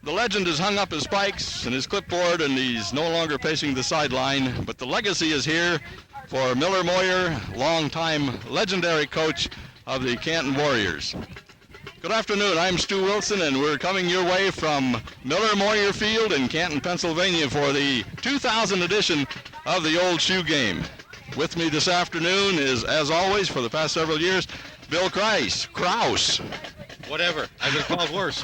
The legend has hung up his spikes and his clipboard, and he's no longer pacing the sideline, but the legacy is here for Miller Moyer, longtime legendary coach of the Canton Warriors. Good afternoon, I'm Stu Wilson, and we're coming your way from Miller Moyer Field in Canton, Pennsylvania for the 2000 edition of the Old Shoe Game. With me this afternoon is, as always, for the past several years, Bill Kraus. Whatever, I've been called worse.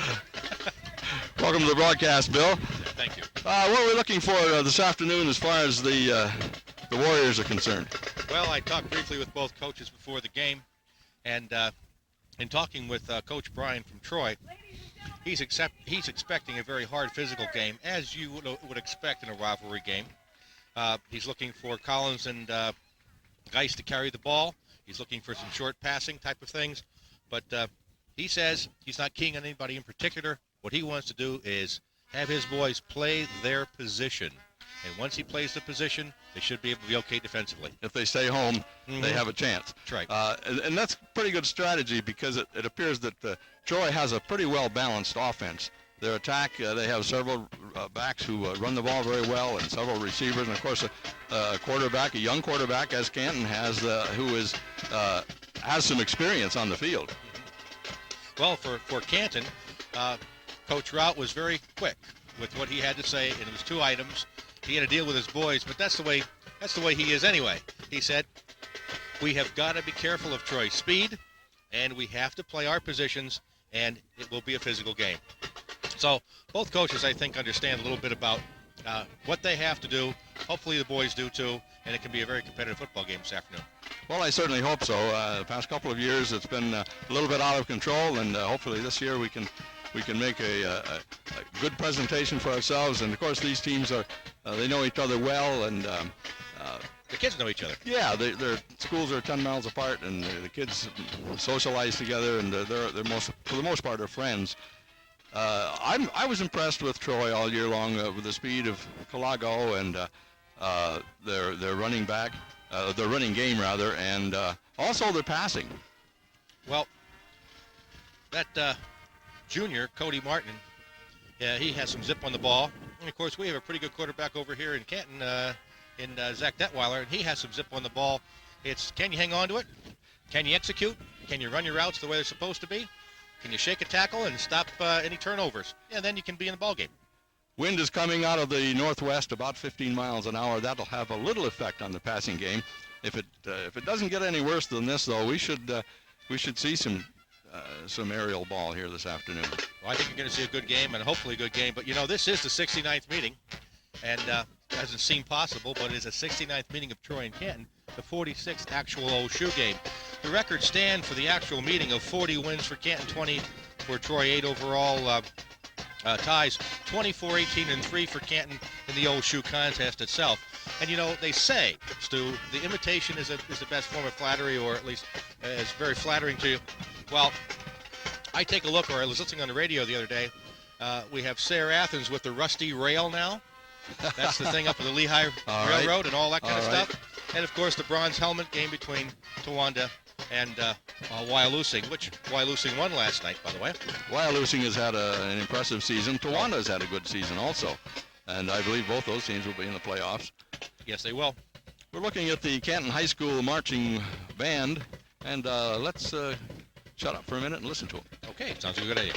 Welcome to the broadcast, Bill. Thank you. What are we looking for this afternoon as far as the Warriors are concerned? Well, I talked briefly with both coaches before the game, and in talking with Coach Brian from Troy, he's expecting a very hard physical game, as you would expect in a rivalry game. He's looking for Collins and Geist to carry the ball. He's looking for some short passing type of things, but he says he's not keying on anybody in particular. What he wants to do is have his boys play their position. And once he plays the position, they should be able to be okay defensively. If they stay home, they have a chance. That's right. And that's pretty good strategy because it appears that Troy has a pretty well-balanced offense. Their attack, they have several backs who run the ball very well and several receivers. And, of course, a quarterback, a young quarterback, as Canton has, who has some experience on the field. Well, for Canton, Coach Rout was very quick with what he had to say, and it was 2 items. He had to deal with his boys, but that's the way he is anyway. He said, we have got to be careful of Troy's speed, and we have to play our positions, and it will be a physical game. So both coaches, I think, understand a little bit about what they have to do. Hopefully the boys do too, and it can be a very competitive football game this afternoon. Well, I certainly hope so. The past couple of years it's been a little bit out of control, and hopefully this year we can make a good presentation for ourselves. And of course these teams they know each other well, and the kids know each other. Yeah, their schools are 10 miles apart, and the kids socialize together, and for the most part are friends. I was impressed with Troy all year long with the speed of Calago and their running back, their running game rather, and also their passing. Well, that junior, Cody Martin, he has some zip on the ball. And, of course, we have a pretty good quarterback over here in Canton, in Zach Detweiler, and he has some zip on the ball. It's, can you hang on to it? Can you execute? Can you run your routes the way they're supposed to be? Can you shake a tackle and stop any turnovers? Yeah, then you can be in the ball game. Wind is coming out of the northwest about 15 miles an hour. That'll have a little effect on the passing game. If it doesn't get any worse than this, though, we should see some aerial ball here this afternoon. Well, I think you're going to see a good game, and hopefully a good game. But, this is the 69th meeting, and doesn't seem possible, but it is a 69th meeting of Troy and Canton, the 46th actual Old Shoe Game. The records stand for the actual meeting of 40 wins for Canton, 20 for Troy, 8 overall ties, 24, 18, and 3 for Canton in the Old Shoe contest itself. And, they say, Stu, the imitation is the best form of flattery, or at least is very flattering to you. Well, I take a look, or I was listening on the radio the other day. We have Sayre Athens with the rusty rail now. That's the thing up at the Lehigh Railroad and all that kind of stuff. And, of course, the bronze helmet game between Towanda and Wyalusing, which Wyalusing won last night, by the way. Wyalusing has had an impressive season. Towanda has had a good season also. And I believe both those teams will be in the playoffs. Yes, they will. We're looking at the Canton High School marching band, and let's shut up for a minute and listen to them. Okay, sounds like a good idea.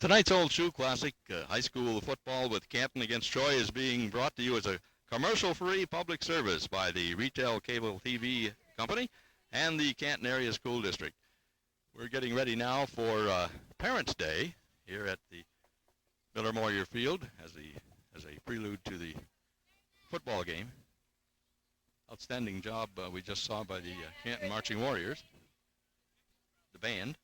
Tonight's Old Shoe Classic, high school football with Canton against Troy, is being brought to you as a commercial-free public service by the Retail Cable TV Company and the Canton Area School District. We're getting ready now for Parents' Day here at the Miller Moyer Field as a prelude to the football game. Outstanding job we just saw by the Canton Marching Warriors, the band.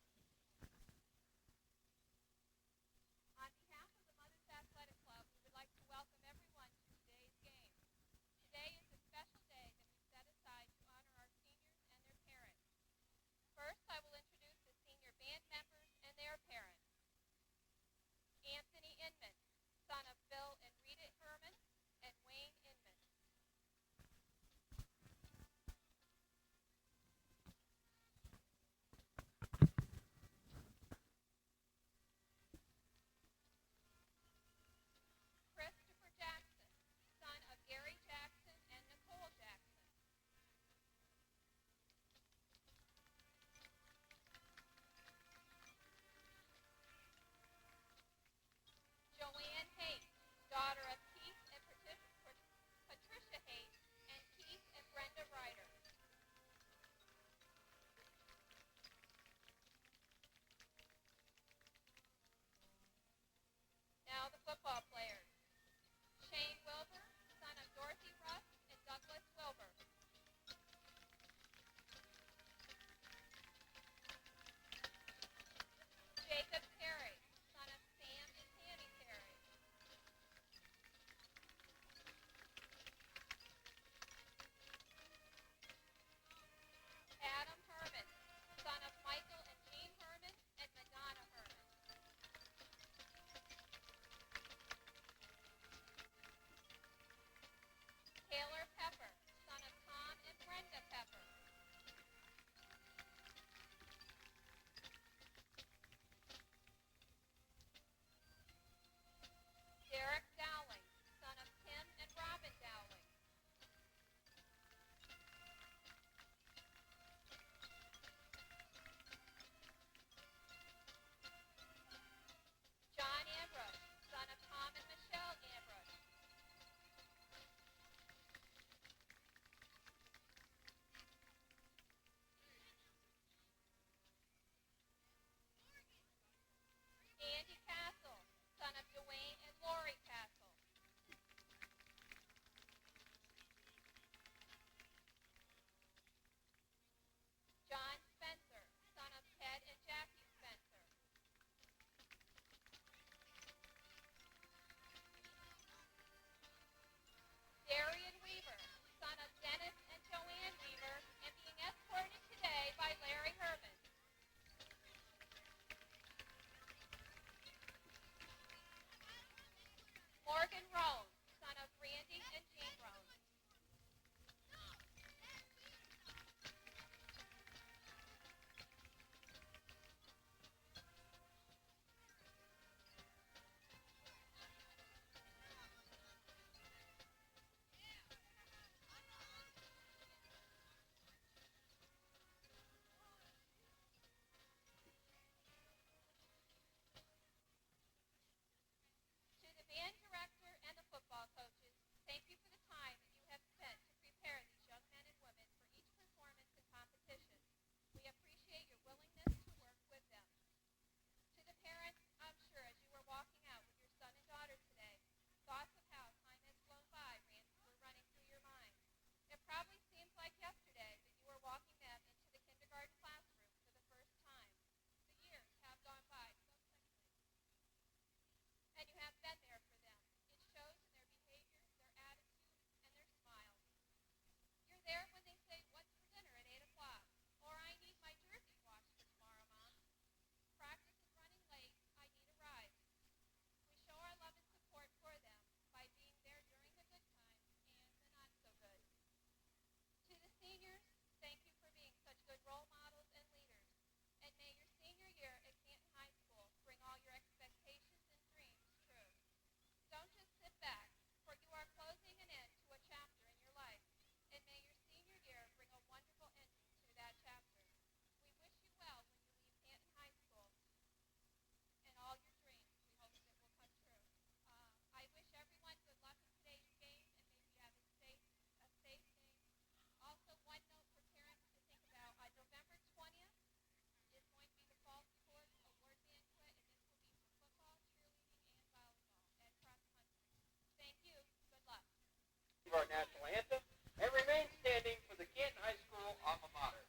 our national anthem, and remain standing for the Canton High School alma mater.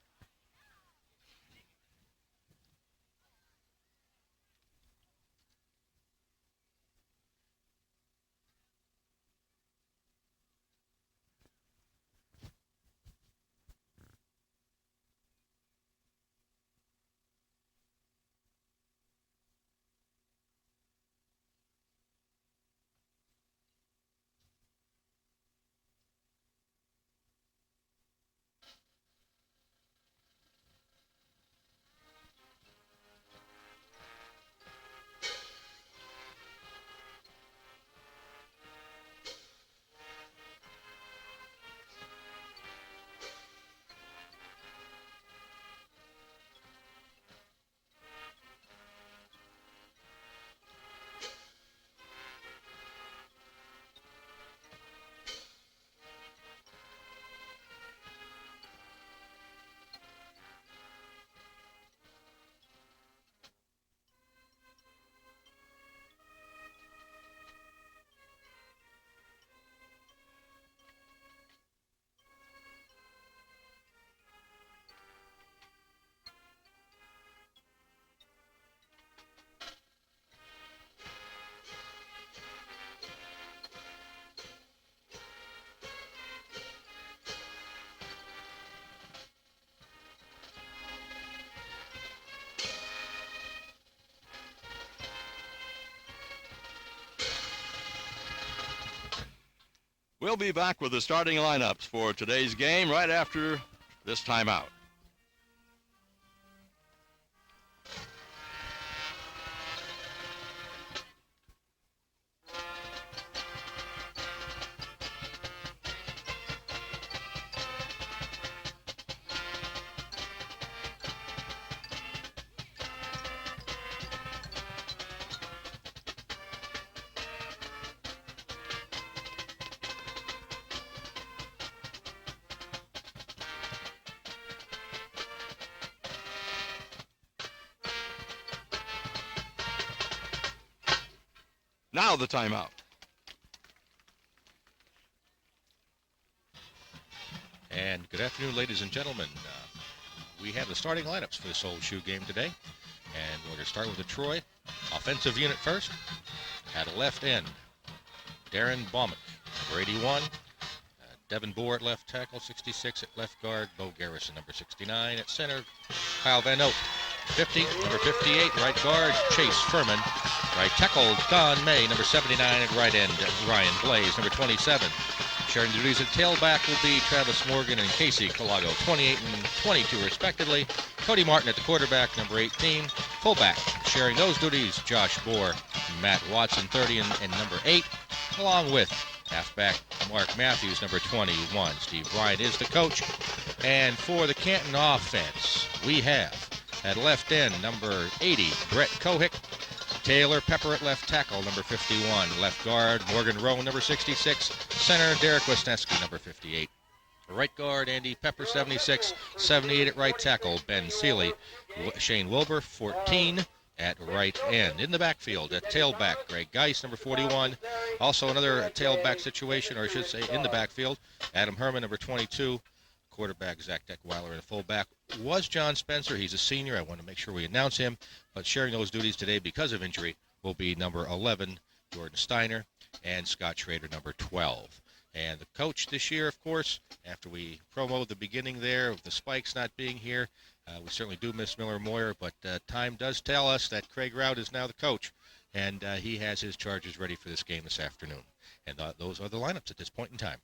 We'll be back with the starting lineups for today's game right after this timeout. Now the timeout. And good afternoon, ladies and gentlemen. We have the starting lineups for this old shoe game today. And we're going to start with the Troy offensive unit first. At left end, Darren Baumick, number 81. Devin Bohr at left tackle, 66 at left guard. Bo Garrison, number 69 at center. Kyle Van Oat, 50. Number 58, right guard, Chase Furman. Right tackle, Don May, number 79 at right end. Ryan Blaze, number 27. Sharing duties at tailback will be Travis Morgan and Casey Colago, 28 and 22 respectively. Cody Martin at the quarterback, number 18. Fullback, sharing those duties, Josh Bohr, Matt Watson, 30 and number 8, along with halfback Mark Matthews, number 21. Steve Bryant is the coach. And for the Canton offense, we have at left end, number 80, Brett Kohick. Taylor Pepper at left tackle, number 51. Left guard, Morgan Rowe, number 66. Center, Derek Wisniewski, number 58. Right guard, Andy Pepper, 76. 78 at right tackle, Ben Seeley. Shane Wilbur, 14 at right end. In the backfield, at tailback, Greg Geis, number 41. Also another tailback situation, or I should say in the backfield, Adam Herman, number 22. Quarterback, Zach Deckweiler, and fullback was John Spencer. He's a senior. I want to make sure we announce him. But sharing those duties today because of injury will be number 11, Jordan Steiner, and Scott Schrader, number 12. And the coach this year, of course, after we promoted the beginning there of the Spikes not being here, we certainly do miss Miller Moyer, but time does tell us that Craig Rout is now the coach, and he has his charges ready for this game this afternoon. And those are the lineups at this point in time.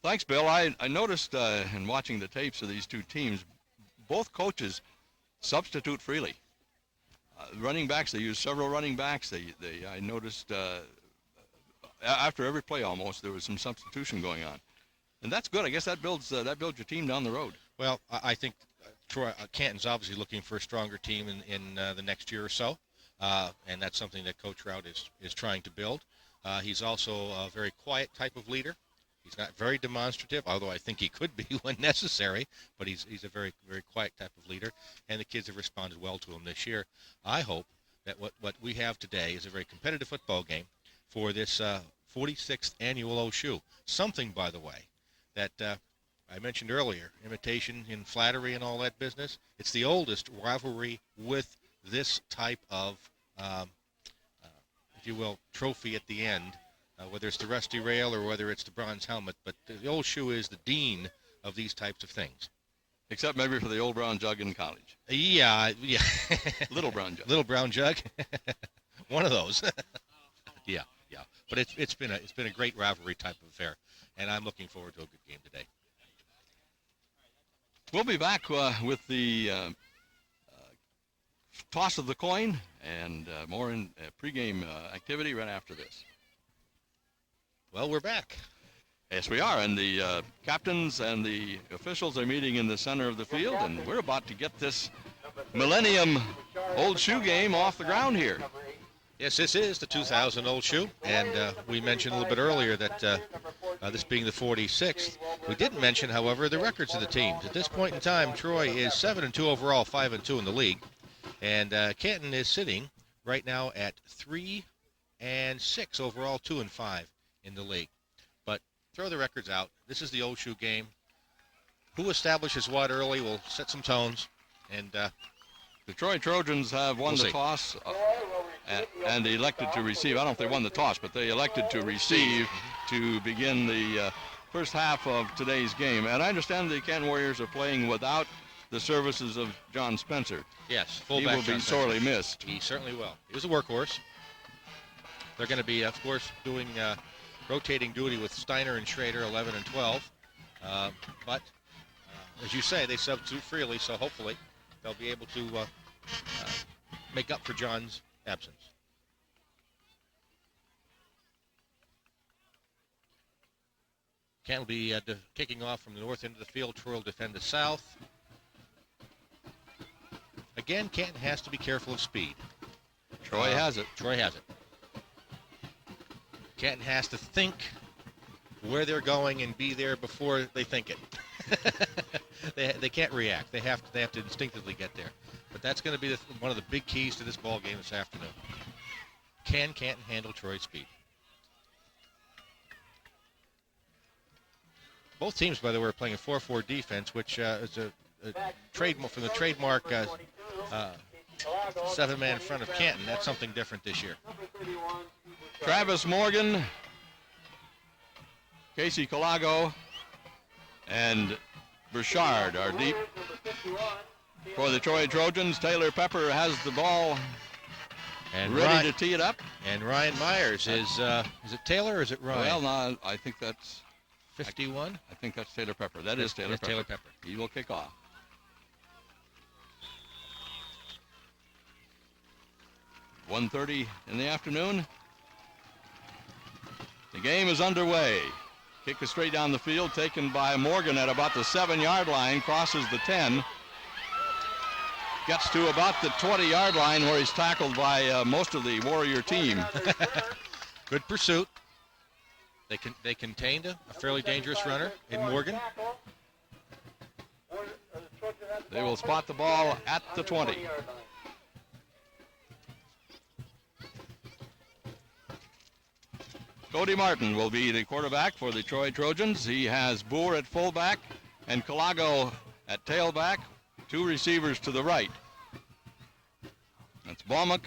Thanks, Bill. I noticed in watching the tapes of these two teams, both coaches substitute freely. Running backs, they use several running backs. I noticed after every play almost there was some substitution going on, and that's good. I guess that builds your team down the road. Well, I think Troy Canton's obviously looking for a stronger team in the next year or so, and that's something that Coach Rout is trying to build. He's also a very quiet type of leader. He's not very demonstrative, although I think he could be when necessary, but he's a very, very quiet type of leader, and the kids have responded well to him this year. I hope that what we have today is a very competitive football game for this 46th annual Oshu. Something, by the way, that I mentioned earlier, imitation in flattery and all that business. It's the oldest rivalry with this type of, if you will, trophy at the end, whether it's the rusty rail or whether it's the bronze helmet. But the old shoe is the dean of these types of things. Except maybe for the old brown jug in college. Yeah. Little brown jug. Little brown jug. One of those. Yeah. But it's been a great rivalry type of affair, and I'm looking forward to a good game today. We'll be back with the toss of the coin and more in pregame activity right after this. Well, we're back. Yes, we are, and the captains and the officials are meeting in the center of the field, and we're about to get this Millennium Old Shoe game off the ground here. Yes, this is the 2000 Old Shoe, and we mentioned a little bit earlier that this being the 46th. We didn't mention, however, the records of the teams. At this point in time, Troy is 7-2 overall, 5-2 in the league, and Canton is sitting right now at 3-6 overall, 2-5 in the league. But throw the records out. This is the Old Shoe game. Who establishes what early will set some tones, and the Troy Trojans have won the toss and elected to receive. I don't know if they won the toss, but they elected to receive to begin the first half of today's game. And I understand the Canton Warriors are playing without the services of John Spencer. yes, He fullback will be John sorely Spencer. missed. He certainly will. He was a workhorse. They're going to be, of course, doing rotating duty with Steiner and Schrader, 11 and 12. But as you say, they substitute freely, so hopefully they'll be able to make up for John's absence. Canton will be kicking off from the north end of the field. Troy will defend the south. Again, Canton has to be careful of speed. Troy has it. Troy has it. Canton has to think where they're going and be there before they think it. They can't react. They have to instinctively get there. But that's going to be one of the big keys to this ball game this afternoon. Can Canton handle Troy's speed? Both teams, by the way, are playing a 4-4 defense, which is a trademark from the trademark 7-man front of Canton. That's something different this year. Travis Morgan, Casey Colago, and Burchard are deep for the Troy Trojans. Taylor Pepper has the ball and ready to tee it up. And Ryan Myers is it Taylor or is it Ryan? Well, no, I think that's 51. I think that's Taylor Pepper. That is Taylor Pepper. Taylor Pepper. He will kick off. .1:30 in the afternoon. The game is underway. Kick is straight down the field, taken by Morgan at about the 7-yard line, crosses the 10. Gets to about the 20-yard line where he's tackled by most of the Warrior team. Good pursuit. They contained a fairly dangerous runner in Morgan. They will spot the ball at the 20. Cody Martin will be the quarterback for the Troy Trojans. He has Boer at fullback and Colago at tailback. 2 receivers to the right. That's Baumick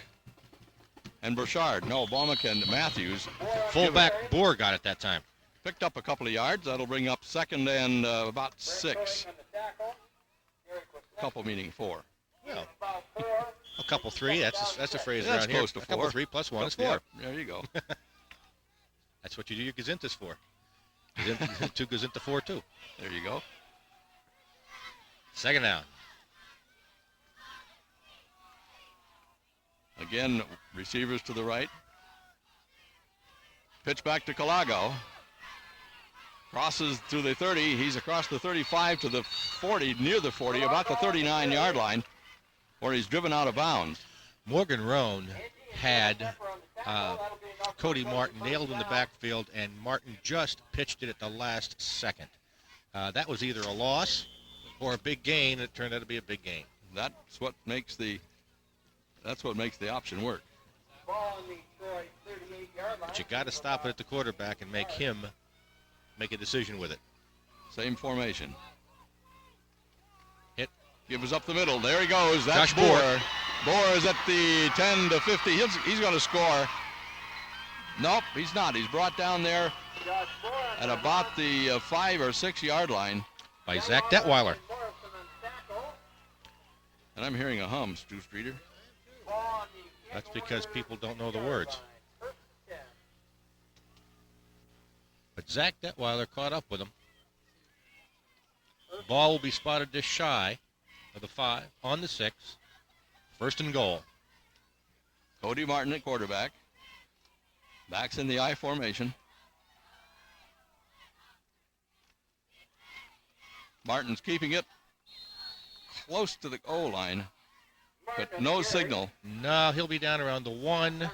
and Burchard. No, Baumick and Matthews. Fullback Boer got it that time. Picked up a couple of yards. That'll bring up second and about 6. Couple meaning 4. Well, a couple 3. That's a phrase That's around here. close to 4. A couple 3 plus 1 is 4. Yeah, there you go. That's what you do your gazintas for. 2 gazinta 4 too. There you go. Second down. Again, receivers to the right. Pitch back to Colago. Crosses to the 30. He's across the 35 to the 40, near the 40, about the 39-yard line, where he's driven out of bounds. Morgan Roan had Cody Martin nailed in the backfield, and Martin just pitched it at the last second. That was either a loss or a big gain. It turned out to be a big gain. That's what makes the option work. Ball on the Troy 38-yard line. But you got to stop it at the quarterback and make him make a decision with it. Same formation. Hit. Gives up the middle. There he goes. That's Josh Bohr. Bohr is at the 10 to 50. He's going to score. Nope, he's not. He's brought down there at about the 5 or 6 yard line. By Zach Detweiler. And I'm hearing a hum, Stu Streeter. That's because people don't know the words. But Zach Detweiler caught up with him. The ball will be spotted just shy of the 5, on the 6. First and goal. Cody Martin at quarterback. Backs in the I formation. Martin's keeping it close to the goal line, but no signal. No, he'll be down around the 1.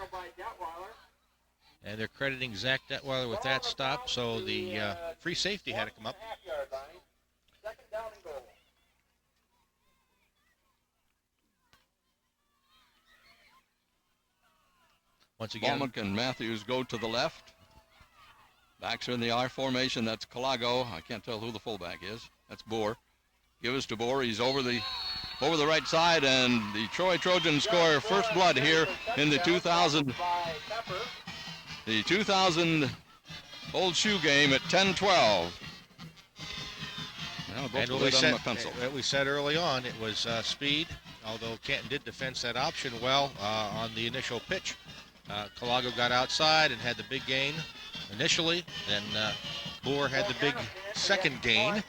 And they're crediting Zach Detweiler with that stop, so the free safety had to come up. Second down and goal. Once again, Ballman and Matthews go to the left. Backs are in the I formation. That's Calago. I can't tell who the fullback is. That's Bohr. Give us to Bohr. He's over the right side, and the Troy Trojans score first blood here in the 2000 Old Shoe game at 10-12. Well, and what we said early on, it was speed, although Canton did defense that option well on the initial pitch. Calago got outside and had the big gain initially. Then Bohr had the big second gain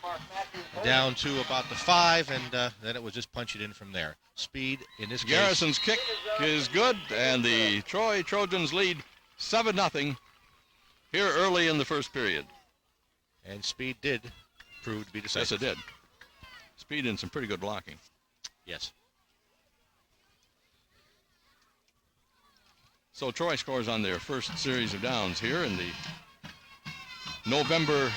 down to about the 5, and then it was just punch it in from there. Speed in this case. Garrison's kick is good, and the Troy Trojans lead 7-0 here early in the first period. And speed did prove to be decisive. Yes, it did. Speed and some pretty good blocking. Yes. So Troy scores on their first series of downs here in the November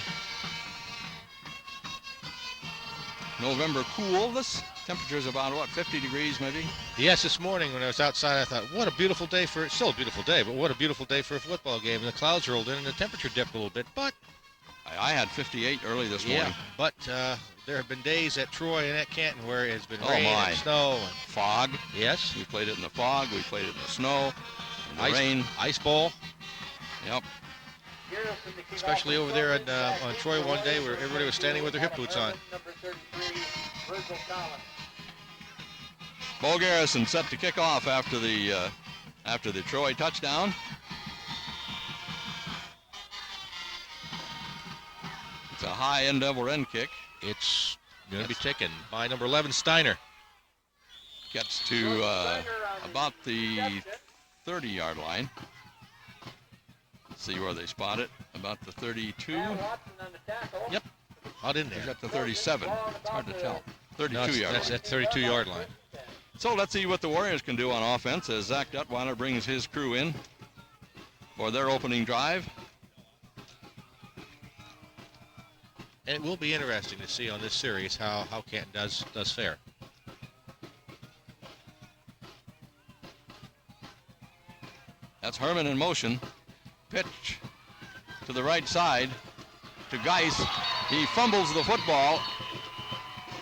cool. This temperature's about, 50 degrees maybe? Yes, this morning when I was outside, I thought, what a beautiful day it's still a beautiful day, but what a beautiful day for a football game. And the clouds rolled in and the temperature dipped a little bit, but... I had 58 early this morning. Yeah, but there have been days at Troy and at Canton where it's been rain and snow. And fog. Yes. We played it in the fog. We played it in the snow, in the rain. Ice bowl. Yep. Especially over there on Troy one day where everybody was standing with their hip boots on. Bo Garrison set to kick off after the Troy touchdown. It's a high end over end kick. It's going to be taken by number 11, Steiner. Gets to about the 30-yard line. Let's see where they spot it. About the 32. Yep, out in there. He's at the 37. It's hard to tell. 32-yard line. That's that 32-yard line. So let's see what the Warriors can do on offense as Zach Detweiler brings his crew in for their opening drive. And it will be interesting to see on this series how Canton does fare. That's Herman in motion. Pitch to the right side to Geis. He fumbles the football,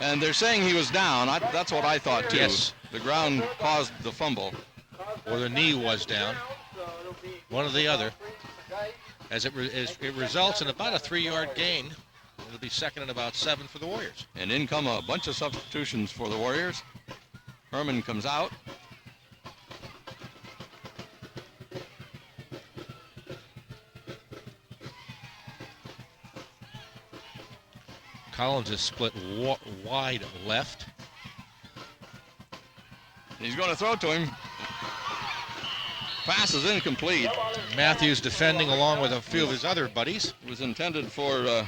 and they're saying he was down. That's what I thought, too. Yes. The ground caused the fumble. Or the knee was down. One or the other. As it results in about a 3-yard gain. It'll be second and about 7 for the Warriors. And in come a bunch of substitutions for the Warriors. Herman comes out. Collins is split wide left. He's going to throw to him. Pass is incomplete. Matthews defending along with a few of his other buddies. It was intended for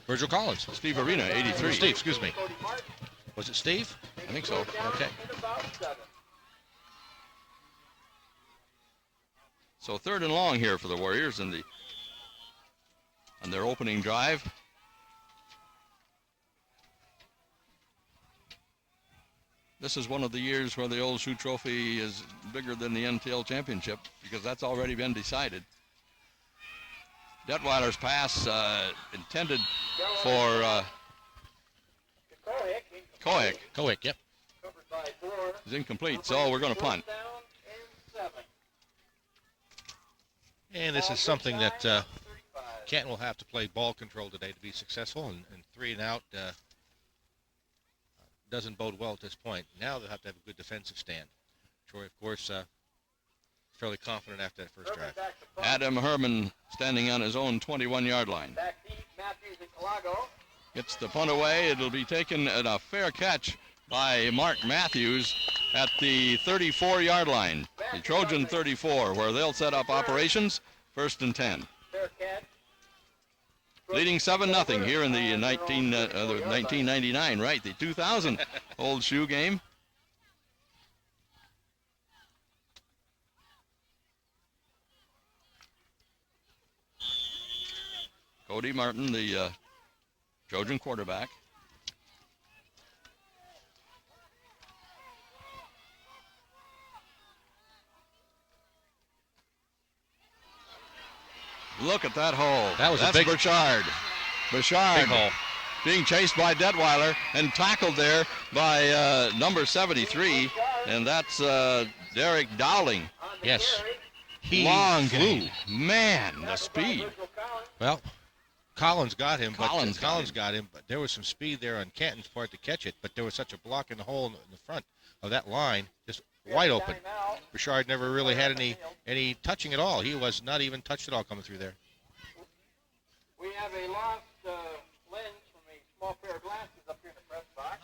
Virgil Collins. Steve Arena, 83. Steve, excuse me. Was it Steve? I think so. Okay. So 3rd and long here for the Warriors on their opening drive. this is one of the years where the Old Shoe Trophy is bigger than the NTL Championship because that's already been decided. Detweiler's pass intended for Kohik, yep. is incomplete, so we're going to punt. And this is something that Canton will have to play ball control today to be successful, and 3 and out doesn't bode well at this point. Now they'll have to have a good defensive stand. Troy, of course, fairly confident after that first drive. Adam Herman standing on his own 21-yard line. Gets the punt away. It'll be taken at a fair catch by Mark Matthews at the 34-yard line. The Trojan 34, where they'll set up operations, 1st and 10. Leading 7-0 here in the 1999, right? The 2000 Old Shoe game. Cody Martin, the Trojan quarterback. Look at that hole. That's a big Burchard. Burchard big hole. Being chased by Detweiler and tackled there by number 73, and that's Derek Dowling. Yes. He Long flew. game. Man, the speed. Well, Collins got him. Collins got him, but there was some speed there on Canton's part to catch it, but there was such a block in the hole in the front of that line, just wide open. Burchard never really had any touching at all. He was not even touched at all coming through there. We have a lost lens from a small pair of glasses up here in the press box.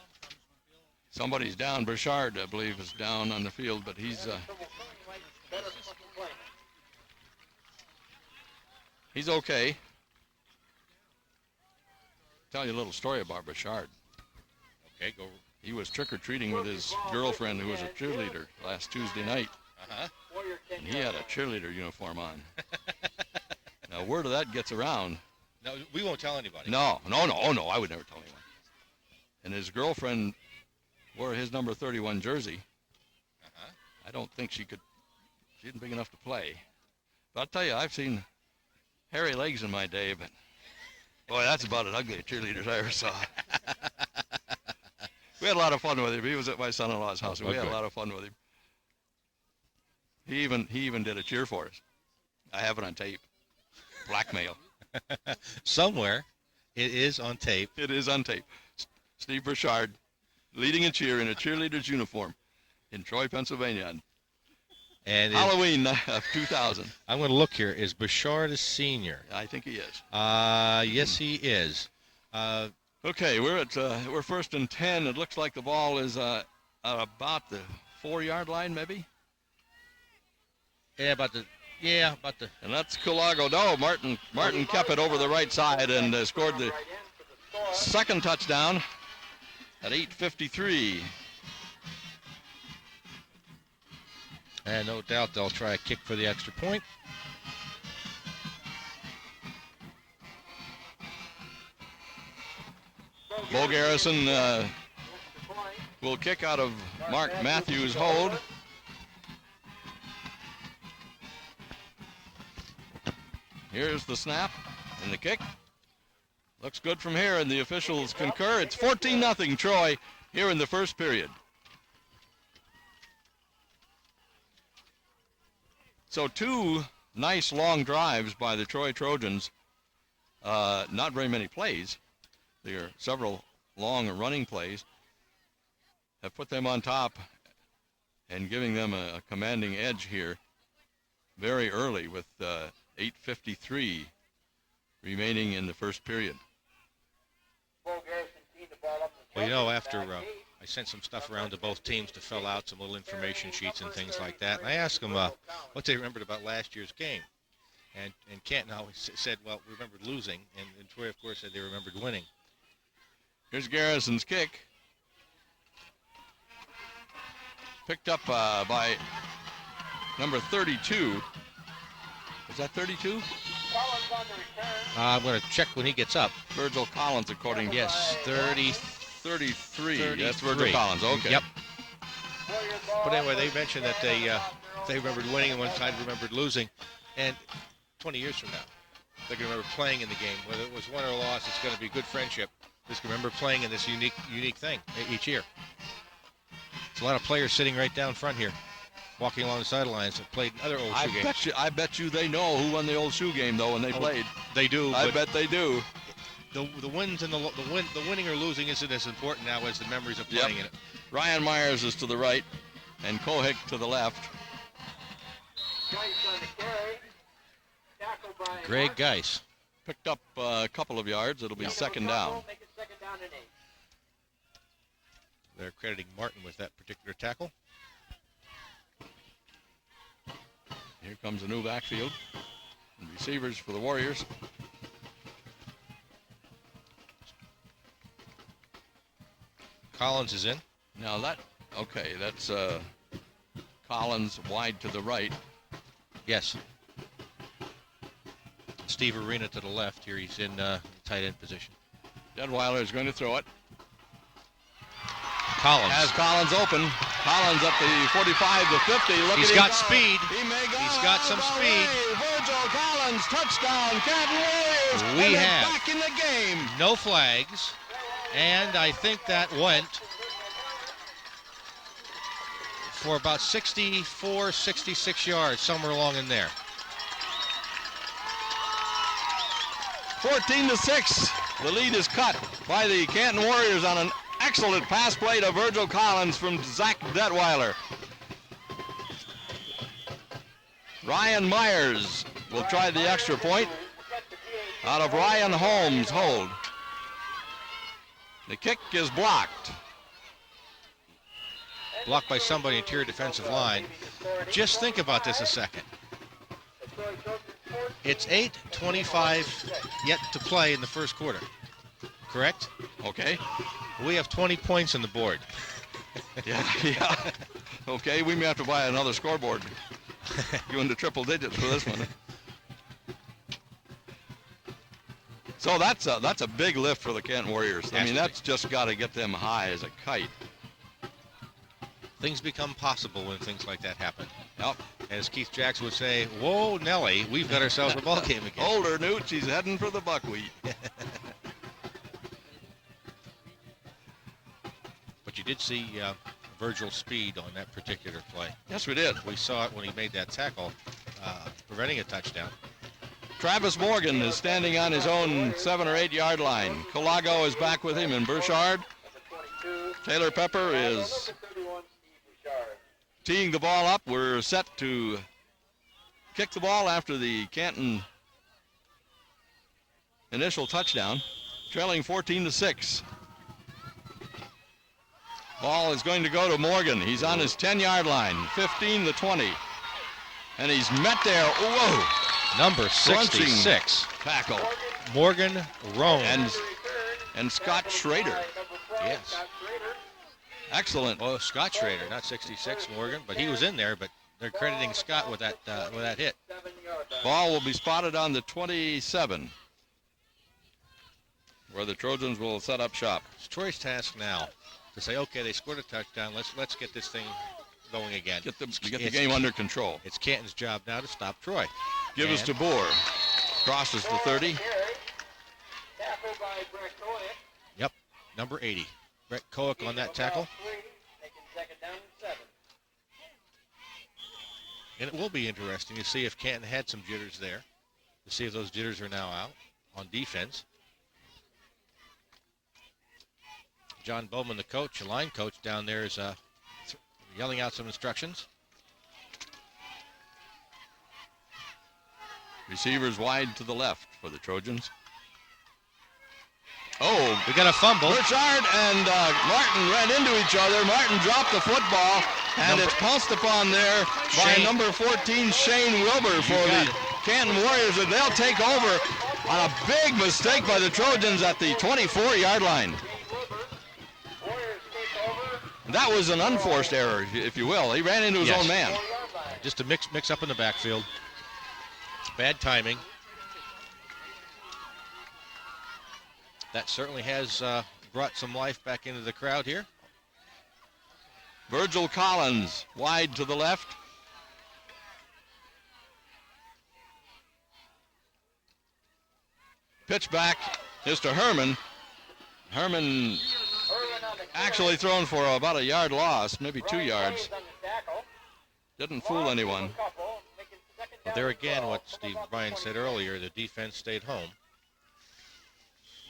Somebody's down. Burchard, I believe, is down on the field, but he's okay. Tell you a little story about Burchard. Okay, go. He was trick-or-treating with his girlfriend, who was a cheerleader, last Tuesday night. And he had a cheerleader uniform on. Now, word of that gets around. No, we won't tell anybody. No, I would never tell anyone. And his girlfriend wore his number 31 jersey. I don't think she isn't big enough to play. But I'll tell you, I've seen hairy legs in my day, but boy, that's about as ugly a cheerleader as I ever saw. We had a lot of fun with him. He was at my son-in-law's house, and we had a lot of fun with him. He even did a cheer for us. I have it on tape. Blackmail. Somewhere, it is on tape. It is on tape. Steve Burchard leading a cheer in a cheerleader's uniform in Troy, Pennsylvania. And Halloween of 2000. I'm going to look here. Is Burchard a senior? I think he is. Yes, he is. Okay, we're 1st and 10. It looks like the ball is about the 4-yard line, maybe. Yeah, about the. And that's Culago. No, Martin kept it over the right side and scored the second touchdown at 8:53. And no doubt they'll try a kick for the extra point. Bo Garrison will kick out of Mark Matthews' hold. Here's the snap and the kick. Looks good from here, and the officials concur. It's 14-0 Troy here in the first period. So 2 nice long drives by the Troy Trojans. Not very many plays. There are several long running plays. Have put them on top and giving them a commanding edge here very early with 8:53 remaining in the first period. Well, you know, after I sent some stuff around to both teams to fill out some little information sheets and things like that, and I asked them what they remembered about last year's game. And Canton always said, well, we remembered losing, and Troy, of course, said they remembered winning. Here's Garrison's kick. Picked up by number 32. Is that 32? I'm going to check when he gets up. Virgil Collins, according to... Yes, 33. 33. That's Virgil Collins, okay. Yep. But anyway, they mentioned that they remembered winning and one side remembered losing. And 20 years from now, they're going to remember playing in the game. Whether it was won or lost, it's going to be good friendship. Just remember playing in this unique thing each year. There's a lot of players sitting right down front here, walking along the sidelines, have played in other old shoe games. I bet you they know who won the old shoe game, though, when they played. They do. I bet they do. The wins and the winning or losing isn't as important now as the memories of playing in it. Ryan Myers is to the right, and Kohick to the left. Greg Geis picked up a couple of yards. It'll be second down. They're crediting Martin with that particular tackle. Here comes a new backfield. And receivers for the Warriors. Collins is in. Now that's Collins wide to the right. Yes. Steve Arena to the left. Here he's in tight end position. Detweiler is going to throw it. Collins. Has Collins open. Collins up the 45 to 50. He's got speed. He's got some speed. Virgil Collins, touchdown, Canton Warriors. We have back in the game. No flags, and I think that went for about 64, 66 yards, somewhere along in there. 14-6. The lead is cut by the Canton Warriors on an excellent pass play to Virgil Collins from Zach Detweiler. Ryan Myers will try the extra point out of Ryan Holmes' hold. The kick is blocked. Blocked by somebody interior defensive line. Just think about this a second. It's 8:25 yet to play in the first quarter. Correct? Okay. We have 20 points on the board. Yeah. Okay, we may have to buy another scoreboard. Go into triple digits for this one. So that's a big lift for the Canton Warriors. I mean, that's just got to get them high as a kite. Things become possible when things like that happen. Yep. As Keith Jackson would say, whoa, Nelly, we've got ourselves a ball game again. Hold her, Newt. She's heading for the buckwheat. But you did see Virgil's speed on that particular play. Yes, we did. We saw it when he made that tackle, preventing a touchdown. Travis Morgan is standing on his own 7 or 8 yard line. Colago is back with him, and Burchard. Taylor Pepper is teeing the ball up. We're set to kick the ball after the Canton initial touchdown, trailing 14-6. Ball is going to go to Morgan. He's on his 10-yard line, 15-20. And he's met there. Whoa! Number 66. Tackle. Morgan Roan. And Scott Schrader. Yes. Excellent. Oh, Scott Schrader, not 66, Morgan, but he was in there, but they're crediting Scott with that hit. Ball will be spotted on the 27, where the Trojans will set up shop. It's Troy's task now to say, okay, they scored a touchdown. Let's get this thing going again. Get the game under control. It's Canton's job now to stop Troy. Give us to Boer. Crosses the 30. Yep, number 80. Brett Koick on that tackle. And it will be interesting to see if Canton had some jitters there, to see if those jitters are now out on defense. John Bowman, the coach, the line coach down there, is yelling out some instructions. Receivers wide to the left for the Trojans. Oh, we got a fumble. Burchard and Martin ran into each other. Martin dropped the football, and it's pounced upon there by number 14, Shane Wilbur, for the Canton Warriors, and they'll take over on a big mistake by the Trojans at the 24-yard line. That was an unforced error, if you will. He ran into his own man. Just a mix up in the backfield. Bad timing. That certainly has brought some life back into the crowd here. Virgil Collins wide to the left. Pitch back is to Herman. Herman actually thrown for about a yard loss, maybe 2 yards. Didn't fool anyone. Well, there again, what Steve Bryan said earlier, the defense stayed home.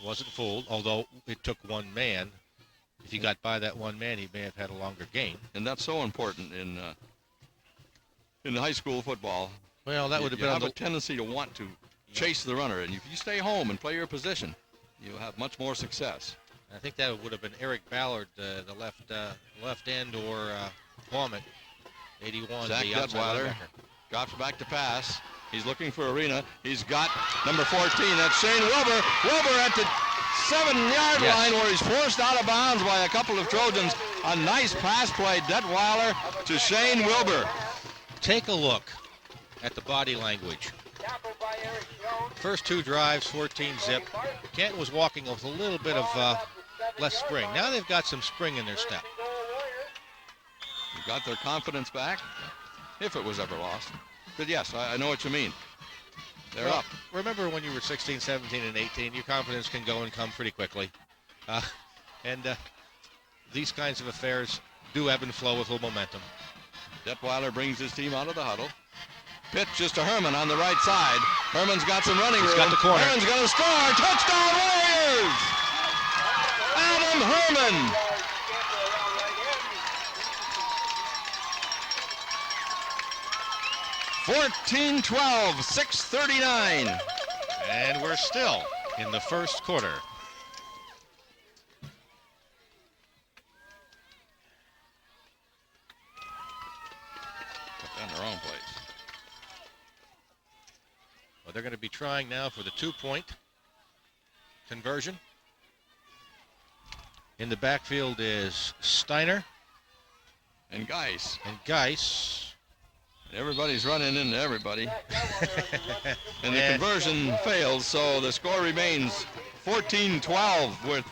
Wasn't fooled, although it took one man. If he got by that one man, he may have had a longer game. And that's so important in high school football. Well, that would have You been have a tendency to want to chase the runner, and if you stay home and play your position, you'll have much more success. I think that would have been Eric Ballard, the left end, or Womack, 81. Zach the outside Detweiler linebacker. drops back to pass. He's looking for Arena. He's got number 14. That's Shane Wilbur. Wilbur at the 7-yard line, where he's forced out of bounds by a couple of Trojans. A nice pass play, Detweiler to Shane Wilbur. Take a look at the body language. First 2 drives, 14 zip. Canton was walking with a little bit of less spring. Now they've got some spring in their step. Got their confidence back, if it was ever lost. But yes, I know what you mean. They're up. Remember when you were 16, 17, and 18, your confidence can go and come pretty quickly. These kinds of affairs do ebb and flow with a little momentum. Detweiler brings his team out of the huddle. Pitch is to Herman on the right side. Herman's got some running room. He's got the corner. Herman's going to score. Touchdown Warriors! Adam Herman. (14-12), 6:39. And we're still in the first quarter. Put that in the wrong place. Well, they're going to be trying now for the 2-point conversion. In the backfield is Steiner And Geis. Everybody's running into everybody. And the conversion fails, so the score remains 14-12 with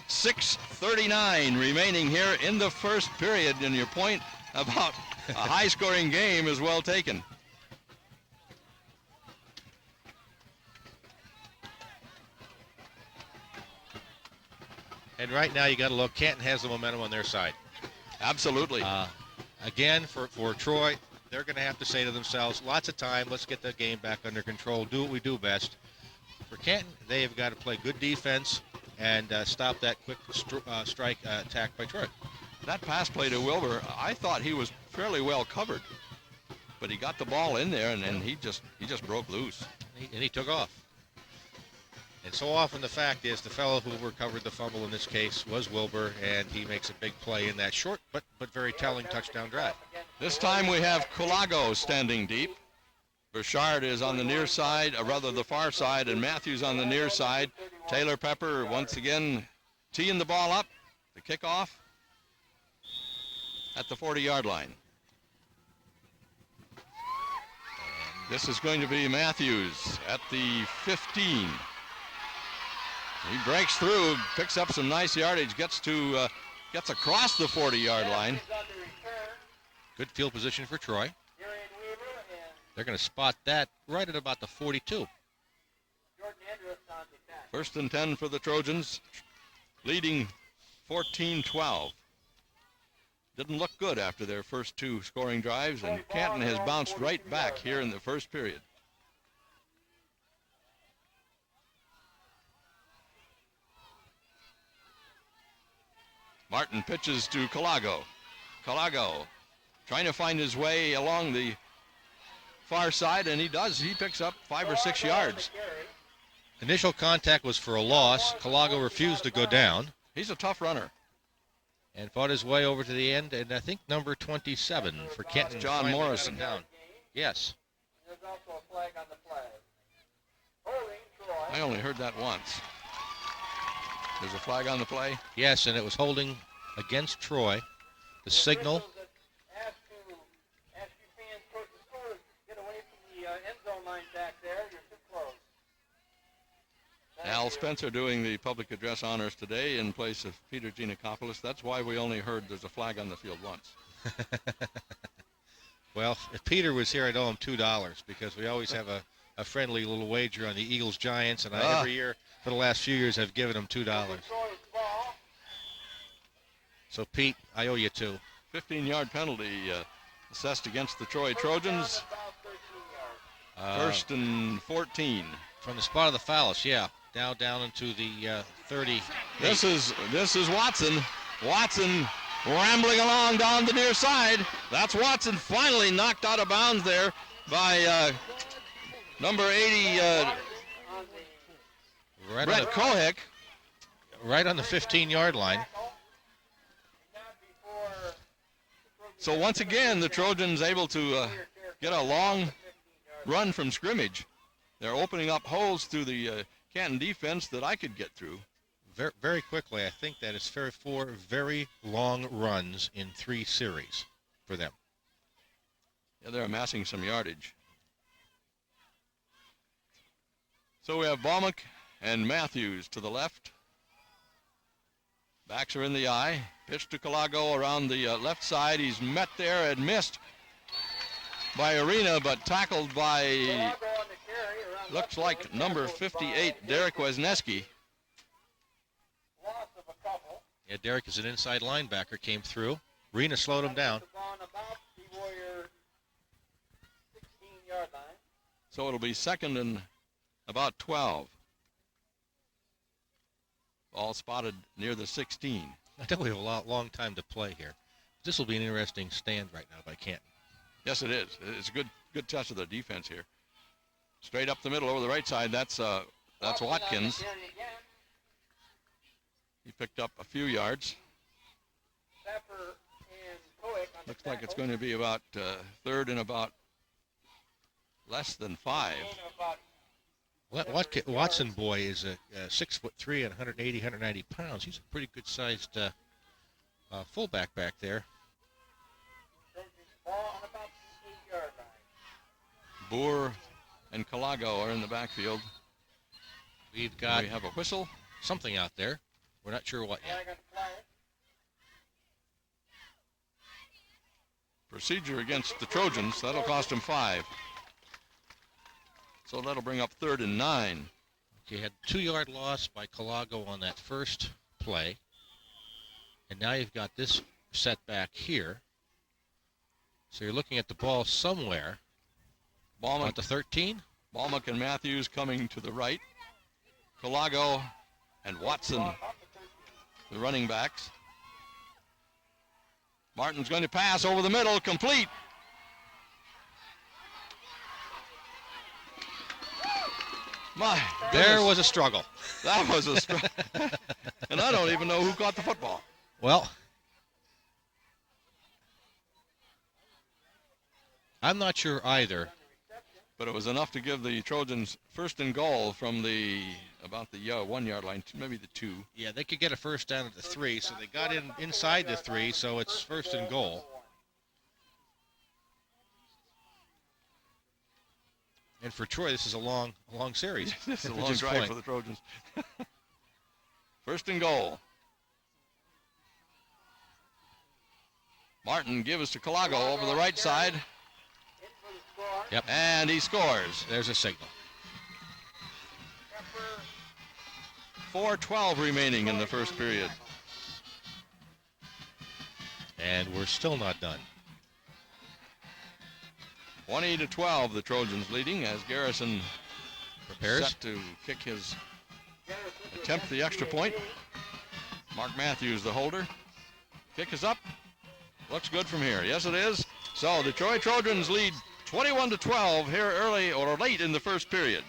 6:39 remaining here in the first period. And your point about a high-scoring game is well taken. And right now you got to look. Canton has the momentum on their side. Absolutely. Again, for Troy, they're going to have to say to themselves, lots of time, let's get the game back under control, do what we do best. For Canton, they have got to play good defense and stop that quick strike attack by Troy. That pass play to Wilbur, I thought he was fairly well covered, but he got the ball in there and he just broke loose. And he took off. And so often the fact is the fellow who recovered the fumble in this case was Wilbur, and he makes a big play in that short but very telling touchdown drive. This time we have Colago standing deep. Burchard is on the near side, or rather the far side, and Matthews on the near side. Taylor Pepper once again teeing the ball up. The kickoff at the 40-yard line. This is going to be Matthews at the 15. He breaks through, picks up some nice yardage, gets across the 40-yard line. Good field position for Troy. They're going to spot that right at about the 42. First and 10 for the Trojans, leading 14-12. Didn't look good after their first 2 scoring drives, and Canton has bounced right back here in the first period. Martin pitches to Colago. Colago trying to find his way along the far side, and he does. He picks up 5 or 6 yards. Initial contact was for a loss. Colago refused to go down. He's a tough runner. And fought his way over to the end, and I think number 27 for Canton. John Morrison. Down. Yes. There's also a flag on the flag. Holding Troy. I only heard that once. There's a flag on the play. Yes, and it was holding against Troy. The signal. Ask you fans, coach the score, get away from the end zone line back there. You're too close. Al Spencer doing the public address honors today in place of Peter Giannakopoulos. That's why we only heard there's a flag on the field once. Well, if Peter was here, I'd owe him $2 because we always have a friendly little wager on the Eagles-Giants, and every year for the last few years I've given him $2. So, Pete, I owe you 2. 15-yard penalty assessed against the Troy Trojans. First and 14. From the spot of the phallus, yeah. Now down into the 30. This is Watson. Watson rambling along down the near side. That's Watson finally knocked out of bounds there by number 80, Brett Kohik. Right on the 15-yard line. So once again, the Trojans able to get a long run from scrimmage. They're opening up holes through the Canton defense that I could get through. Very, very quickly, I think that is 4 very long runs in 3 series for them. Yeah, they're amassing some yardage. So we have Baumick and Matthews to the left. Backs are in the eye. Pitch to Colago around the left side. He's met there and missed by Arena, but tackled by, looks like number 58, Derek Wisniewski. Yeah, Derek is an inside linebacker, came through. Arena slowed him down. So it'll be second and about 12. Ball spotted near the 16. I think we have a long time to play here. This will be an interesting stand right now by Canton. Yes, it is. It's a good touch of the defense here. Straight up the middle over the right side. That's Watkins. He picked up a few yards. Looks like it's going to be about third and about less than 5. Watson boy is a 6'3" and 180, 190 pounds. He's a pretty good-sized fullback back there. Boer and Colago are in the backfield. We have a whistle. Something out there. We're not sure what yet. Procedure against the Trojans. That'll cost him 5. So that'll bring up 3rd and 9. You had 2-yard loss by Colago on that first play. And now you've got this setback here. So you're looking at the ball somewhere. Baumick at the 13. Baumick and Matthews coming to the right. Colago and Watson, the running backs. Martin's going to pass over the middle, complete. My goodness. There was a struggle. That was a struggle. And I don't even know who caught the football. Well, I'm not sure either. But it was enough to give the Trojans first and goal from about the 1-yard line, maybe the 2. Yeah, they could get a first down at the 3, so they got inside the 3, so it's first and goal. And for Troy, this is a long series. This is a long drive for the Trojans. First and goal. Martin gives to Colago over the right side. Yep. And he scores. There's a signal. 4:12 remaining in the first period. And we're still not done. 20-12, the Trojans leading as Garrison prepares set to attempt the extra point. Mark Matthews, the holder. Kick is up. Looks good from here. Yes, it is. So the Troy Trojans lead 21-12 here early or late in the first period.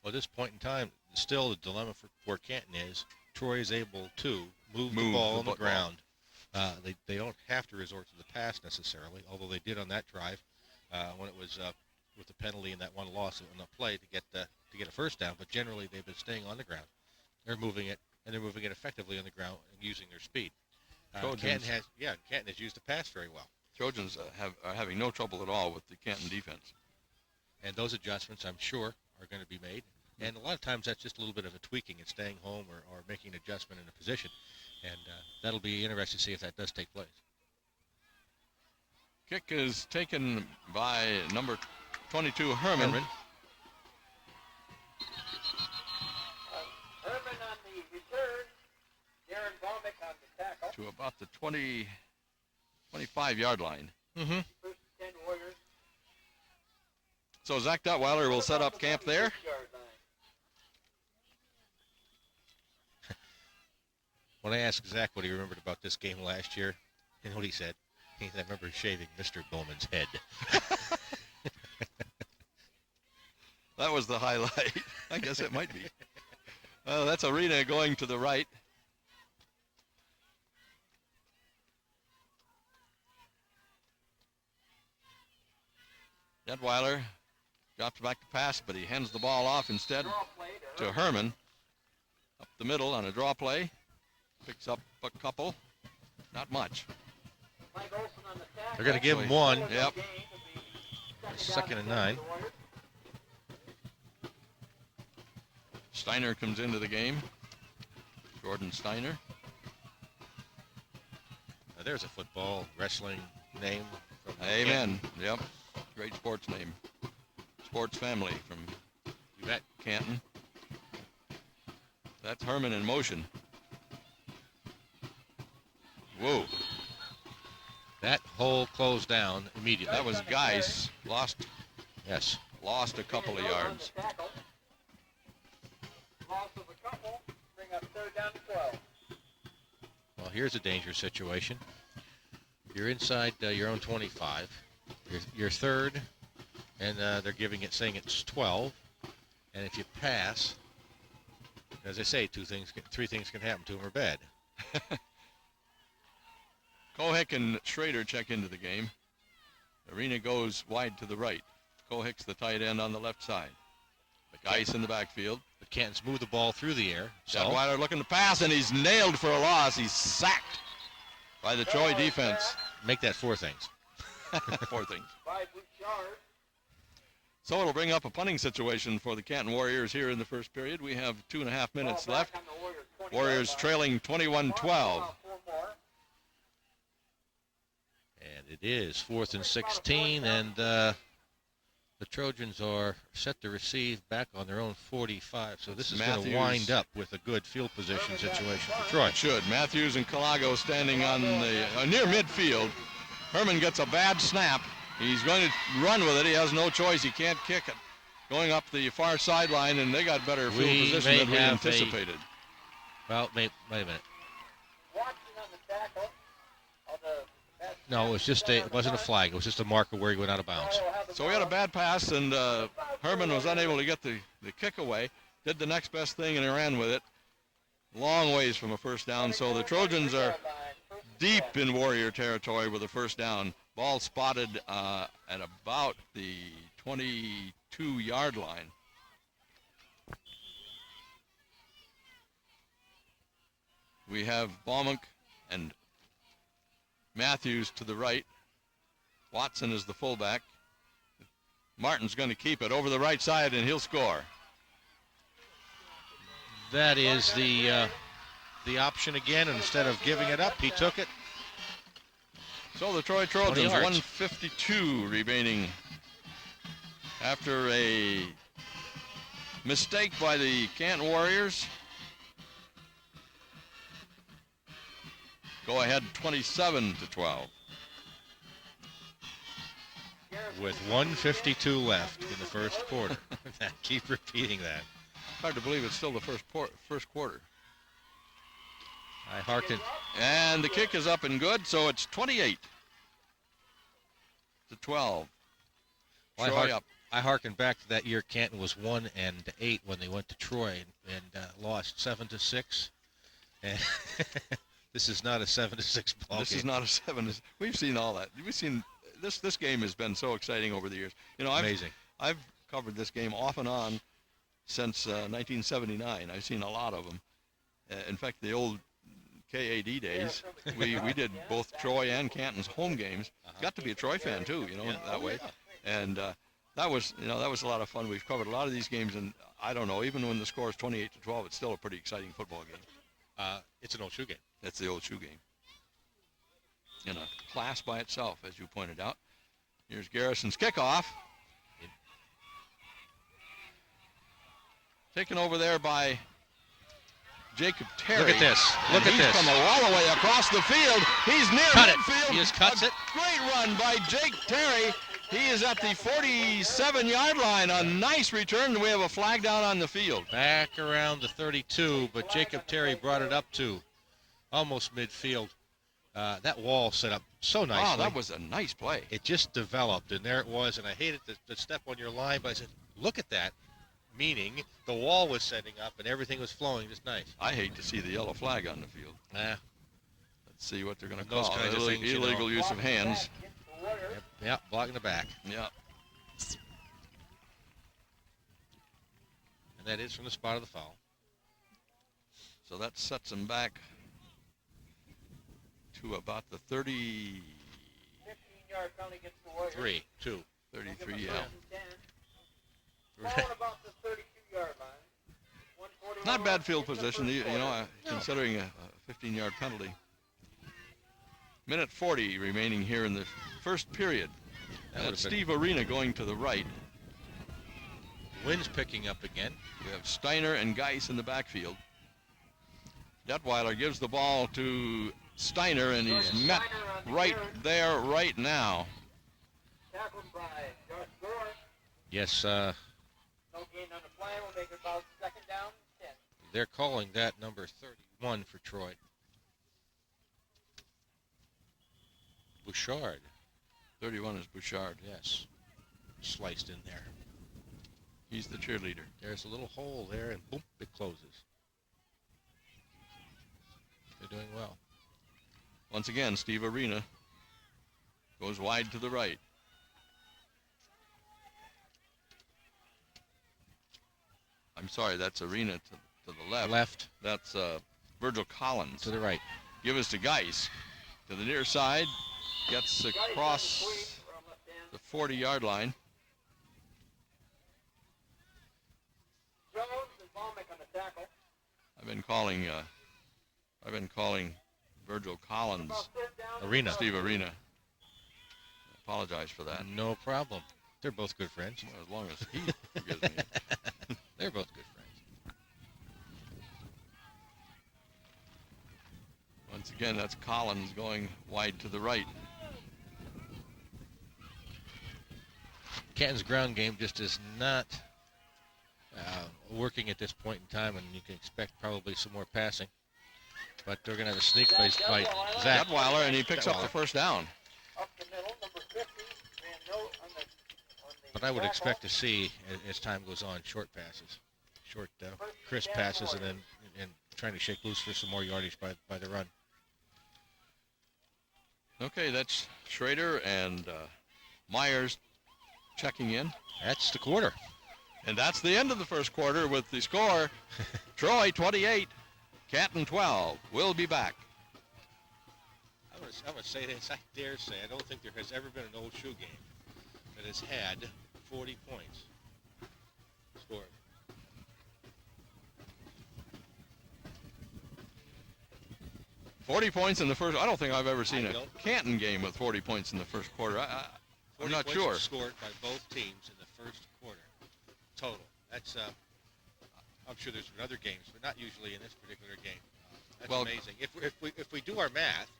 Well, at this point in time, still the dilemma for where Canton is, Troy is able to move the ball on the ground. They don't have to resort to the pass necessarily, although they did on that drive when it was with the penalty and that one loss on the play to get a first down. But generally, they've been staying on the ground. They're moving it, and they're moving it effectively on the ground and using their speed. Trojans, Canton has used the pass very well. Trojans are having no trouble at all with the Canton defense. And those adjustments, I'm sure, are going to be made. And a lot of times that's just a little bit of a tweaking and staying home or making an adjustment in a position. And that'll be interesting to see if that does take place. Kick is taken by number 22, Herman. Herman on the return. Darren Baumick on the tackle. To about the 25-yard line. Mm-hmm. First 10 Warriors. So Zach Duttweiler will set up camp there. When I asked Zach what he remembered about this game last year, you know what he said? He said, I remember shaving Mr. Bowman's head. That was the highlight. I guess it might be. That's Arena going to the right. Duttweiler drops back to pass, but he hands the ball off instead to Herman. Up the middle on a draw play. Picks up a couple. Not much. They're going to give him one. Yep. 2nd and 9. Steiner comes into the game. Jordan Steiner. Now there's a football wrestling name. Amen. Yep. Great sports name. Sports family from You bet. Canton. That's Herman in motion. Whoa. That hole closed down immediately. That was Geis. Lost a couple of yards. Loss of a couple. Bring up 3rd down to 12. Well, here's a dangerous situation. You're inside your own 25. You're 3rd, and they're saying it's 12. And if you pass, as I say, 3 things can happen. 2 of them are bad. Kohick and Schrader check into the game. Arena goes wide to the right. Kohick's the tight end on the left side. Geis in the backfield. But Canton's moved the ball through the air. Duttweiler looking to pass, and he's nailed for a loss. He's sacked by the Troy defense. Make that 4 things. 4 things. 5 yards. So it'll bring up a punting situation for the Canton Warriors here in the first period. We have 2.5 minutes left. Warriors trailing 21-12. And it is 4th and 16, and the Trojans are set to receive back on their own 45. So this is going to wind up with a good field position situation for Troy. It should. Matthews and Calago standing on the near midfield. Herman gets a bad snap. He's going to run with it. He has no choice. He can't kick it. Going up the far sideline, and they got better field position than we anticipated. Well, wait a minute. No, it wasn't a flag. It was just a marker where he went out of bounds. So we had a bad pass, and Herman was unable to get the kick away. Did the next best thing, and he ran with it. Long ways from a first down. So the Trojans are deep in Warrior territory with a first down. Ball spotted at about the 22-yard line. We have Baumick and Matthews to the right. Watson is the fullback. Martin's going to keep it over the right side, and he'll score. That is the option again. Instead of giving it up, he took it. So the Troy Trojans, 1:52 remaining after a mistake by the Canton Warriors. Go ahead 27-12. With 1:52 left in the first quarter. Keep repeating that. Hard to believe it's still the first quarter. I hearken. And the kick is up and good, so it's 28-12. Well, Troy up. I hearken back to that year Canton was 1-8 when they went to Troy and lost 7-6. And this is not a 7-6 ball This game. is not a 7. We've seen all that. We've seen this game has been so exciting over the years. You know, Amazing. I've covered this game off and on since 1979. I've seen a lot of them. In fact, the old KAD days, we did both Troy and Canton's home games. Got to be a Troy fan too, that way. And that was a lot of fun. We've covered a lot of these games, and I don't know, even when the score is 28-12, it's still a pretty exciting football game. It's an old shoe game. That's the old shoe game. In a class by itself, as you pointed out. Here's Garrison's kickoff. Taken over there by Jacob Terry. Look at this. Look at this. He's come all the way across the field. He's near midfield. He just cuts it. Great run by Jake Terry. He is at the 47-yard line. A nice return, and we have a flag down on the field. Back around the 32, but Jacob Terry brought it up to almost midfield. That wall set up so nicely. Oh, that was a nice play. It just developed, and there it was, and I hated to step on your line, but I said, look at that, meaning the wall was setting up and everything was flowing just nice. I hate to see the yellow flag on the field. Let's see what they're going to those call. kinds of things, illegal use of hands. Yep, blocking the back. Yep. And that is from the spot of the foul. So that sets them back to about the 30. 15-yard penalty against the Warriors. 33, yeah. Falling about the 32-yard line. 141 Not bad field position, considering a 15-yard penalty. Minute 40 remaining here in the first period. That's Steve Arena going to the right. Wind's picking up again. We have Steiner and Geis in the backfield. Detweiler gives the ball to Steiner, and he's met right there, right now. Tackled by Josh Gore. Yes, No gain on the play. We'll make it about second down, 10. they're calling that number 31 for Troy. Bouchard. 31 is Bouchard. Yes. Sliced in there. He's the cheerleader. There's a little hole there, and boom, it closes. They're doing well. Once again, Steve Arena goes wide to the right. I'm sorry, that's Arena to the left. Left. That's Virgil Collins. To the right. Give us to Geis. To the near side. Gets across the 40-yard line. Jones and Balmick on the tackle. I've been calling Virgil Collins Arena. Steve Arena. I apologize for that. No problem. They're both good friends. Well, as long as he forgives me. They're both good friends. Once again, that's Collins going wide to the right. Canton's ground game just is not working at this point in time, and you can expect probably some more passing. But they're going to have a sneak by Zach Detweiler, and he picks up the first down. Up the middle, number 50. On the But I would expect to see, as time goes on, short passes, short crisp passes, and then trying to shake loose for some more yardage by the run. Okay, that's Schrader and Myers checking in. That's the quarter. And that's the end of the first quarter with the score, Troy 28, Canton 12. We'll be back. I'm going to say this. I dare say I don't think there has ever been an old shoe game that has had 40 points scored. $40 points in the first. I don't think I've ever seen a Canton game with 40 points in the first quarter. I'm not sure. Scored by both teams in the first quarter total. That's I'm sure there's been other games, but not usually in this particular game. That's amazing. If we do our math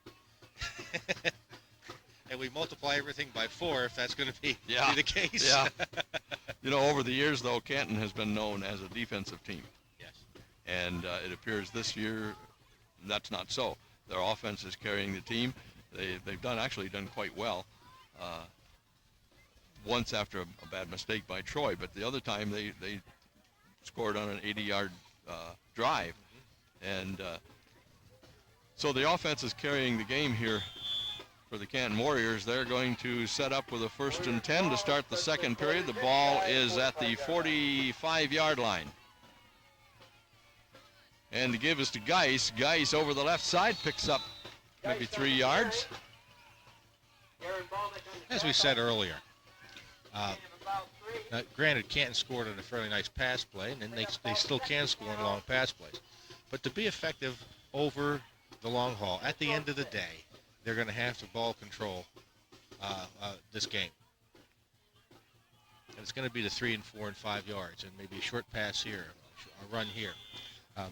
and we multiply everything by 4, if that's going to be the case. Yeah. Over the years, though, Canton has been known as a defensive team. Yes. And it appears this year that's not so. Their offense is carrying the team. They've actually done quite well. Once after a bad mistake by Troy, but the other time they scored on an 80-yard drive. And so the offense is carrying the game here for the Canton Warriors. They're going to set up with a 1st and 10 to start the second period. The ball is at the 45-yard line. And to give us to Geis. Geis over the left side picks up maybe 3 yards. As we said earlier, granted, Canton scored on a fairly nice pass play, and then they still can score on long pass plays. But to be effective over the long haul, at the end of the day, they're going to have to ball control this game. And it's going to be the 3 and 4 and 5 yards, and maybe a short pass here, a run here.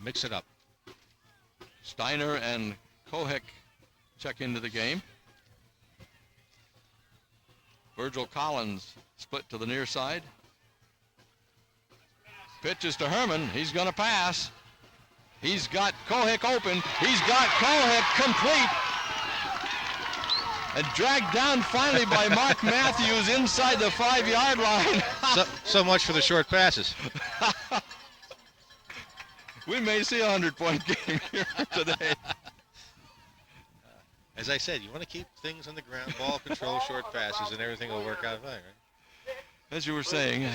Mix it up. Steiner and Kohik check into the game. Virgil Collins split to the near side. Pitches to Herman. He's going to pass. He's got Kohik open. He's got Kohik complete. And dragged down finally by Mark Matthews inside the 5-yard line. So much for the short passes. We may see a 100-point game here today. As I said, you want to keep things on the ground, ball control, short passes, and everything will work out fine, right? As you were saying.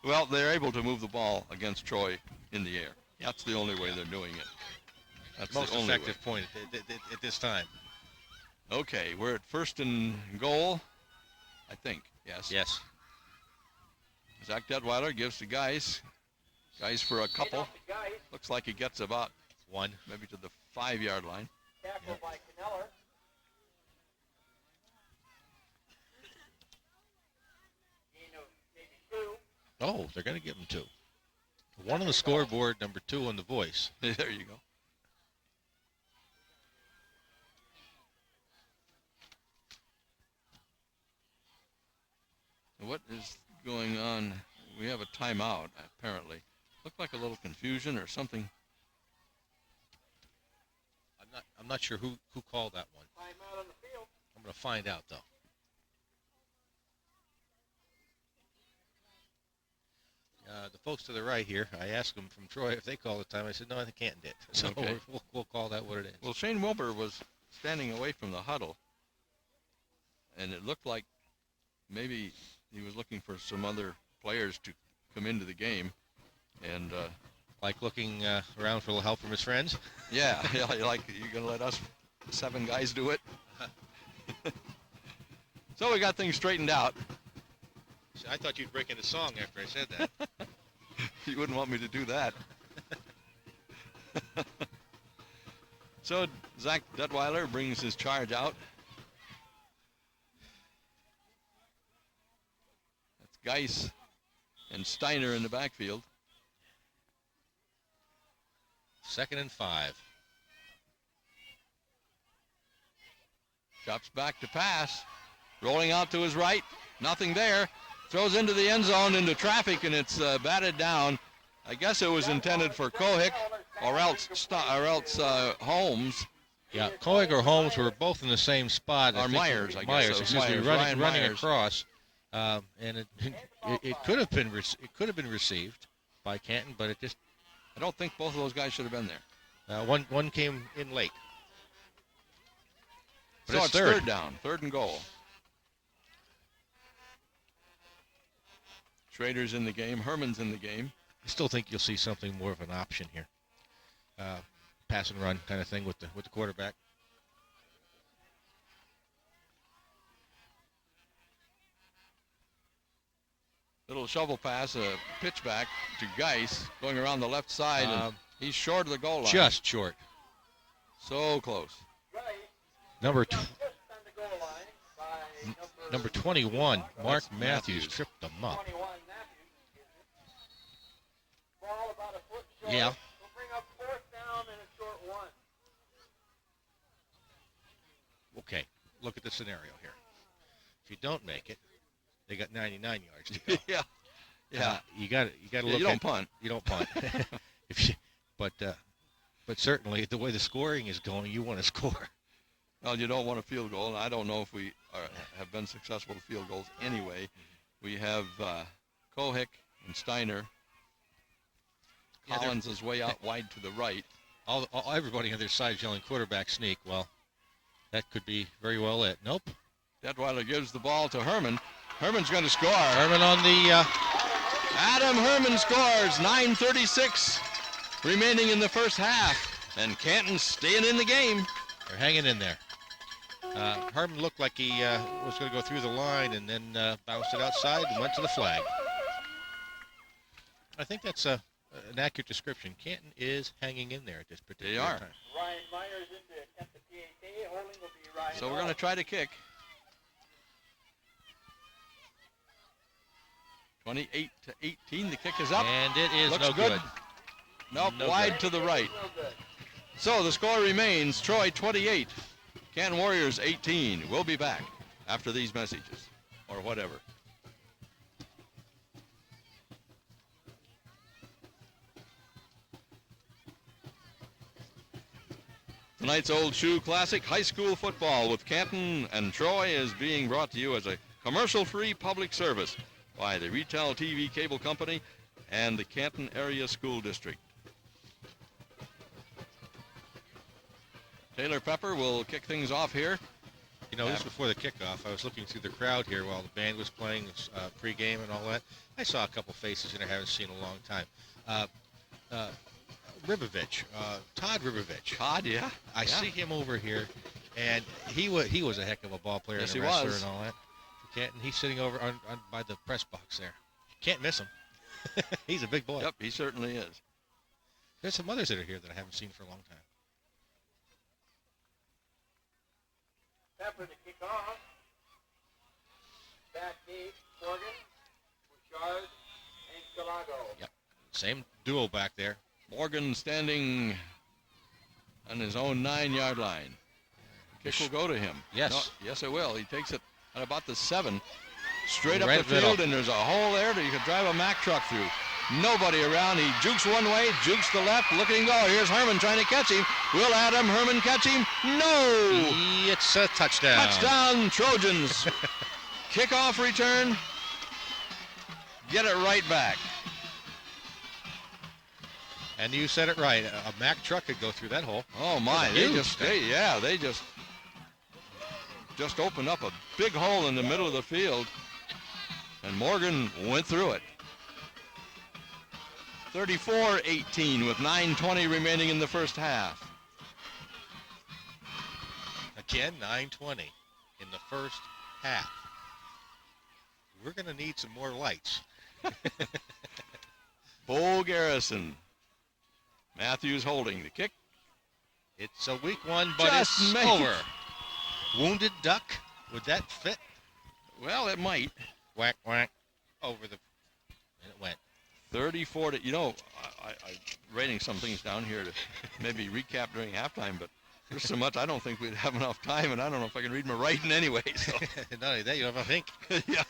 Well, they're able to move the ball against Troy in the air. That's the only way they're doing it. That's most the only effective point at this time. Okay, we're at 1st and goal, I think. Yes. Yes. Zach Detweiler gives to Geis. Geis for a couple. Looks like he gets about 1, maybe to the 5-yard line. Tackled by Kneller. Gain of maybe 2. Oh, they're going to give him 2. 1 on the scoreboard, number 2 on the voice. There you go. What is going on? We have a timeout, apparently. Looked like a little confusion or something. I'm not sure who called that one. Timeout on the field. I'm going to find out, though. The folks to the right here, I asked them from Troy if they called the time. I said, no, I think Canton did. So okay. we'll call that what it is. Well, Shane Wilbur was standing away from the huddle, and it looked like maybe he was looking for some other players to come into the game. And like looking around for a little help from his friends? Yeah, like you're going to let us 7 guys do it? So we got things straightened out. I thought you'd break into song after I said that. You wouldn't want me to do that. So Zach Detweiler brings his charge out. That's Geis and Steiner in the backfield. 2nd and 5. Drops back to pass. Rolling out to his right. Nothing there. Throws into the end zone into traffic, and it's batted down. I guess it was intended for Kohik or else Holmes. Yeah, Kohik or Holmes were both in the same spot. Or Myers, I guess. Excuse me, running across, and it could have been received by Canton, but it just. I don't think both of those guys should have been there. One came in late. But So it's third down, 3rd and goal. Schrader's in the game. Herman's in the game. I still think you'll see something more of an option here. Pass and run kind of thing with the quarterback. Little shovel pass, a pitch back to Geis, going around the left side, and he's short of the goal line. Just short. So close. Number 21, Mark Matthews tripped him up. Ball about a foot short. Yeah. We'll bring up 4th down and a short 1. Okay, look at the scenario here. If you don't make it, they got 99 yards to go. Yeah. You got to look. You don't punt. You don't punt. But certainly the way the scoring is going, you want to score. Well, you don't want a field goal, and I don't know if we have been successful with field goals anyway. We have Kohik and Steiner. Collins is way out wide to the right. Everybody on their side is yelling quarterback sneak. Well, that could be very well it. Nope. Detweiler gives the ball to Herman. Herman's going to score. Herman on the Adam Herman scores. 9:36 remaining in the first half. And Canton staying in the game. They're hanging in there. Herman looked like he was going to go through the line and then bounced it outside and went to the flag. I think that's an accurate description. Canton is hanging in there at this particular time. Ryan Myers into at the PAT. Holding will be Ryan. So we're going to try to kick. 28-18. The kick is up. And it is Looks no good. Nope, No wide good. to the right. So the score remains Troy 28, Canton Warriors 18. We'll be back after these messages or whatever. Tonight's Old Shoe Classic High School Football with Canton and Troy is being brought to you as a commercial-free public service by the Retail TV Cable Company and the Canton Area School District. Taylor Pepper will kick things off here. You know, just before the kickoff, I was looking through the crowd here while the band was playing pregame and all that. I saw a couple faces that I haven't seen in a long time. Ribovich, Todd Ribovich. Todd, yeah. I see him over here, and he was a heck of a ball player Yes, and a he wrestler was. and all that. Canton, he's sitting over on by the press box there. Can't miss him. He's a big boy. Yep, he certainly is. There's some others that are here that I haven't seen for a long time. Pepper to kick off. Back deep, Morgan, Bouchard, and Calago. Yep, same duo back there. Morgan standing on his own 9-yard line. Kick will go to him. Yes. No, yes, it will. He takes it at about the 7. Straight Right up the middle. field, and there's a hole there that you could drive a Mack truck through. Nobody around. He jukes one way, jukes the left, looking to go. Here's Herman trying to catch him. Will Adam Herman catch him? No! It's a touchdown. Touchdown, Trojans. Kickoff return. Get it right back. And you said it right. A Mack truck could go through that hole. Oh my! That's a They huge just, thing. they just opened up a big hole in the middle of the field, and Morgan went through it. 34-18 with 9:20 remaining in the first half. Again, 9:20 in the first half. We're going to need some more lights. Bo Garrison. Matthews holding the kick. It's a weak one, but Just it's make it. over. Wounded duck. Would that fit? Well, it might. Whack, whack. Over the... And it went. 34 to, you know, I'm writing some things down here to maybe recap during halftime, but there's so much I don't think we'd have enough time, and I don't know if I can read my writing anyway. So. Not only that, you have a think. Yeah.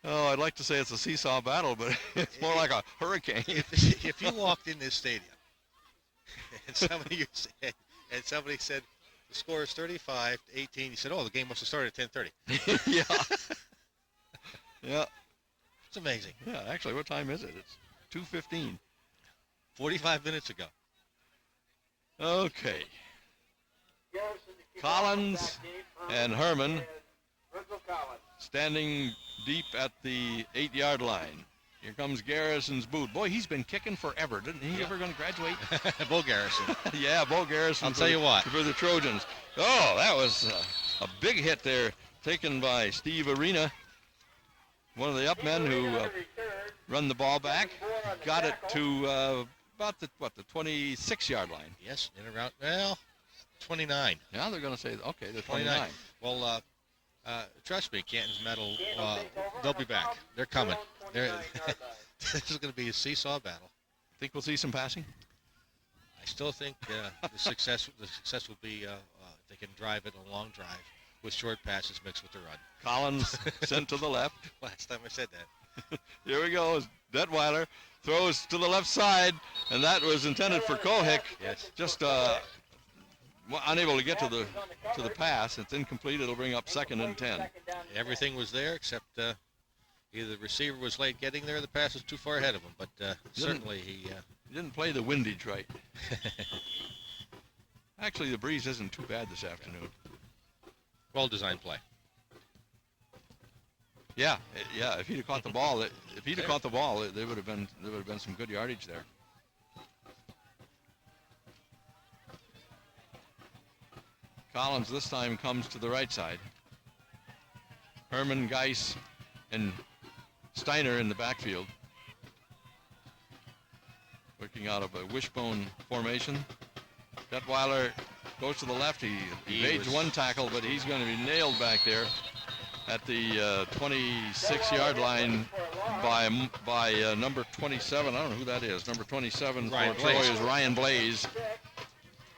Oh, I'd like to say it's a seesaw battle, but it's more like a hurricane. If you walked in this stadium and somebody said the score is 35-18, you said, "Oh, the game must have started at 10:30." Yeah. Yeah. It's amazing. Yeah, actually, what time is it? It's 2:15. 45 minutes ago. Okay. Garrison to kick Collins off. Back deep, and Herman and Virgil Collins. standing deep at the 8-yard line. Here comes Garrison's boot. Boy, he's been kicking forever. Didn't he ever going to graduate? Bo Garrison. Yeah, Bo Garrison. I'll tell you what. For the Trojans. Oh, that was a big hit there taken by Steve Arena, one of the up men who run the ball back. Got it to about the 26-yard line. Yes, in around, well, 29. Now they're going to say, okay, they're 29. Well, trust me, Canton's metal, they'll be back. They're coming. This is going to be a seesaw battle. Think we'll see some passing? I still think the success will be they can drive it a long drive with short passes mixed with the run. Collins sent to the left. Last time I said that. Here we go. Detweiler throws to the left side, and that was intended for Kohick. Yes. Just unable to get to the pass. It's incomplete. It'll bring up 2nd and 10. Everything was there except either the receiver was late getting there or the pass was too far ahead of him. But certainly he didn't play the windage right. Actually, the breeze isn't too bad this afternoon. well-designed play. Yeah, yeah. If he'd have caught the ball, there would have been some good yardage there. Collins this time comes to the right side. Herman, Geis, and Steiner in the backfield. Working out of a wishbone formation. Detweiler goes to the left. He evades one tackle, but he's going to be nailed back there at the 26-yard line by number 27. I don't know who that is. Number 27 for Troy is Ryan Blaze.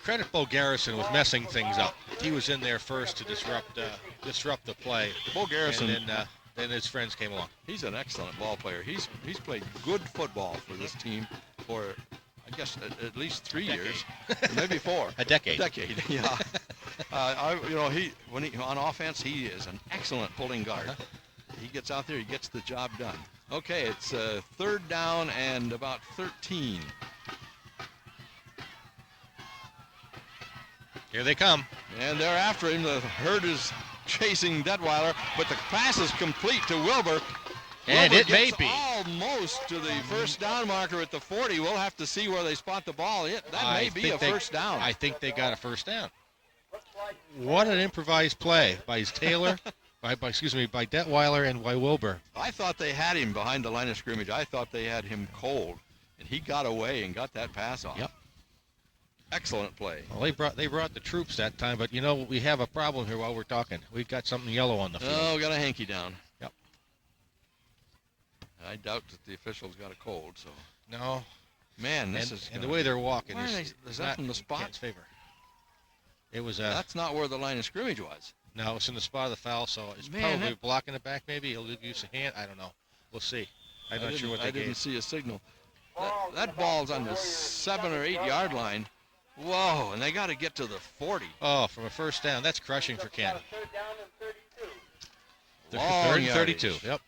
Credit Bo Garrison with messing things up. He was in there first to disrupt the play. Bo Garrison. And then his friends came along. He's an excellent ball player. He's played good football for this team for, I guess, at least 3 years, maybe 4. A decade. Yeah. When he on offense, he is an excellent pulling guard. He gets out there, he gets the job done. Okay, it's 3rd down and about 13. Here they come. And they're after him. The herd is chasing Detweiler, but the pass is complete to Wilbur. And Wilbur it may gets be almost to the first down marker at the 40. We'll have to see where they spot the ball. That may be a first down. I think they got a first down. What an improvised play by Taylor, by Detweiler and by Wilbur. I thought they had him behind the line of scrimmage. I thought they had him cold, and he got away and got that pass off. Yep. Excellent play. Well, they brought the troops that time, but we have a problem here while we're talking. We've got something yellow on the field. Oh, got a hanky down. Yep. I doubt that the officials got a cold. So. No. Man, and the way they're walking is that from the spot? Kent's favor. It was. That's not where the line of scrimmage was. No, it's in the spot of the foul, so it's probably blocking it back. Maybe he'll use a hand. I don't know. We'll see. I'm not sure what they I didn't gave. see a signal. That ball's on the 7 or 8 yard line. Whoa, and they got to get to the 40. Oh, from a first down. That's crushing for Canton. 3rd down and 32. Third and 32. Yep.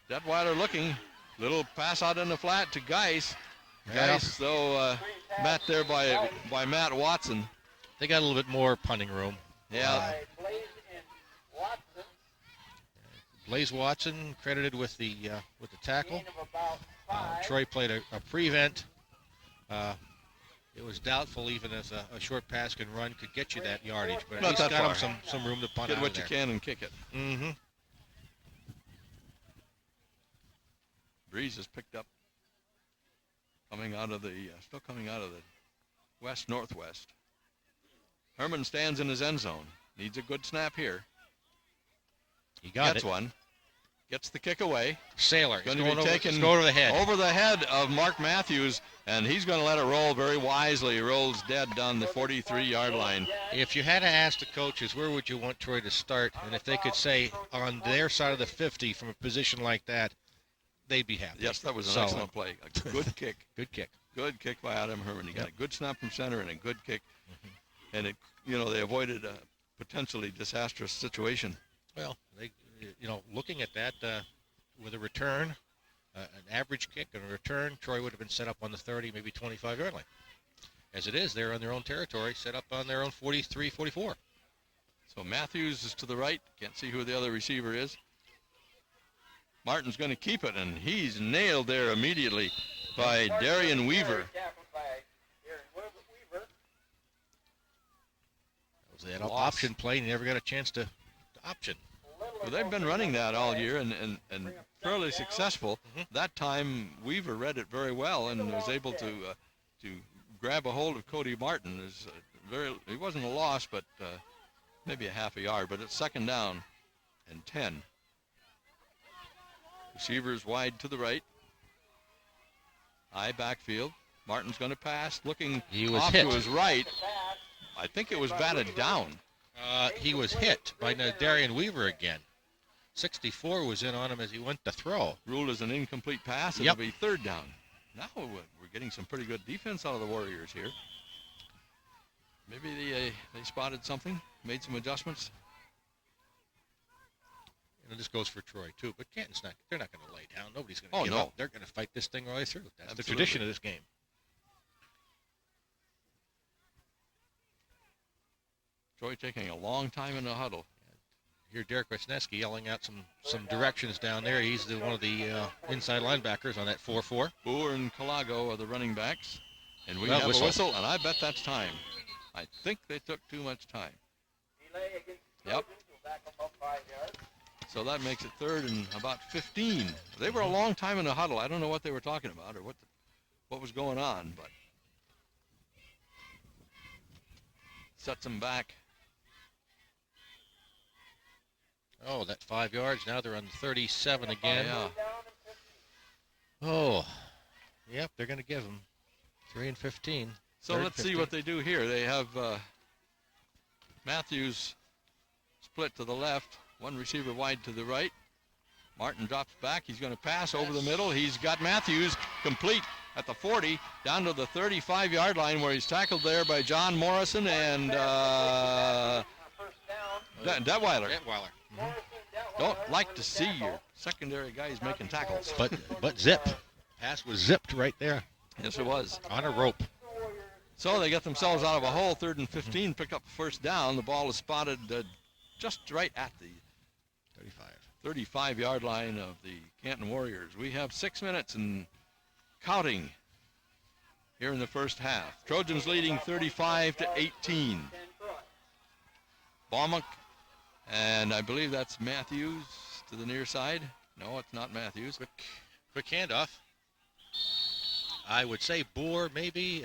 Detweiler looking. Little pass out in the flat to Geis. Geis, though, met there by Matt Watson. They got a little bit more punting room. Yeah. Blaze Watson credited with the tackle. Troy played a prevent. It was doubtful even as a short pass can run could get you that yardage, but at least got him some room to punt Get out what of you there. can and kick it. Mm-hmm. Breeze is picked up. Still coming out of the west-northwest. Herman stands in his end zone. Needs a good snap here. He got it. One. Gets the kick away. Sailor. Going to be taken over the head. Over the head of Mark Matthews, and he's going to let it roll very wisely. He rolls dead down the 43-yard line. If you had to ask the coaches, where would you want Troy to start? And if they could say on their side of the 50 from a position like that, they'd be happy. Yes, that was an excellent play. A good kick. Good kick. Good kick by Adam Herman. He got a good snap from center and a good kick. And they avoided a potentially disastrous situation. Well, looking at that with a return, an average kick and a return, Troy would have been set up on the 30, maybe 25-yard line. As it is, they're on their own territory, set up on their own 43, 44. So Matthews is to the right. Can't see who the other receiver is. Martin's going to keep it, and he's nailed there immediately by Darian Weaver. That was that option play, and he never got a chance to option. Well, they've been running that all year and fairly successful. That time, Weaver read it very well and was able to grab a hold of Cody Martin. It wasn't a loss, but maybe a half a yard. But it's 2nd down and 10. Receivers wide to the right. High backfield. Martin's going to pass, looking off to his right. I think it was batted down. He was hit by Darian Weaver again. 64 was in on him as he went to throw. Ruled as an incomplete pass. It'll be 3rd down. Now we're getting some pretty good defense out of the Warriors here. Maybe they spotted something, made some adjustments. And this goes for Troy, too. But Canton's they're not going to lay down. Nobody's going to give up. They're going to fight this thing right through. That's the tradition of this game. Troy taking a long time in the huddle. Hear Derek Wisniewski yelling out some directions down there. He's one of the inside linebackers on that 4-4. Boer and Calago are the running backs. And we Well, have whistle. a whistle, and I bet that's time. I think they took too much time. Delay against the Yep. Trojans will back them up 5 yards. So that makes it 3rd and about 15. They were a long time in the huddle. I don't know what they were talking about or what was going on, but sets them back. Oh, that 5 yards. Now they're on 37 again. Yeah. Down and 15. Oh, yep, they're going to give them 3 and 15. So 3rd and let's see 15. what they do here. They have Matthews split to the left, one receiver wide to the right. Martin drops back. He's going to pass over the middle. He's got Matthews complete at the 40, down to the 35-yard line where he's tackled there by John Morrison and First down. Detweiler. Detweiler. Morrison, Detweiler Don't like on to the see tackle. your secondary guys making tackles. But zip. Pass was zipped right there Yes, it was. on a rope. So they get themselves out of a hole, 3rd and 15, pick up the first down. The ball is spotted just right at the 35. 35-yard line of the Canton Warriors. We have 6 minutes and counting here in the first half. Trojans leading 35-18. Baumach, and I believe that's Matthews to the near side. No, it's not Matthews. Quick handoff. I would say Boer, maybe.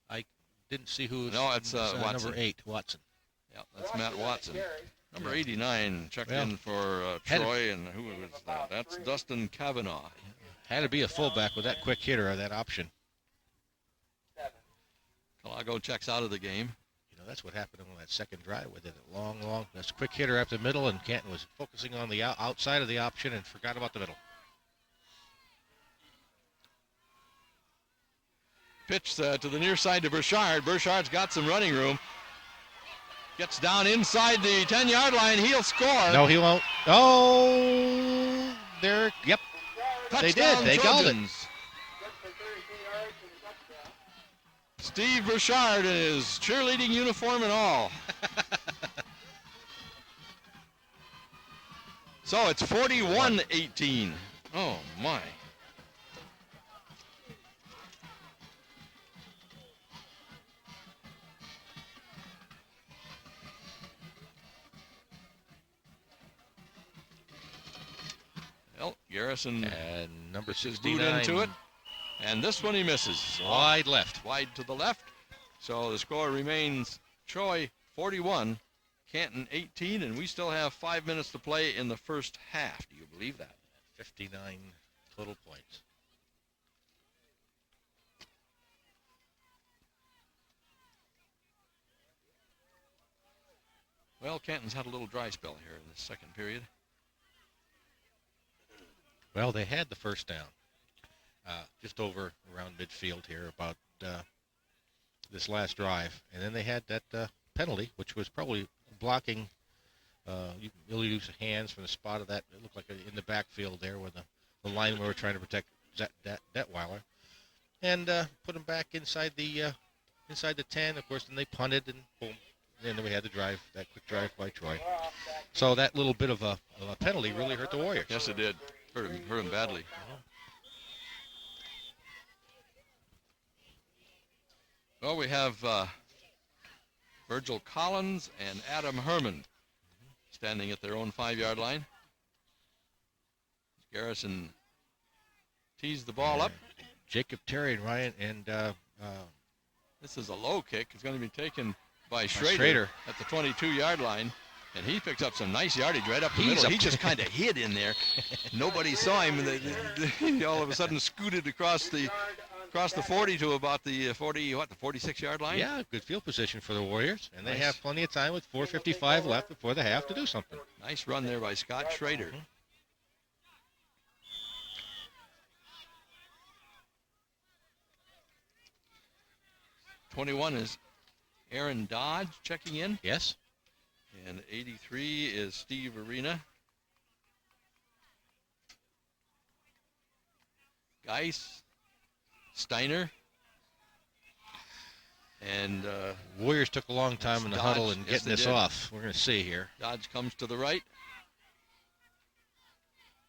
I didn't see who's No, it's Watson. number 8, Watson. Yeah, that's Matt Watson. Number 89 checked Well, in for had Troy, and who was that? That's Dustin Kavanaugh. Had to be a fullback with that quick hitter or that option. Calago checks out of the game. You know, that's what happened on that second drive with it. Long. That's a quick hitter up the middle, and Canton was focusing on the outside of the option and forgot about the middle. Pitch to the near side to Burchard. Burchard's got some running room. Gets down inside the 10-yard line. He'll score. No, he won't. Oh, there. Yep. They did. They called it. Trojans. Steve Burchard in his cheerleading uniform and all. So it's 41-18. Oh, my. Well, Garrison And number puts his 69. boot into it. And this one he misses. Wide left. Wide to the left. So the score remains Troy 41, Canton 18, and we still have 5 minutes to play in the first half. Do you believe that? 59 total points. Well, Canton's had a little dry spell here in the second period. Well, they had the first down just over around midfield here about this last drive. And then they had that penalty, which was probably blocking illegal hands from the spot of that. It looked like in the backfield there where the linemen were trying to protect Detweiler. And put him back inside the 10. Of course, then they punted and boom. And then we had the drive, that quick drive by Troy. So that little bit of a penalty really hurt the Warriors. Yes, it did. Hurt him badly. Well, we have Virgil Collins and Adam Herman standing at their own 5-yard line. Garrison tees the ball up. Jacob Terry and Ryan and This is a low kick. It's going to be taken by Schrader, Schrader. at the 22-yard line. And he picks up some nice yardage right up the He's middle. up He just kind of hid in there. Nobody saw him. He all of a sudden scooted across the 40 to about the 46-yard line. yeah, good field position for the Warriors. And they Nice. have plenty of time with 4:55 left before the half to do something. Nice run there by Scott Schrader. 21 is Aaron Dodge checking in. Yes. And 83 is Steve Arena. Geis, Steiner, And Warriors took a long time in the huddle and Yes, getting this off. We're going to see here. Dodge comes to the right.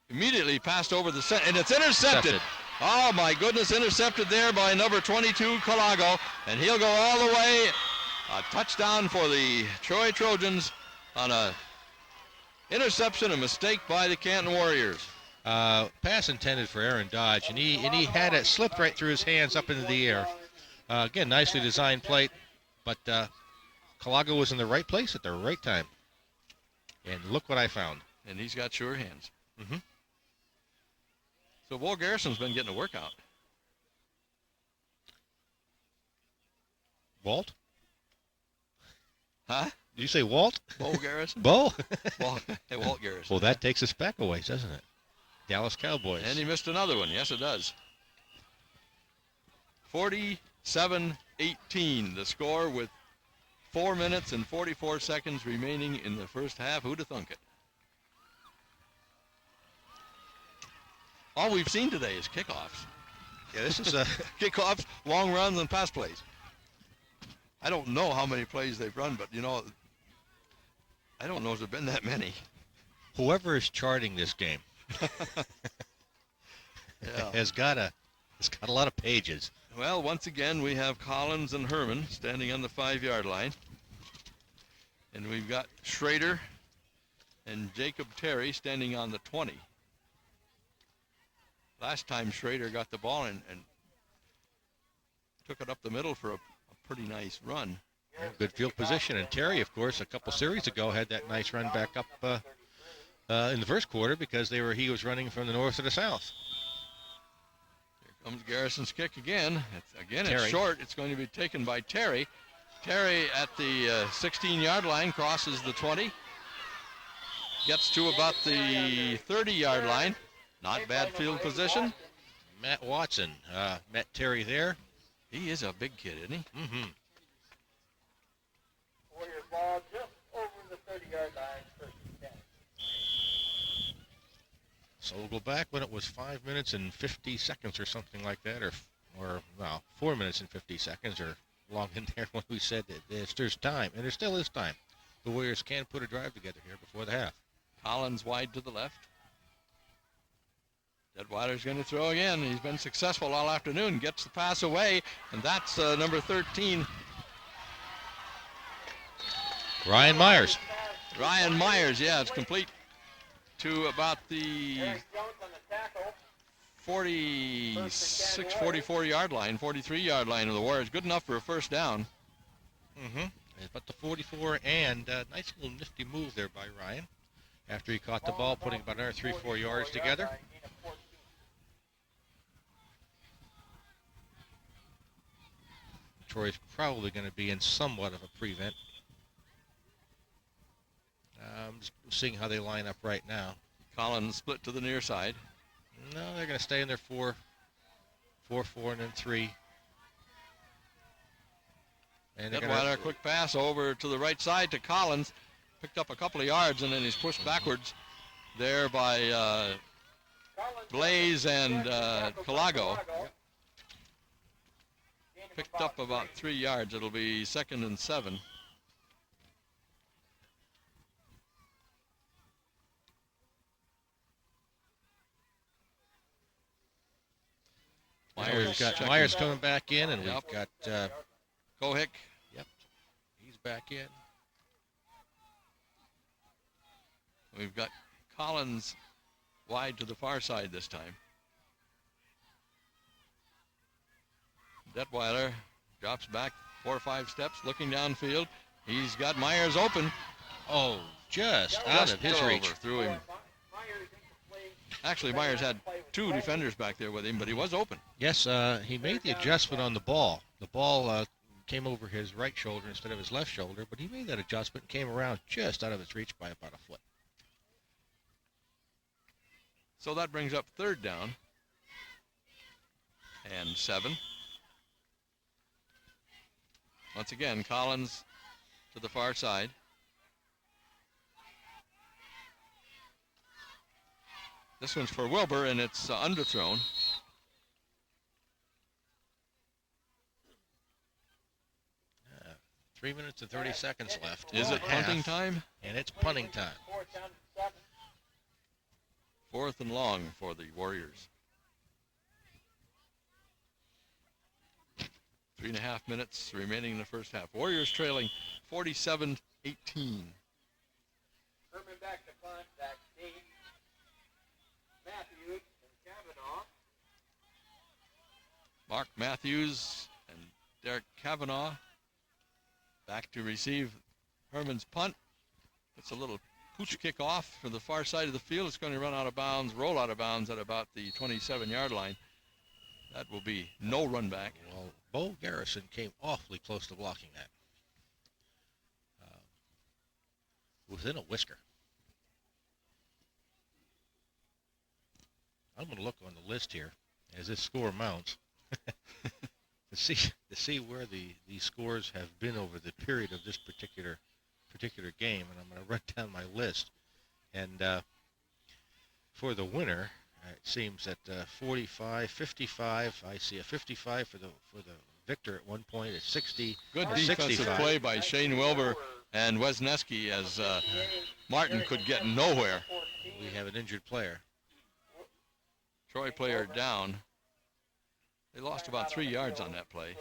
Immediately passed over the center, and it's intercepted. Oh, my goodness, intercepted there by number 22, Calago, and he'll go all the way. A touchdown for the Troy Trojans on a interception, a mistake by the Canton Warriors. Pass intended for Aaron Dodge, and he had it slipped right through his hands up into the air. Again, nicely designed plate, but Calago was in the right place at the right time. And look what I found. And he's got sure hands. Mm-hmm. So Walt Garrison's been getting a workout. Walt? Huh? Did you say Walt? Bo Garrison? Bo? Walt Garrison. Well, that takes us back a ways, doesn't it? Dallas Cowboys. And he missed another one. Yes, it does. 47-18, the score with 4 minutes and 44 seconds remaining in the first half. Who'd have thunk it? All we've seen today is kickoffs. Yeah, this is a Kickoffs, long runs, and pass plays. I don't know how many plays they've run, but, I don't know if there have been that many. whoever is charting this game has got a lot of pages. Well, once again, we have Collins and Herman standing on the 5-yard line. And we've got Schrader and Jacob Terry standing on the 20. Last time Schrader got the ball and took it up the middle for a pretty nice run. Good field position. And Terry, of course, a couple series ago had that nice run back up in the first quarter because he was running from the north to the south. Here comes Garrison's kick again. It's Terry. short. It's going to be taken by Terry. Terry at the 16-yard line crosses the 20. Gets to about the 30-yard line. Not bad field position. Matt Watson met Terry there. He is a big kid, isn't he? Mm-hmm. Warriors ball just over the 30-yard line, first and 10. So we'll go back when it was 5 minutes and 50 seconds or something like that, or 4 minutes and 50 seconds, or long in there when we said that there's time, and there still is time. The Warriors can put a drive together here before the half. Collins wide to the left. Deadweiler's going to throw again. He's been successful all afternoon. Gets the pass away, and that's number 13. Ryan Myers. Ryan Myers, yeah, it's complete to about the Eric Jones on the tackle. 46, 44-yard line, 43-yard line of the Warriors. Good enough for a first down. Mm-hmm. But the 44, and nice little nifty move there by Ryan after he caught the ball, putting about another 3-4 yards together. Troy's probably going to be in somewhat of a prevent. Just seeing how they line up right now. Collins split to the near side. No, they're going to stay in their 4, and then 3. And they're Deadweiler, going quick pass over to the right side to Collins. Picked up a couple of yards, and then he's pushed backwards there by Blaze and Calago. Picked up about 3 yards. It'll be 2nd and 7. We've got Myers coming back in, and we've got Kohick. Yep, he's back in. We've got Collins wide to the far side this time. Detweiler drops back 4 or 5 steps, looking downfield. He's got Myers open. Oh, just out of his reach. Through him. Actually, Myers had 2 defenders back there with him, but he was open. Yes, he made the adjustment on the ball. The ball came over his right shoulder instead of his left shoulder, but he made that adjustment, came around just out of his reach by about a foot. So that brings up 3rd down and 7. Once again, Collins to the far side. This one's for Wilbur, and it's underthrown. 3 minutes and 30 seconds left. Is it Half, punting time? And it's punting time. Fourth down to 7. 4th and long for the Warriors. 3.5 minutes remaining in the first half. Warriors trailing 47-18. Herman back to punt. Back deep. Matthews and Kavanaugh. Mark Matthews and Derek Kavanaugh back to receive Herman's punt. It's a little pooch kick off from the far side of the field. It's going to run out of bounds, roll out of bounds at about the 27-yard line. That will be no run back. Well, Bo Garrison came awfully close to blocking that. Within a whisker. I'm going to look on the list here as this score mounts to see where these scores have been over the period of this particular game, and I'm going to run down my list. And for the winner, it seems that 45, 55. I see a 55 for the victor at one point. It's 60. Good or defensive 65. play by Shane Wilbur and Wesneski as Martin could get nowhere. We have an injured player. Troy player down. They lost about 3 yards on that play.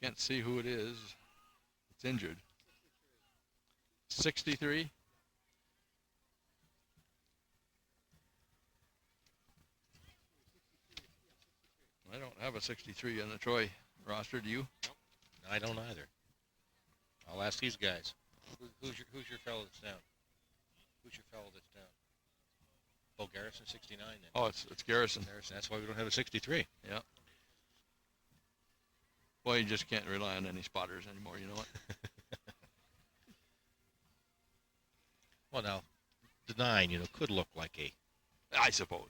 Can't see who it is. It's injured. 63. I don't have a 63 on the Troy roster. Do you? Nope. I don't either. I'll ask these guys. Who's your fellow that's down? Who's your fellow that's down? Oh, Garrison, 69 then. Oh, it's Garrison. Garrison. That's why we don't have a 63. Yeah. Well, you just can't rely on any spotters anymore. You know what? Well, now, the 9, could look like a. I suppose.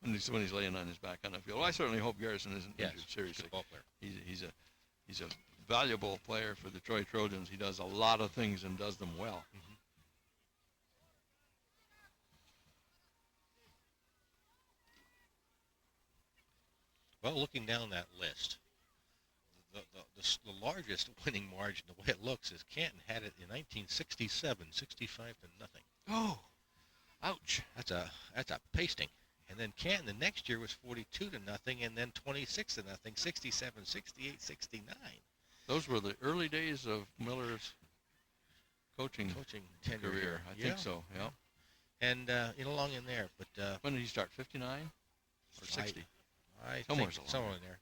When he's laying on his back on the field. Well, I certainly hope Garrison isn't injured seriously. Good ball player. He's a valuable player for the Troy Trojans. He does a lot of things and does them well. Mm-hmm. Well, looking down that list, the largest winning margin, the way it looks, is Canton had it in 1967, 65-0. Oh, ouch! That's a pasting. And then Canton the next year was 42-0, and then 26-0, 67, 68, 69. Those were the early days of Miller's coaching tenure career. here. I think so. Yeah. And along in there, but when did he start? 59 or 60? I somewhere think somewhere in there.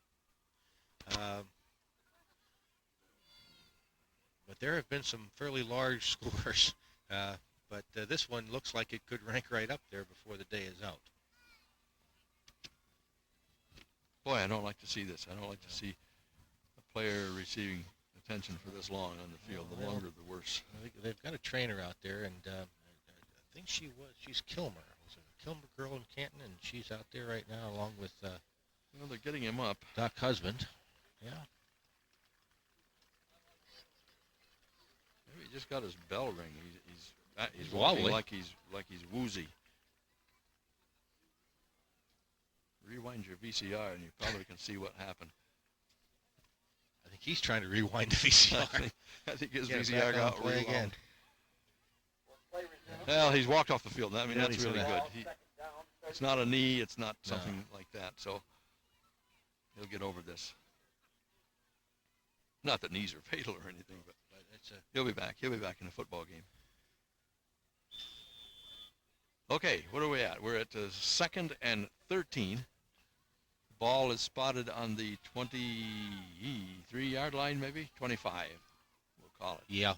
But there have been some fairly large scores. But this one looks like it could rank right up there before the day is out. Boy, I don't like to see this. I don't like to see a player receiving attention for this long on the field. The longer, the worse. They've got a trainer out there, and I think she's Kilmer. Was it a Kilmer girl in Canton, and she's out there right now along with they're getting him up. Doc Husband. Yeah. Maybe he just got his bell ring. He's walking like he's woozy. Rewind your VCR and you probably can see what happened. I think he's trying to rewind the VCR. I think his VCR got rewound. Again. Well, he's walked off the field. I mean, Yeah, that's really good. It's not a knee. It's not something like that. So he'll get over this. Not that knees are fatal or anything, but he'll be back. He'll be back in the football game. Okay, what are we at? We're at 2nd and 13. Ball is spotted on the 23-yard line, maybe 25. We'll call it. Yeah.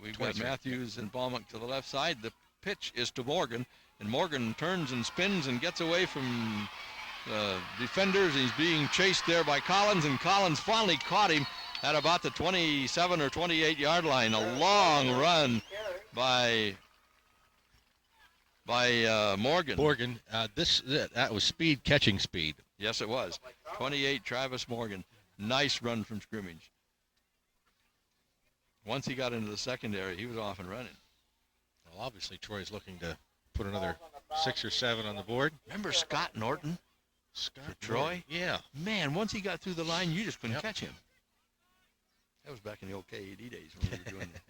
We've got Matthews and Baumann to the left side. The pitch is to Morgan, and Morgan turns and spins and gets away from defenders. He's being chased there by Collins, and Collins finally caught him at about the 27 or 28-yard line. A long run by Morgan. That was speed catching speed. Yes, it was. 28, Travis Morgan. Nice run from scrimmage. Once he got into the secondary, he was off and running. Well, obviously, Troy's looking to put another 6 or 7 on the board. Remember Scott Norton? Scott for Troy. Yeah. Man, once he got through the line, you just couldn't Yep. catch him. That was back in the OKAD days when we were doing the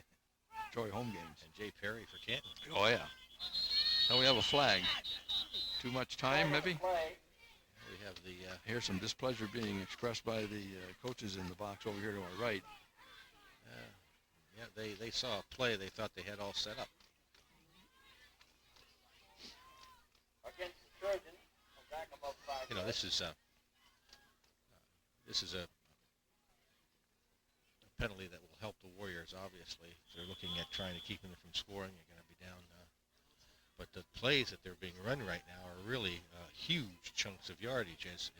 Troy home games. And Jay Perry for Canton. Oh, yeah. Now we have a flag. Too much time, maybe? Play. We have the Here's some displeasure being expressed by the coaches in the box over here to our right. yeah, they saw a play they thought they had all set up. Against the Trojans, back above 5 You know, this is a penalty that will help the Warriors, obviously. They're looking at trying to keep them from scoring. They're going to be down. But the plays that they're being run right now are really huge chunks of yardage as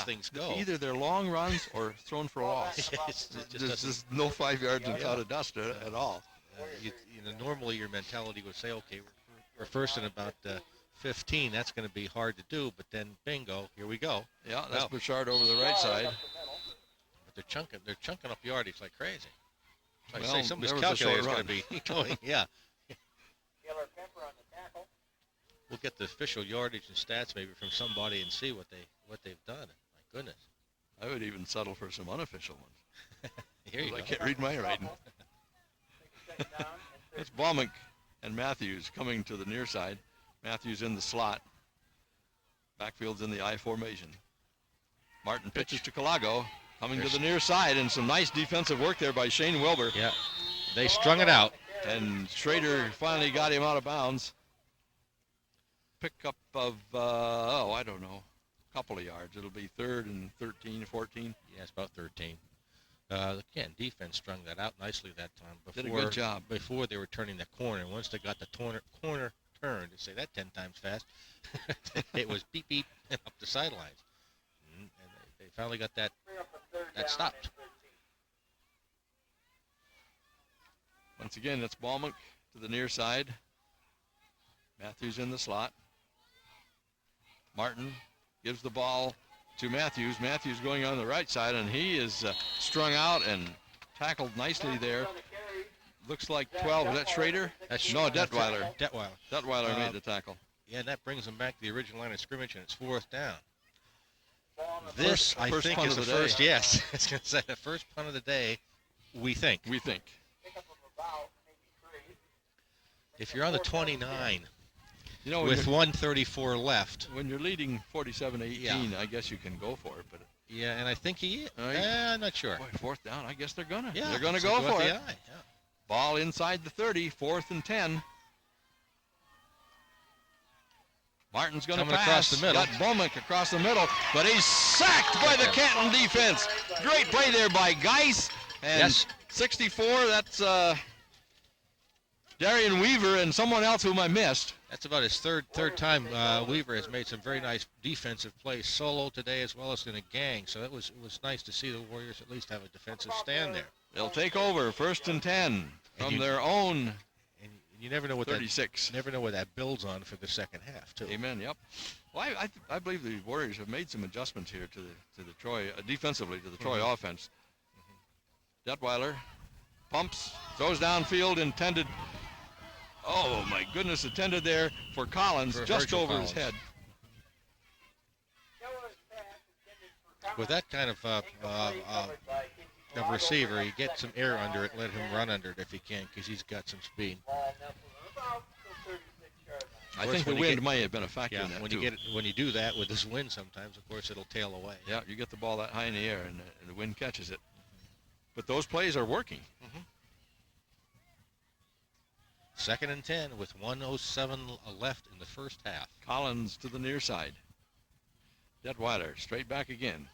things go. Either they're long runs or thrown for a loss. There's just no 5 yards without a dust at all. You know, normally your mentality would say, okay, we're first and about 15. That's going to be hard to do. But then, bingo, here we go. Yeah, that's Wow. Bouchard over the right side. But they're chunking up yardage like crazy. So I Well, say somebody's there was a short calculator is going to be going. Yeah. Taylor Pepper on the tackle. We'll get the official yardage and stats maybe from somebody and see what they've done. My goodness. I would even settle for some unofficial ones. Here you go. I can't read my writing. Take a second down and It's Baumank and Matthews coming to the near side. Matthews in the slot. Backfield's in the I formation. Martin pitches to Calago, coming to the near side, and some nice defensive work there by Shane Wilbur. Yeah. They strung it out. And Schrader finally got him out of bounds. Pickup of, I don't know, a couple of yards. It'll be 3rd and 13, 14. Yeah, it's about 13. Again, defense strung that out nicely that time. Did a good job. Before they were turning the corner. And once they got the corner turned, to say that 10 times fast, it was beep, beep, and up the sidelines. And they finally got that bring up a 3rd down stopped. and 13. Once again, it's Baumank to the near side. Matthews in the slot. Martin gives the ball to Matthews. Matthews going on the right side, and he is strung out and tackled nicely there. On the carry, Looks like 12. Is that Schrader? That's No, Detweiler. Detweiler. Detweiler made the tackle. Yeah, and that brings them back to the original line of scrimmage, and it's 4th down. ball on the This, I first think, punt is of the the day. first. Yes, I was going to say the first punt of the day. We think. We think. pickup of about maybe 3. If you're on the 29 You know, with 134 left, when you're leading 47-18, I guess you can go for it. But yeah, and I think he. Right. I'm not sure. boy, 4th down. I guess they're gonna. Yeah, They're gonna so go with for the it. eye, yeah. Ball inside the 30. 4th and 10. Martin's going to Coming pass. across the middle. Got Baumank across the middle, but he's sacked by the Canton defense. Great play there by Geis. And Yes. 64, that's Darian Weaver and someone else whom I missed. That's about his third time. Weaver has made some very nice defensive plays solo today as well as in a gang. So it was nice to see the Warriors at least have a defensive stand there. They'll take over 1st and 10 from their own And you never know what 36. that builds on for the second half too. Amen. Yep. Well, I believe the Warriors have made some adjustments here to the Troy defensively to the Troy offense. Detweiler pumps, throws downfield, intended. Oh my goodness! Intended there for Collins, For just Virgil over his Collins. head. Taylor's pass intended for With that kind of receiver, you get some air under it, let him run under it if he can, because he's got some speed. ball nestled about 36 yards. I course, think the when you wind get- may have been a factor Yeah, in that when too. you do that with this wind, sometimes of course it'll tail away. Yeah, you get the ball that high in the air, and the wind catches it. But those plays are working. 2nd and 10 with 1:07 left in the first half. Collins to the near side. Detweiler straight back again.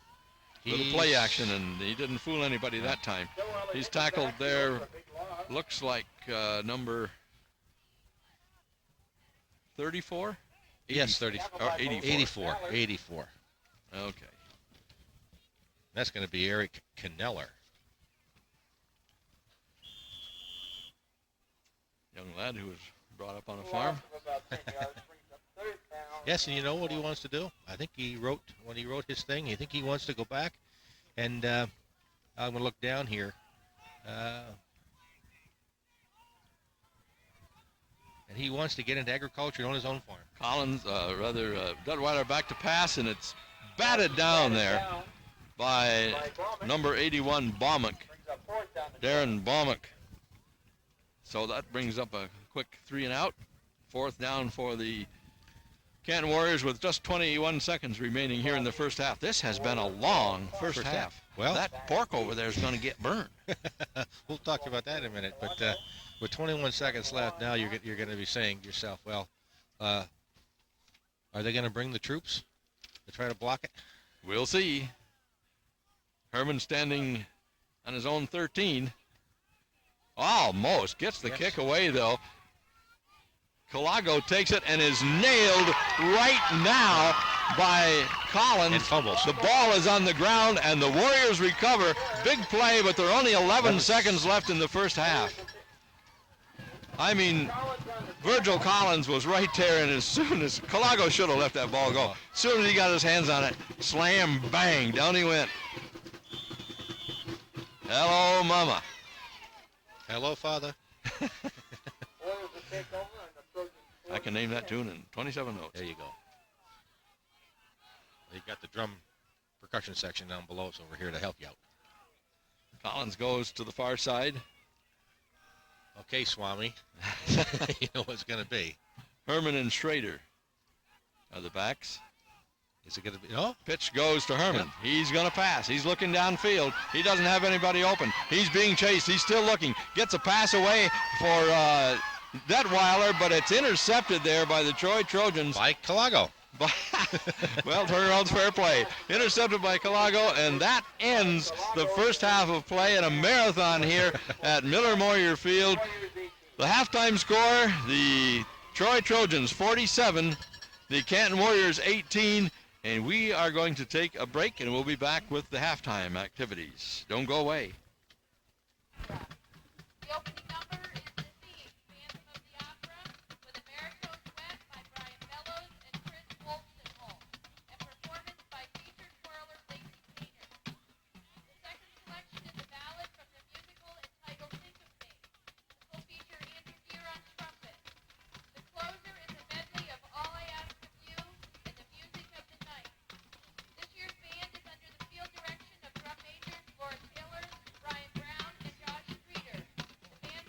Little He's- play action, and he didn't fool anybody that time. He's tackled there. Looks like number 34? Yes, 30 or 84. 84. 84. Okay. That's going to be Eric Kneller. Young lad who was brought up on a farm. Yes, and you know what he wants to do? I think when he wrote his thing, I think he wants to go back. And I'm going to look down here. and he wants to get into agriculture and own his own farm. Dudweiler back to pass, and it's batted down there by number 81, Baumick, Darren Baumick. So that brings up a quick 3 and out. 4th down for the Canton Warriors with just 21 seconds remaining here in the first half. This has been a long first half. Well, that pork over there is going to get burned. We'll talk about that in a minute. But with 21 seconds left now, you're going to be saying to yourself, well, are they going to bring the troops to try to block it? We'll see. Herman standing on his own 13. Almost gets the kick away, though. Calago takes it and is nailed right now by Collins. And fumbles. The ball is on the ground, and the Warriors recover. Big play, but there are only 11 seconds left in the first half. I mean, Virgil Collins was right there, and as soon as Calago should have let that ball go. As soon as he got his hands on it, slam, bang, down he went. Hello, Mama. Hello, Father. I can name that tune in 27 notes. There you go. You've got the drum percussion section down below, so we're here to help you out. Collins goes to the far side. Okay, Swami. You know what it's going to be. Herman and Schrader are the backs. Is it going to be? No. Pitch goes to Herman. Yeah. He's going to pass. He's looking downfield. He doesn't have anybody open. He's being chased. He's still looking. Gets a pass away for Detweiler, but it's intercepted there by the Troy Trojans. By Calago. Well, turnaround's fair play. Intercepted by Calago, and that ends the first half of play in a marathon here at Miller Moyer Field. The halftime score, the Troy Trojans 47, the Canton Warriors 18, and we are going to take a break, and we'll be back with the halftime activities. Don't go away. The opening number is The Sea, Phantom of the Opera, with a baritone duet by Brian Bellows and Chris Wolstenholme, and performance by featured twirler Lacey Painter. The second selection is a ballad from the musical entitled Syncopate. This will feature Andrew Deere on trumpet. The closer is a medley of All I Ask of You and the Music of the Night. This year's band is under the field direction of drum majors Laura Taylor, Brian Brown, and Josh Streeter. The band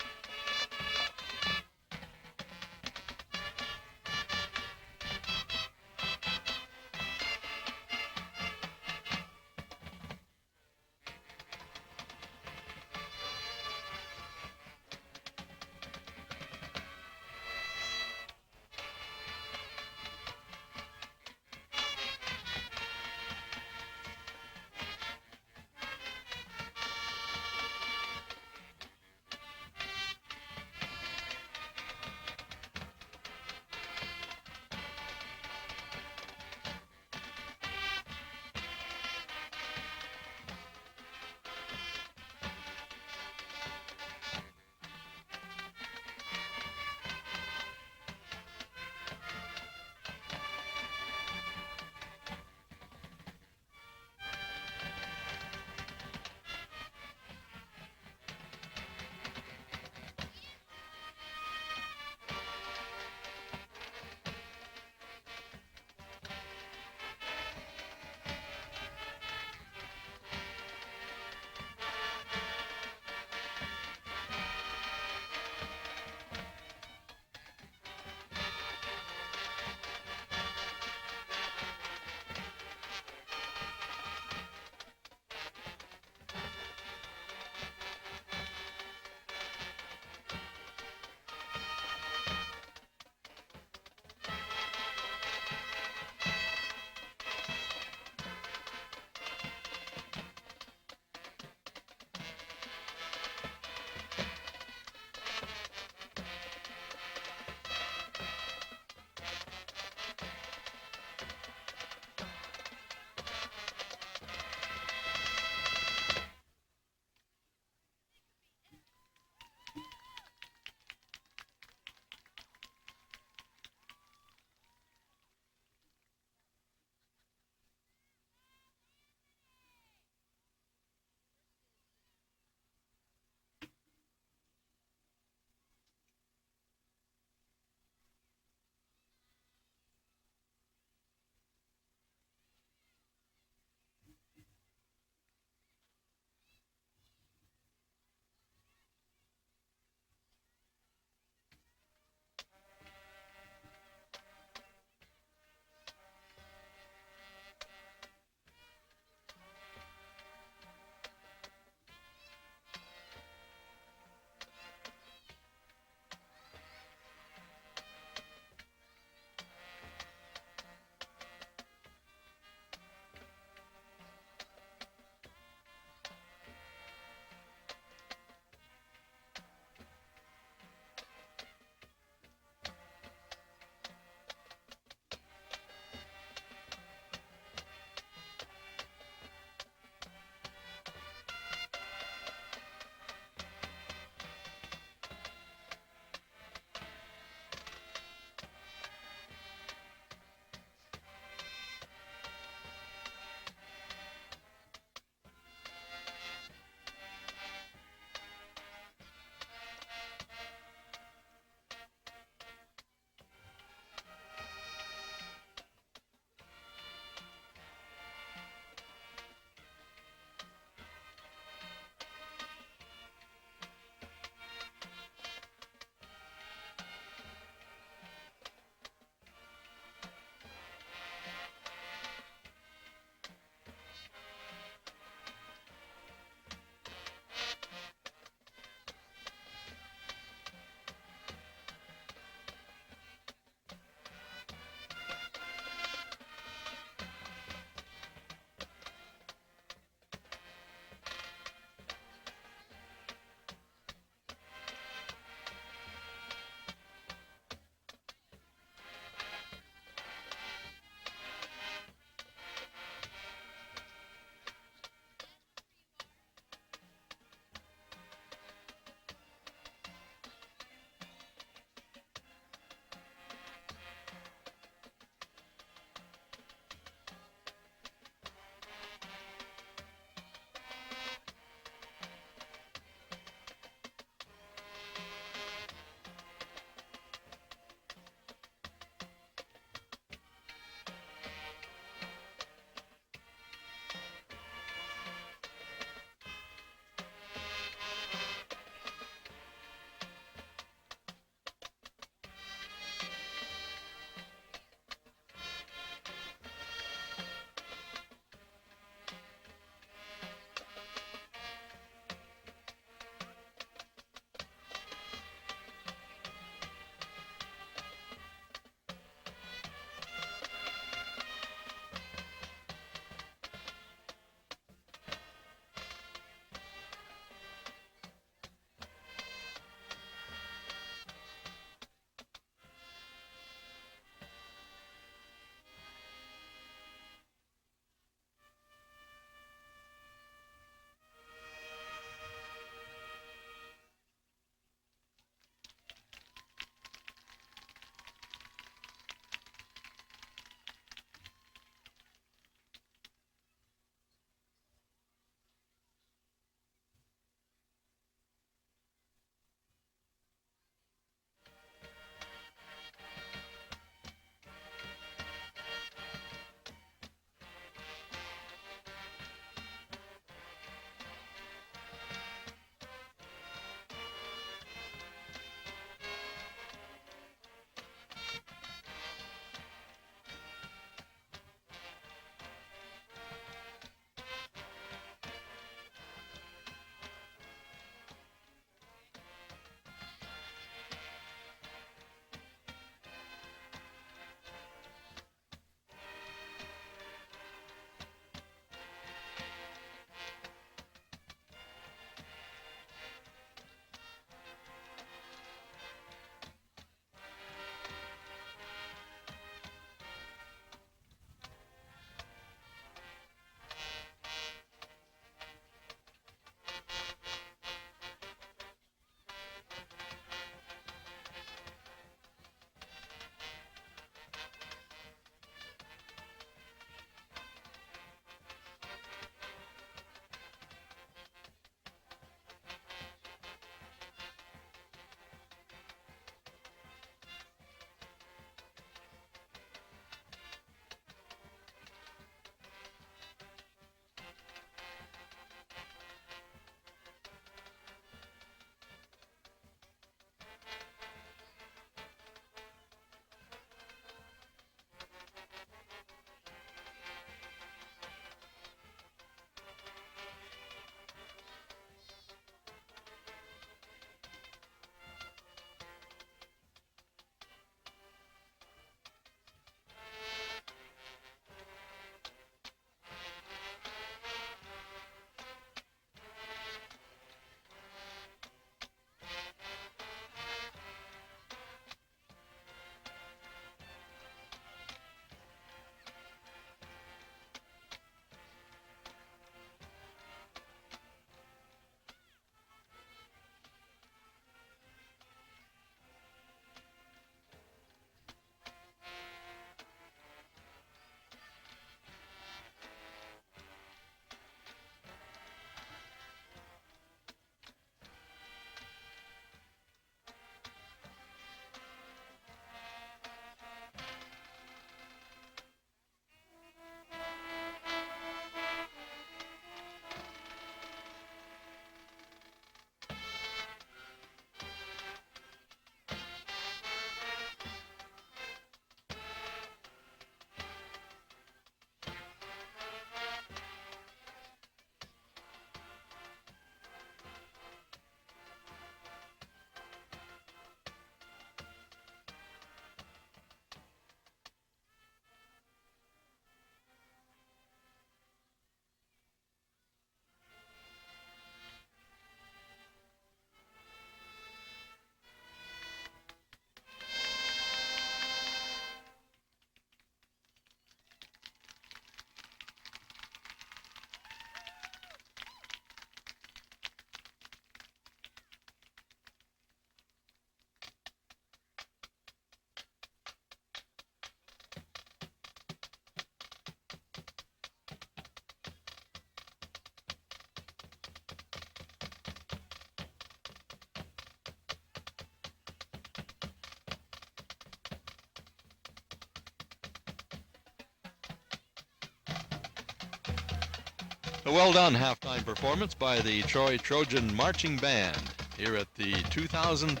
A well-done halftime performance by the Troy Trojan Marching Band here at the 2000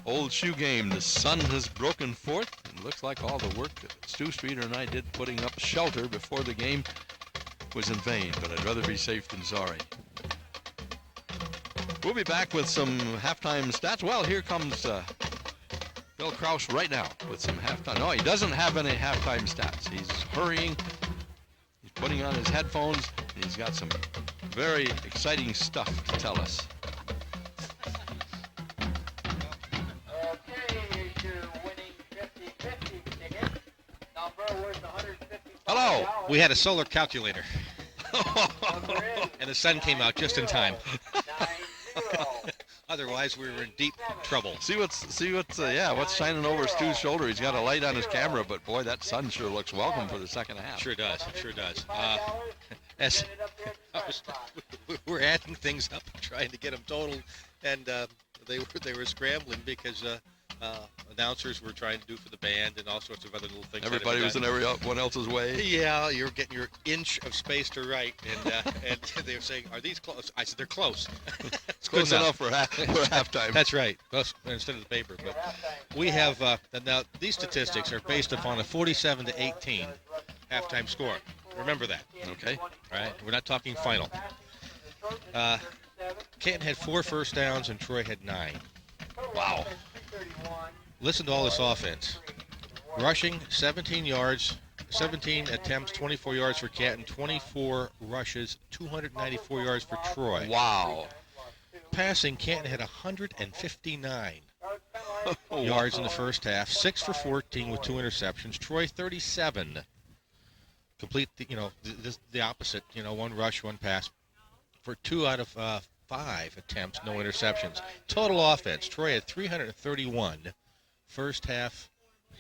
Old Shoe Game. The sun has broken forth. It looks like all the work that Stu Streeter and I did putting up shelter before the game was in vain, but I'd rather be safe than sorry. We'll be back with some halftime stats. Well, here comes Bill Kraus right now with some halftime. No, he doesn't have any halftime stats. He's hurrying. He's putting on his headphones. And he's got some very exciting stuff to tell us. Okay, here's your winning 50-50 ticket. Number worth $150. Hello. We had a solar calculator, Number is and the sun came out just in time. 90. Otherwise, we were in deep trouble. See what's shining over Stu's shoulder. He's got a light on his camera, but boy, that sun sure looks welcome for the second half. Sure does. Sure does. $5. As Ended up there at the start box. we're adding things up, trying to get them totaled, and they were scrambling because announcers were trying to do for the band and all sorts of other little things. Everybody was in everyone else's way. Yeah, you're getting your inch of space to write, and they were saying, "Are these close?" I said, "They're close." It's close enough for halftime. That's right. Close, instead of the paper, but we have now these statistics are based upon a 47-18 halftime score. Remember that. Okay. All right, we're not talking final. Canton had 4 first downs and Troy had 9. Wow. Listen to all this offense. Rushing, 17 yards, 17 attempts, 24 yards for Canton, 24 rushes, 294 yards for Troy. Wow. Passing, Canton had 159 yards in the first half, 6 for 14 with 2 interceptions. Troy 37. Complete the opposite, 1 rush, 1 pass for 2 out of 5 attempts, no interceptions. Total offense, Troy had 331 first half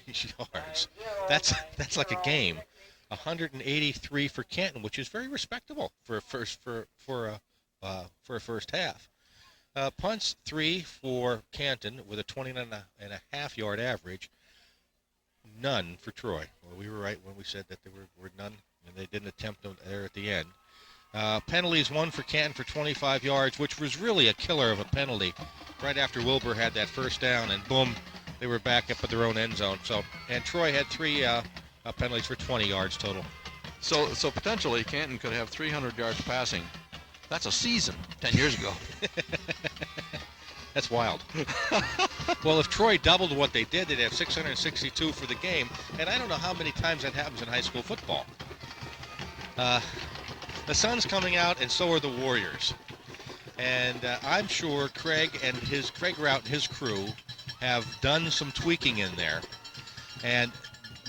yards. That's like a game. 183 for Canton, which is very respectable for a first half. Punts 3 for Canton with a 29.5 yard average. None for Troy. Well, we were right when we said that there were none, and they didn't attempt them there at the end. Penalties, 1 for Canton for 25 yards, which was really a killer of a penalty. Right after Wilbur had that first down, and boom, they were back up at their own end zone. And Troy had 3 penalties for 20 yards total. So potentially Canton could have 300 yards passing. That's a season 10 years ago. That's wild. Well, if Troy doubled what they did, they'd have 662 for the game, and I don't know how many times that happens in high school football. The sun's coming out, and so are the Warriors. And I'm sure Craig Rout and his crew have done some tweaking in there. And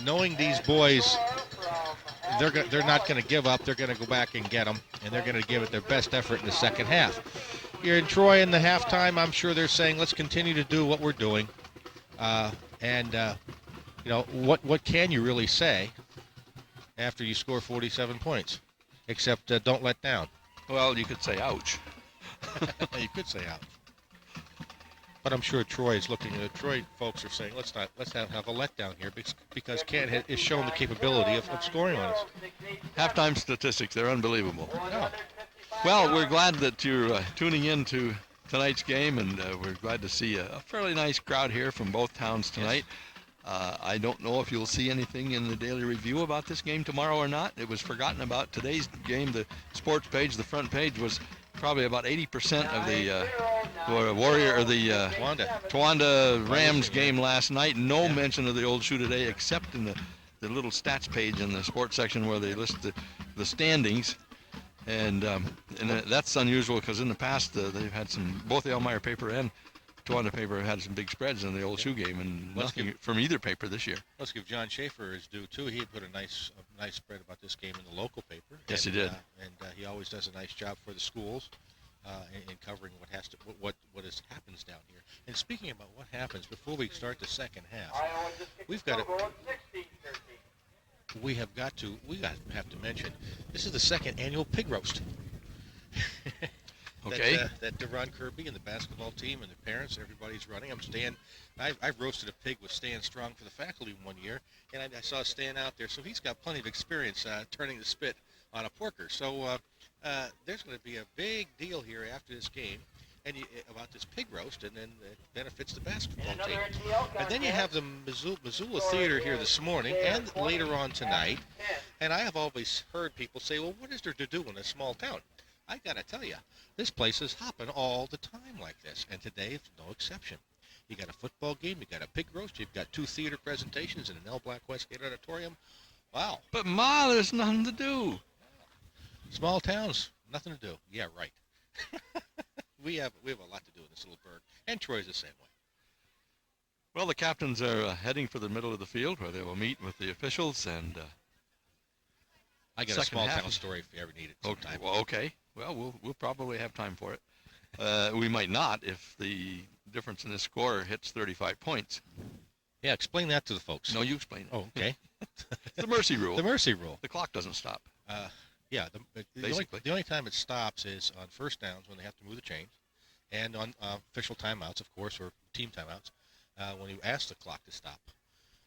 knowing these boys, they're not going to give up. They're going to go back and get them, and they're going to give it their best effort in the second half. Here in Troy in the halftime, I'm sure they're saying, let's continue to do what we're doing. What can you really say after you score 47 points? Except don't let down. Well, you could say ouch. You could say ouch. But I'm sure Troy is looking at it. Troy folks are saying, let's have a letdown here because Canton has shown the capability of scoring on us. Halftime statistics, they're unbelievable. No. Well, we're glad that you're tuning in to tonight's game, and we're glad to see a fairly nice crowd here from both towns tonight. I don't know if you'll see anything in the Daily Review about this game tomorrow or not. It was forgotten about today's game. The sports page, the front page, was probably about 80% of the Towanda Rams game last night. No mention of the Old Shoe today, except in the little stats page in the sports section where they list the standings. And that's unusual because in the past they've had both the Elmira paper and Towanda paper have had some big spreads in the Old Shoe game, and nothing from either paper this year. Let's give John Schaefer his due too. He had put a nice spread about this game in the local paper. Yes, he did. And he always does a nice job for the schools in covering what happens down here. And speaking about what happens before we start the second half, we have to mention this is the second annual pig roast. Okay. That Deron Kirby and the basketball team and the parents, everybody's running. I've roasted a pig with Stan Strong for the faculty one year, and I saw Stan out there, so he's got plenty of experience turning the spit on a porker. So there's going to be a big deal here after this game and about this pig roast, and then it benefits the basketball team. And then you have the Missoula Theater here this morning and later on tonight. And I have always heard people say, well, what is there to do in a small town? I got to tell you, this place is hopping all the time like this, and today is no exception. You got a football game, you got a pig roast, you've got 2 theater presentations in an L. Black Westgate Auditorium. Wow. But, Ma, there's nothing to do. Small towns, nothing to do. Yeah, right. we have a lot to do in this little burg, and Troy's the same way. Well, the captains are heading for the middle of the field where they will meet with the officials, and I got a small town story if you ever need it sometime. Okay. Well, we'll probably have time for it. We might not if the difference in the score hits 35 points. Yeah, explain that to the folks. No, you explain it. Oh, okay. The mercy rule. The mercy rule. The clock doesn't stop. Yeah, the only time it stops is on first downs when they have to move the chains, and on official timeouts, of course, or team timeouts, when you ask the clock to stop.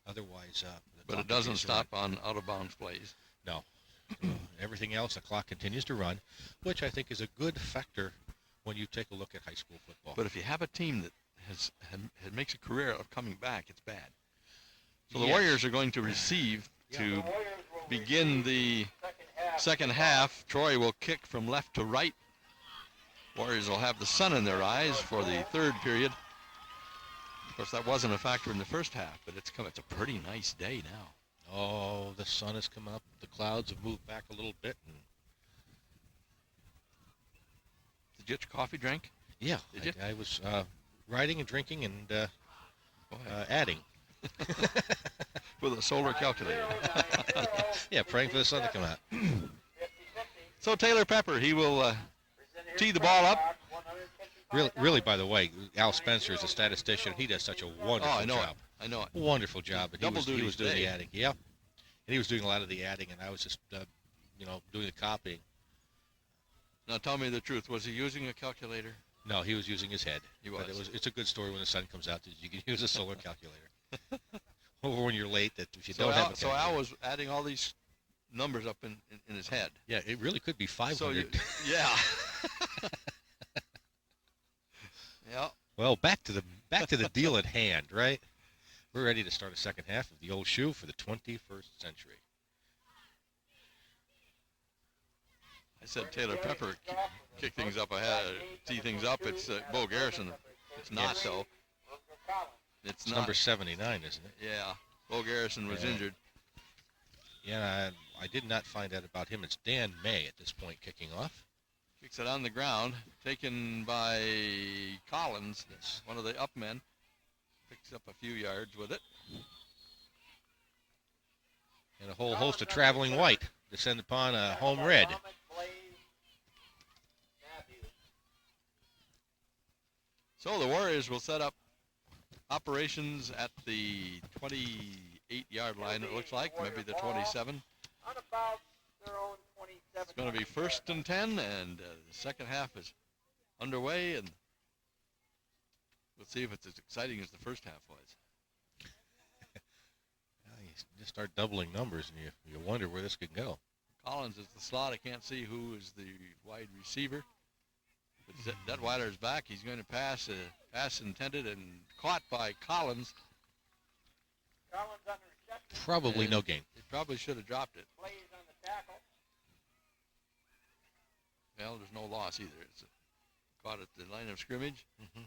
Otherwise, But it doesn't stop on out-of-bounds plays. No. Everything else, the clock continues to run, which I think is a good factor when you take a look at high school football. But if you have a team that makes a career of coming back, it's bad. So the Yes. Warriors are going to receive to begin the second half. Troy will kick from left to right. Warriors will have the sun in their eyes for the third period. Of course, that wasn't a factor in the first half, but it's a pretty nice day now. Oh, the sun has come up. The clouds have moved back a little bit. And Did you get your coffee drink? yeah, Did you? I was riding and drinking and adding. With a solar calculator. Yeah, praying for the sun to come out. So Taylor Pepper, he will tee the ball up. Really, by the way, Al Spencer is a statistician. He does such a wonderful job. I know it. Wonderful job. And he was doing today. the adding. Yeah. And he was doing a lot of the adding, and I was just, doing the copying. Now tell me the truth. Was he using a calculator? No, he was using his head. He was. But it's a good story when the sun comes out that you can use a solar calculator. Or when you're late, that if you don't have a calculator. So Al was adding all these numbers up in his head. Yeah, it really could be 500. So yeah. Yeah. Well, back to the deal at hand, right? We're ready to start a second half of the old shoe for the 21st century. I said Taylor Pepper kick things up ahead, tee things up. It's Bo Garrison. It's not, Yes. though. It's It's not. number 79, isn't it? Yeah. Bo Garrison was injured. Yeah, I did not find out about him. It's Dan May at this point kicking off. Kicks it on the ground, taken by Collins, Yes. one of the up men. Picks up a few yards with it. And a whole host of traveling white descend upon a home red. So the Warriors will set up operations at the 28-yard line, it looks like, maybe the 27. On about their own 27. It's going to be 1st and 10, and the second half is underway, and we'll see if it's as exciting as the first half was. You just start doubling numbers, and you wonder where this could go. Collins is the slot. I can't see who is the wide receiver. But Detweiler's back. He's going to pass. Pass intended and caught by Collins. Collins on the reception. Probably no gain. He probably should have dropped it. Plays on the tackle. Well, there's no loss either. It's caught at the line of scrimmage. Mm-hmm.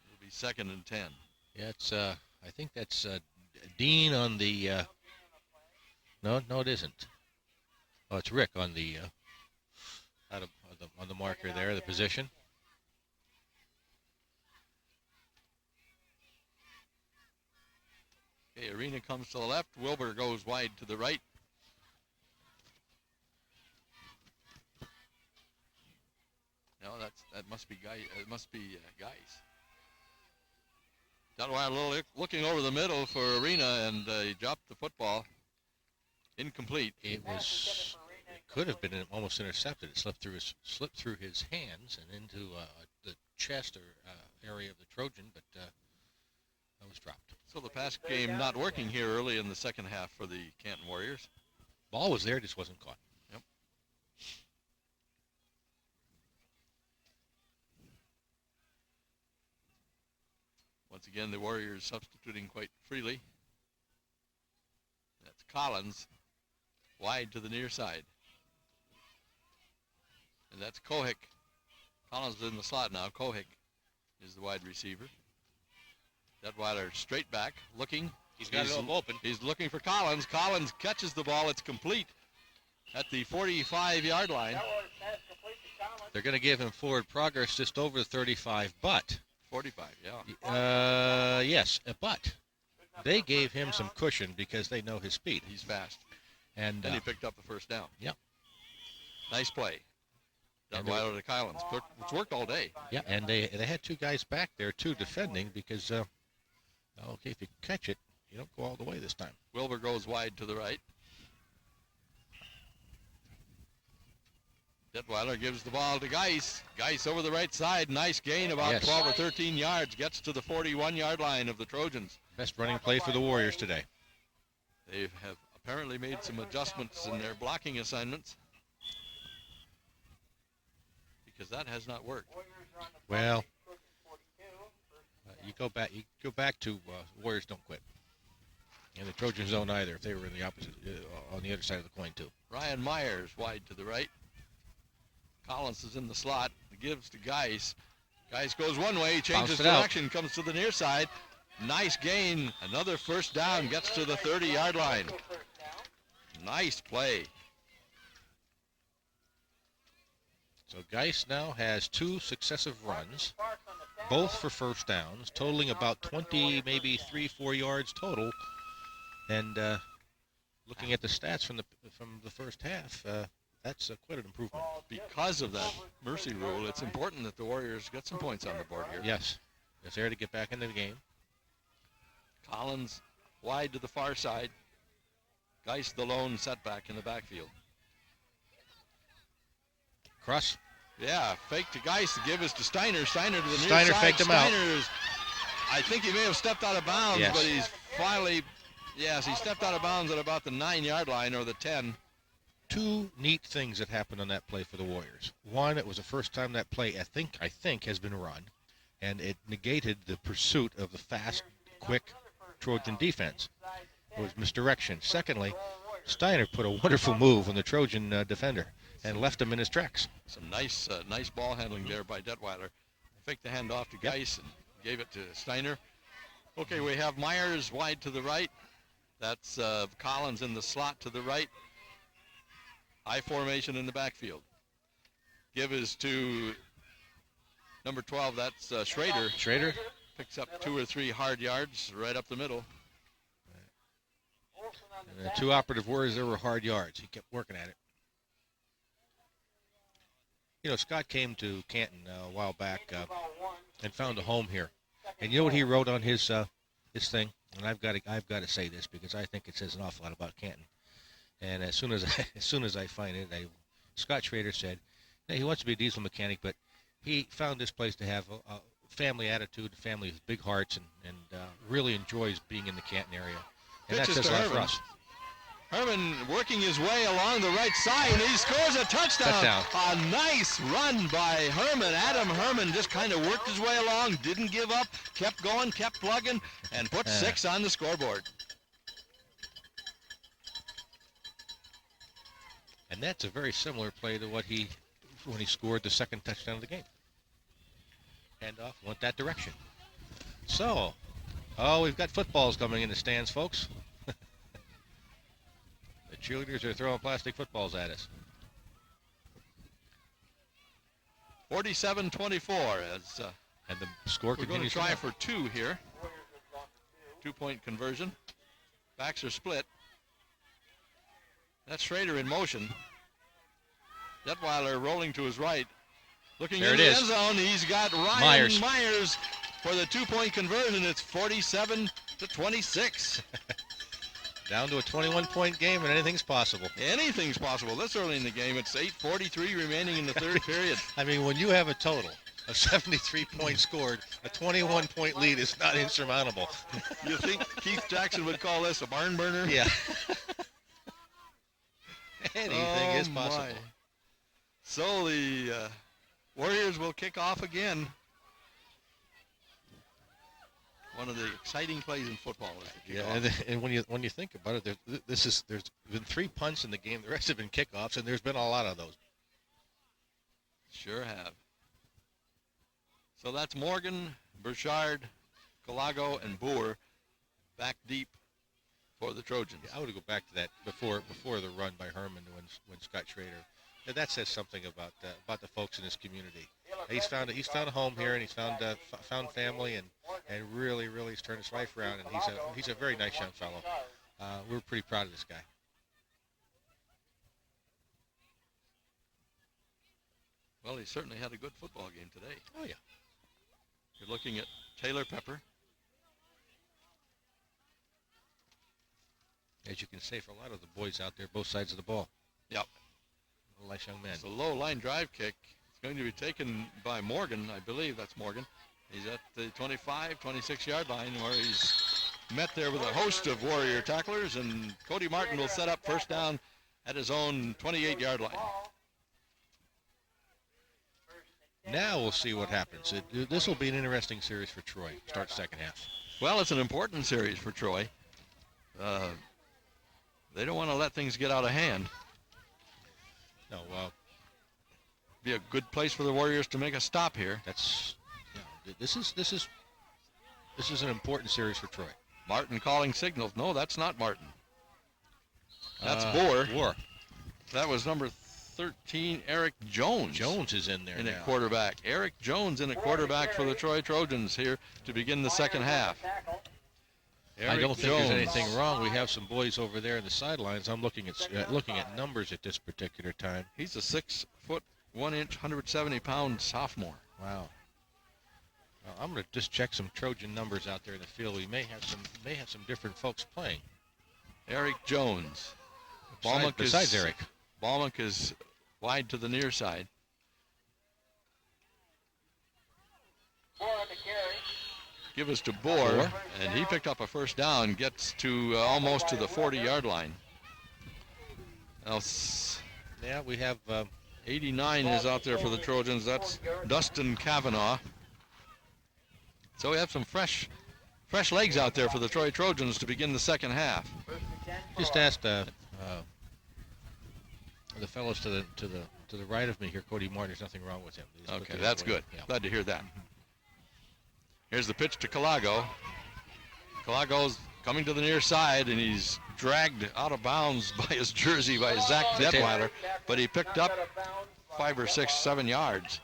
It'll be 2nd and 10. Yeah, it's. I think that's Dean on the. No, it isn't. Oh, it's Rick on the. On the marker there, the position. Okay, Arena comes to the left. Wilbur goes wide to the right. No, that must be Guy. It must be Guys. Detweiler looking over the middle for Arena, and he dropped the football. Incomplete. It could have been almost intercepted. It slipped through his hands and into the chest or area of the Trojan, but that was dropped. So the pass game not working here early in the second half for the Canton Warriors. Ball was there, just wasn't caught. Yep. Once again, the Warriors substituting quite freely. That's Collins, wide to the near side. And that's Kohik. Collins is in the slot now. Kohik is the wide receiver. Detweiler straight back, looking. He's got it open. He's looking for Collins. Collins catches the ball. It's complete at the 45-yard line. That was pass complete to Collins. They're going to give him forward progress just over the 35, but 45, yeah. yes, but they gave him some cushion because they know his speed. He's fast. And he picked up the first down. Yep. Nice play. Detweiler to Collins. It's worked all day. Yeah, and they had two guys back there, too, defending because, okay, if you catch it, you don't go all the way this time. Wilbur goes wide to the right. Detweiler gives the ball to Geis. Geis over the right side. Nice gain, about 12 or 13 yards. Gets to the 41-yard line of the Trojans. Best running play for the Warriors today. They have apparently made some adjustments in their blocking assignments because that has not worked. Well, you go back to Warriors don't quit, and the Trojans don't either. If they were in the opposite, on the other side of the coin too. Ryan Myers wide to the right. Collins is in the slot. Gives to Geis. Geis goes one way, changes direction, comes to the near side. Nice gain. Another first down. Gets to the 30-yard line. Nice play. So Geis now has two successive runs, both for first downs, totaling about 20, maybe 3-4 yards total. And looking at the stats from the first half, that's quite an improvement. Because of that mercy rule, it's important that the Warriors get some points on the board here. Yes, if they're to get back into the game. Collins wide to the far side. Geis the lone setback in the backfield. Cross. Yeah, fake to Geis. The give is to Steiner. Steiner to the near side. Steiner faked him out. I think he may have stepped out of bounds, yes. But he's finally, yes, he stepped out of bounds at about the 9-yard line or the 10. Two neat things that happened on that play for the Warriors. One, it was the first time that play I think has been run, and it negated the pursuit of the fast, quick Trojan defense. It was misdirection. Secondly, Steiner put a wonderful move on the Trojan defender and left him in his tracks. Some nice ball handling there by Detweiler. Faked the handoff to Geis and gave it to Steiner. Okay, we have Myers wide to the right. That's Collins in the slot to the right. High formation in the backfield. Give is to number 12. That's Schrader. Schrader picks up 2 or 3 hard yards right up the middle. And the two operative words there were hard yards. He kept working at it. You know, Scott came to Canton a while back and found a home here. And you know what he wrote on his thing? And I've got to say this because I think it says an awful lot about Canton. And as soon as I find it, Scott Schrader said, hey, he wants to be a diesel mechanic, but he found this place to have a family attitude, a family with big hearts, and really enjoys being in the Canton area. And that says a lot for us. Herman working his way along the right side, and he scores a touchdown. A nice run by Herman. Adam Herman just kind of worked his way along, didn't give up, kept going, kept plugging, and put 6 on the scoreboard. And that's a very similar play to when he scored the second touchdown of the game. Handoff went that direction. So, we've got footballs coming in the stands, folks. The cheerleaders are throwing plastic footballs at us. 47-24 and the score we're going to continues. try for 2 here. 2-point conversion. Backs are split. That's Schrader in motion. Detweiler rolling to his right. Looking into the end zone. He's got Ryan Myers for the 2-point conversion. It's 47-26. Down to a 21-point game, and anything's possible. Anything's possible. This early in the game. It's 8:43 remaining in the third period. I mean, when you have a total of 73 points scored, a 21-point lead is not insurmountable. You think Keith Jackson would call this a barn burner? Yeah. Anything is possible. My. So the Warriors will kick off again. One of the exciting plays in football is the Yeah, kickoff. and when you think about it, there's been 3 punts in the game. The rest have been kickoffs, and there's been a lot of those. Sure have. So that's Morgan, Burchard, Calago, and Boer back deep for the Trojans. Yeah, I would go back to that before the run by Herman when Scott Schrader. And that says something about the folks in his community. He's found a home here, and he's found family, and really has turned his life around. And he's a very nice young fellow. We're pretty proud of this guy. Well, he certainly had a good football game today. Oh yeah. You're looking at Taylor Pepper. As you can say, for a lot of the boys out there, both sides of the ball. Yep. A nice young man. It's a low line drive kick. It's going to be taken by Morgan. I believe that's Morgan. He's at the 25, 26-yard line where he's met there with a host of Warrior tacklers, and Cody Martin will set up first down at his own 28-yard line. Now we'll see what happens. This will be an interesting series for Troy. Start second half. Well, it's an important series for Troy. They don't want to let things get out of hand. No, Be a good place for the Warriors to make a stop here. this is an important series for Troy. Martin calling signals. No, that's not Martin. That's Boer. Boer. That was number 13, Eric Jones. Jones is in there in now. at quarterback. Eric Jones in at quarterback for the Troy Trojans here to begin the second half. I don't think there's anything wrong. We have some boys over there in the sidelines. I'm looking at numbers at this particular time. He's a 6 foot 1 inch, 170-pound sophomore. Wow. Well, I'm going to just check some Trojan numbers out there in the field. We may have some different folks playing. Eric Jones. Besides Eric. Balmuk is wide to the near side. Give us to Boer, and he picked up a first down, gets to almost to the 40-yard line. Now, Yeah, we have 89 is out there for the Trojans. That's Dustin Kavanaugh. So we have some fresh legs out there for the Troy Trojans to begin the second half. just asked the fellows to the right of me here, Cody Martin. There's nothing wrong with him. Okay, that's good. Yeah. Glad to hear that. Here's the pitch to Calago. Calago's coming to the near side, and he's dragged out of bounds by his jersey by Zach Detweiler, but he picked up 5 or 6, 7 yards.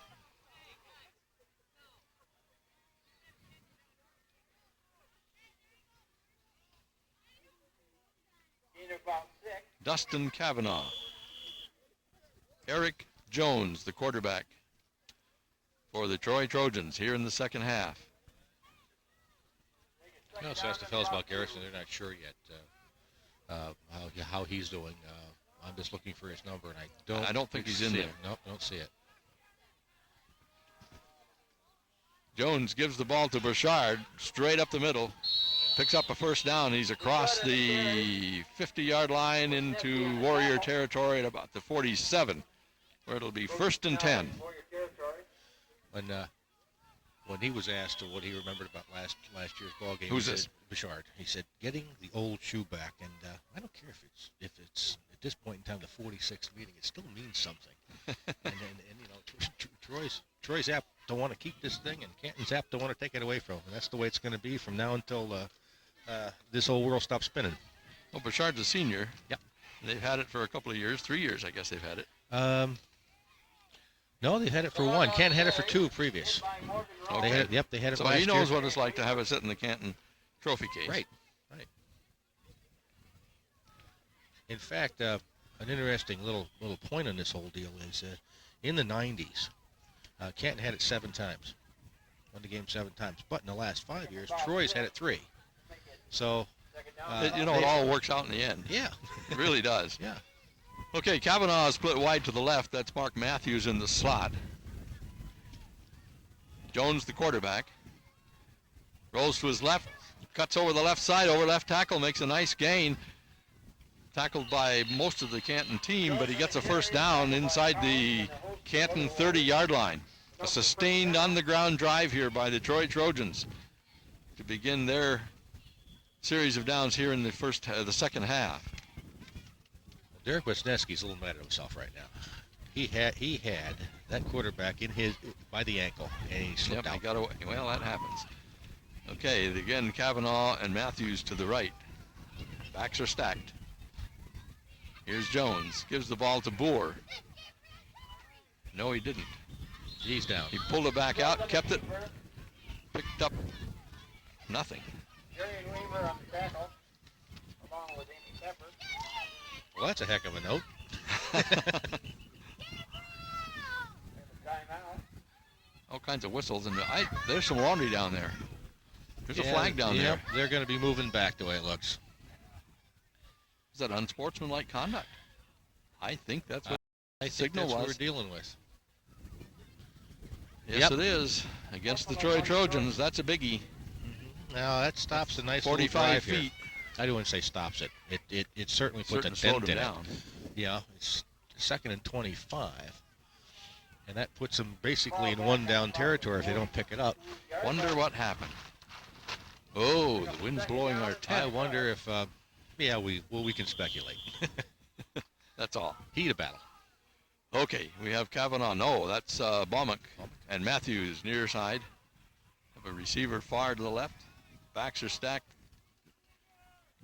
Dustin Kavanaugh. Eric Jones, the quarterback for the Troy Trojans here in the second half. I also asked the fellows about Garrison. They're not sure yet how he's doing. I'm just looking for his number, and I don't think he's in there. Nope, don't see it. Jones gives the ball to Burchard, straight up the middle. Picks up a first down. He's across the 50-yard line into Warrior territory at about the 47, where it'll be 1st and 10. When he was asked what he remembered about last year's ball game, Who's this? Bouchard. He said, "Getting the old shoe back." And I don't care if it's at this point in time the 46th meeting. It still means something. and you know, Troy's apt to want to keep this thing, and Canton's apt to want to take it away from him. And that's the way it's going to be from now until this whole world stops spinning. Well, Bouchard's a senior. Yep. They've had it for a couple of years, 3 years, I guess they've had it. No, they've had it for 1. Canton had it for 2 previous. Okay. They had it So last he knows year. what it's like to have it sit in the Canton trophy case. Right. In fact, an interesting little point on this whole deal is in the 90s, Canton had it 7 times. Won the game 7 times. But in the last 5 years, Troy's had it 3. So, It all works out in the end. Yeah. It really does. Yeah. Okay, Kavanaugh is split wide to the left. That's Mark Matthews in the slot. Jones, the quarterback, rolls to his left, cuts over the left side, over left tackle, makes a nice gain. Tackled by most of the Canton team, but he gets a first down inside the Canton 30-yard line. A sustained on-the-ground drive here by the Troy Trojans to begin their series of downs here in the second half. Derek Wisniewski's a little mad at himself right now. He had that quarterback by the ankle, and he slipped out. He got away. Well, that happens. Okay, again, Kavanaugh and Matthews to the right. Backs are stacked. Here's Jones. Gives the ball to Boer. No, he didn't. He's down. He pulled it back out, kept it, picked up nothing. Jerry Weaver on the tackle, along with Amy Pepper. Well, that's a heck of a note. Timeout. All kinds of whistles, and there's some laundry down there. There's a flag down there. They're going to be moving back the way it looks. Is that unsportsmanlike conduct? I think that's what I the think signal that's was. what we're dealing with. Yes, it is. Against the Troy Trojans, that's a biggie. Now that stops a nice 45 little drive feet. here. I don't want to say stops it. It certainly puts Certainly a slowed dent him in down. it. Yeah, it's 2nd and 25. And that puts them basically in one down territory if they don't pick it up. Wonder what happened. Oh, the wind's blowing our I tent. wonder if, we can speculate. That's all. Heat of battle. Okay, we have Kavanaugh. No, that's Baumick and Matthews near side. Have a receiver far to the left. Backs are stacked.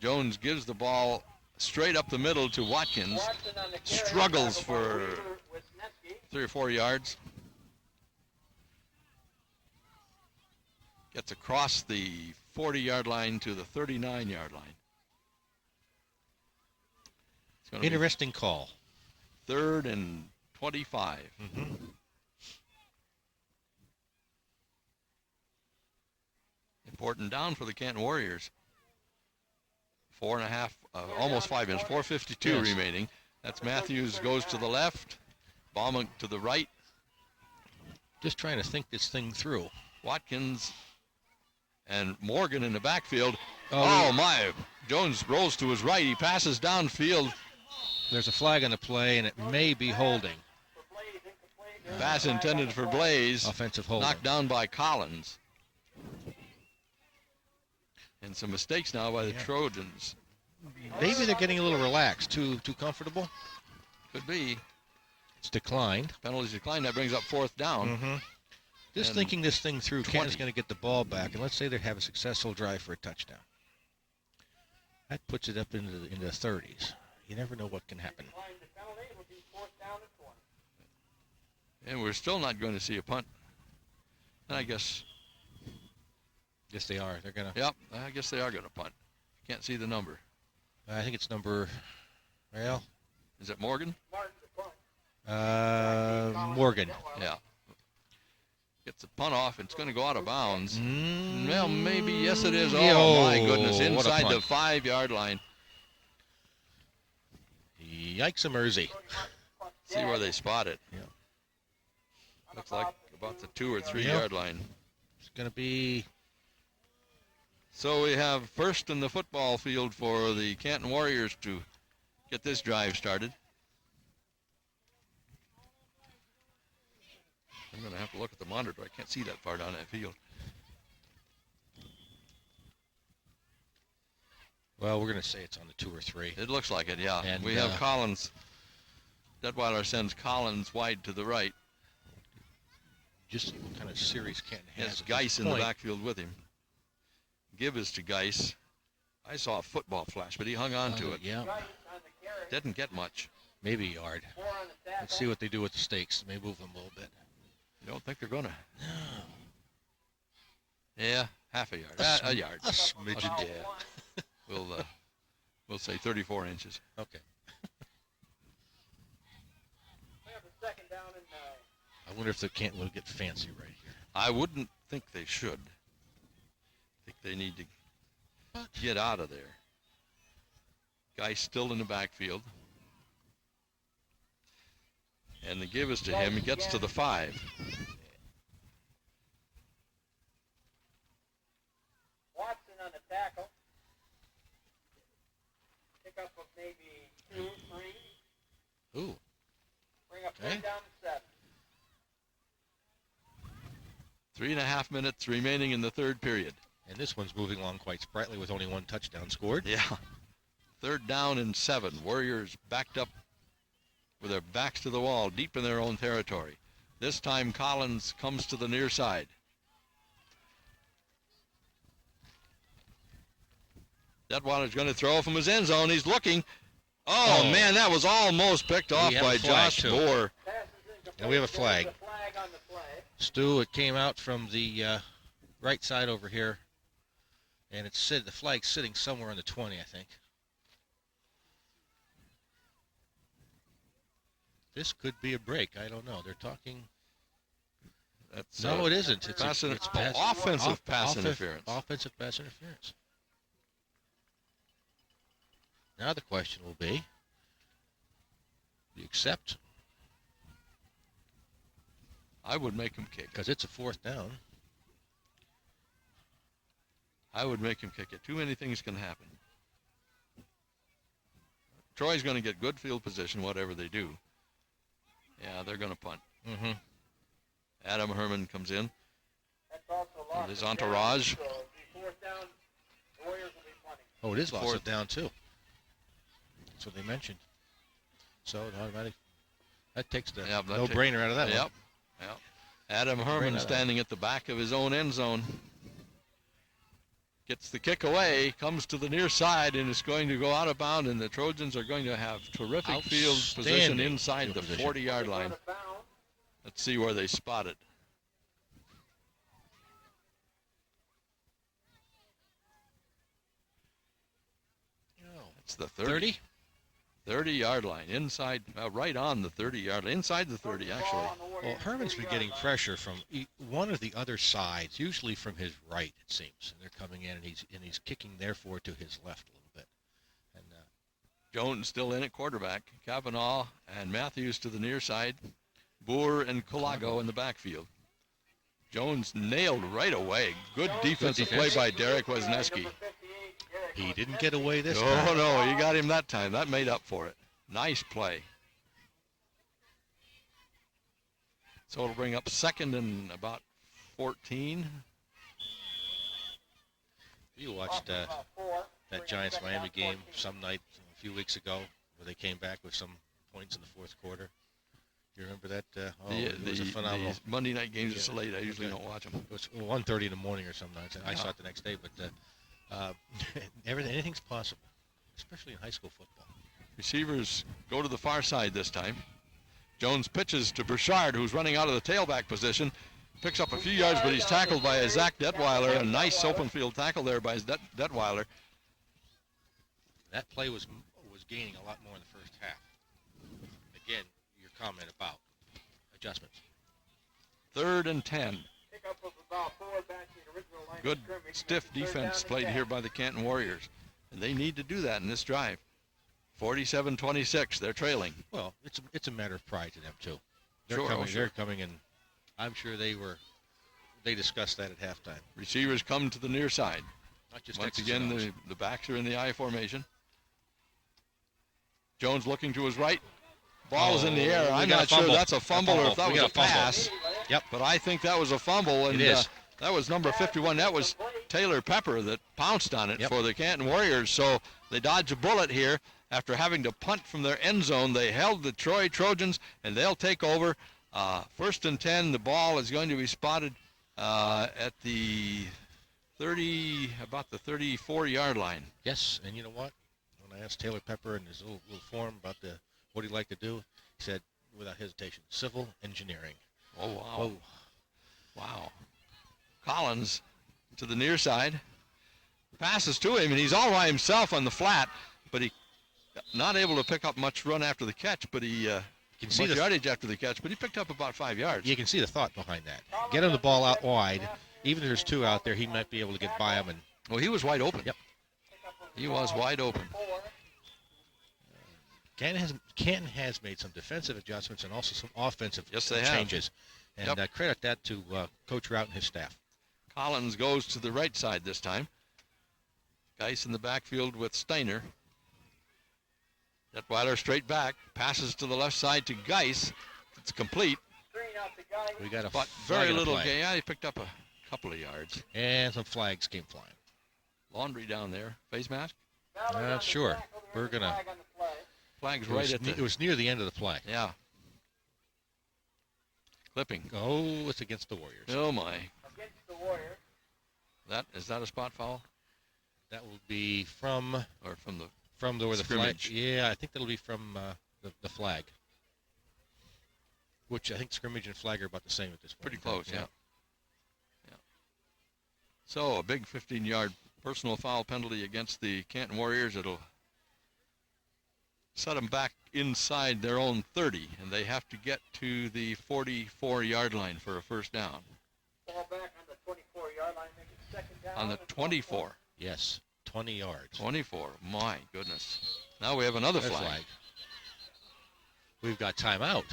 Jones gives the ball straight up the middle to Watkins. Struggles for 3 or 4 yards. Gets across the 40-yard line to the 39-yard line. It's going to be Interesting call. 3rd and 25. Mm-hmm. Important down for the Canton Warriors. 4.5, almost 5 minutes. 4:52 Yes. remaining. That's Matthews goes to the left. Baumick to the right. Just trying to think this thing through. Watkins and Morgan in the backfield. Oh, Oh my! Jones rolls to his right. He passes downfield. There's a flag on the play, and it may be holding. Pass intended for Blaze. Offensive holding. Knocked down by Collins. And some mistakes now by the Trojans. Maybe they're getting a little relaxed, too comfortable. Could be. It's declined. Penalties decline. That brings up 4th down. Mm-hmm. Just And thinking this thing through, 20. Canton's going to get the ball back, and let's say they have a successful drive for a touchdown. That puts it up into the 30s. You never know what can happen. And we're still not going to see a punt. And I guess, Yes, they are. They're going to. yep, I guess they are going to punt. Can't see the number. I think it's number. Well, Is it Morgan? Morgan. Yeah. Gets the punt off. It's going to go out of bounds. Mm, Well, maybe. Yes, it is. Oh, yo, my goodness. what a Inside the punt. 5-yard line. Yikes-a-mersey. See where they spot it. Yeah. Looks like about the 2 or 3 Yep. yard line. It's going to be. So we have first in the football field for the Canton Warriors to get this drive started. I'm going to have to look at the monitor. I can't see that far down that field. Well, we're going to say it's on the 2 or 3. It looks like it, yeah. And, we have Collins. Detweiler sends Collins wide to the right. Just what kind of series Canton has. Has at Geis this in the point. backfield with him. Give is to Geis. I saw a football flash, but he hung on to it. Yeah, Didn't get much. maybe a yard. Let's see what they do with the stakes. They may move them a little bit. You don't think they're going to? Yeah, half a yard. A yard. A smidgen. Yeah. We'll say 34 inches. Okay. We have a 2nd down and I wonder if the Canton will get fancy right here. I wouldn't think they should. I think they need to get out of there. Guy's still in the backfield. And the give is to him. He gets to the 5. Watson on the tackle. Pick up of maybe 2, 3. Ooh. Bring up Okay. 3rd down and 7. 3.5 minutes remaining in the 3rd period. And this one's moving along quite sprightly with only one touchdown scored. Yeah. 3rd down and 7. Warriors backed up with their backs to the wall, deep in their own territory. This time Collins comes to the near side. Detweiler's going to throw from his end zone. He's looking. Oh, man, that was almost picked off by Josh Bohr. And we have a flag. Stu, it came out from the right side over here. And the flag's sitting somewhere on the 20, I think. This could be a break. I don't know. They're talking. No, it isn't. It's offensive pass interference. Offensive pass interference. Now the question will be, do you accept? I would make him kick. Because it's a 4th down. I would make him kick it. Too many things can happen. Troy's going to get good field position, whatever they do. Yeah, they're going to punt. Mm-hmm. Adam Herman comes in. With his entourage. Oh, it is loss of down, too. That's what they mentioned. So, the automatic, that takes the no-brainer out of that one. Yep. Adam Herman standing at the back of his own end zone. Gets the kick away, comes to the near side, and is going to go out of bounds, and the Trojans are going to have terrific field position inside the 40-yard line. Let's see where they spot it. It's the 30? 30-yard line, inside, right on the 30-yard line, inside the 30, actually. Well, Herman's been getting pressure from one of the other sides, usually from his right, it seems. And they're coming in, and he's kicking, therefore, to his left a little bit. And Jones still in at quarterback. Kavanaugh and Matthews to the near side. Boer and Colago in the backfield. Jones nailed right away. Good defensive play by Derek Wisniewski. He didn't get away this time. No, he got him that time. That made up for it. Nice play. So it'll bring up 2nd and about 14. You watched that Giants-Miami game some night a few weeks ago where they came back with some points in the 4th quarter. You remember that? It was a phenomenal. The Monday night games are so late, I usually don't watch them. It was 1:30 in the morning or some nights. I saw it the next day, but anything's possible, especially in high school football. Receivers go to the far side this time. Jones pitches to Burchard, who's running out of the tailback position. Picks up a few yards, but he's tackled by Zach Detweiler. A nice open field tackle there by Detweiler. That play was gaining a lot more in the first half. Again, your comment about adjustments. 3rd and 10. Good stiff defense played here by the Canton Warriors. And they need to do that in this drive. 47-26, they're trailing. Well, it's a matter of pride to them, too. Sure. They're coming, and I'm sure they discussed that at halftime. Receivers come to the near side. Not just Once again, the backs are in the I formation. Jones looking to his right. Ball is in the air. I'm not sure that's a fumble or if that was a pass. Yep. But I think that was a fumble. And, it is. That was number 51. That was Taylor Pepper that pounced on it for the Canton Warriors. So they dodge a bullet here. After having to punt from their end zone, they held the Troy Trojans, and they'll take over. 1st and 10, the ball is going to be spotted at the about the 34-yard line. Yes, and you know what? When I asked Taylor Pepper in his little form about what he'd like to do, he said, without hesitation, civil engineering. Oh, wow. Whoa. Wow. Collins to the near side. Passes to him, and he's all by himself on the flat, but he not able to pick up much run after the catch, but he can see much yardage after the catch, but he picked up about 5 yards. You can see the thought behind that. Get him the ball out wide. Even if there's 2 out there, he might be able to get by him. And well, he was wide open. Yep. He was wide open. Canton has made some defensive adjustments and also some offensive changes. And credit that to Coach Rout and his staff. Collins goes to the right side this time. Geis in the backfield with Steiner. Detweiler straight back. Passes to the left side to Geis. It's complete. We got a but very little gain. Yeah, he picked up a couple of yards. And some flags came flying. Laundry down there. Face mask? Not sure. We're going to... Flag's right at the... It was near the end of the play. Yeah. Clipping. Oh, it's against the Warriors. Oh, my. Against the Warriors. Is that a spot foul? That will be from... Or from the... where the flag... scrimmage. Yeah, I think that'll be from the flag. Which I think scrimmage and flag are about the same at this point. Pretty close, yeah. So a big 15-yard personal foul penalty against the Canton Warriors. It'll set them back inside their own 30, and they have to get to the 44-yard line for a first down. Ball back on the 24-yard line, make it second down. On the 24. Yes, 20 yards. 24. My goodness. Now we have another flag. We've got timeout.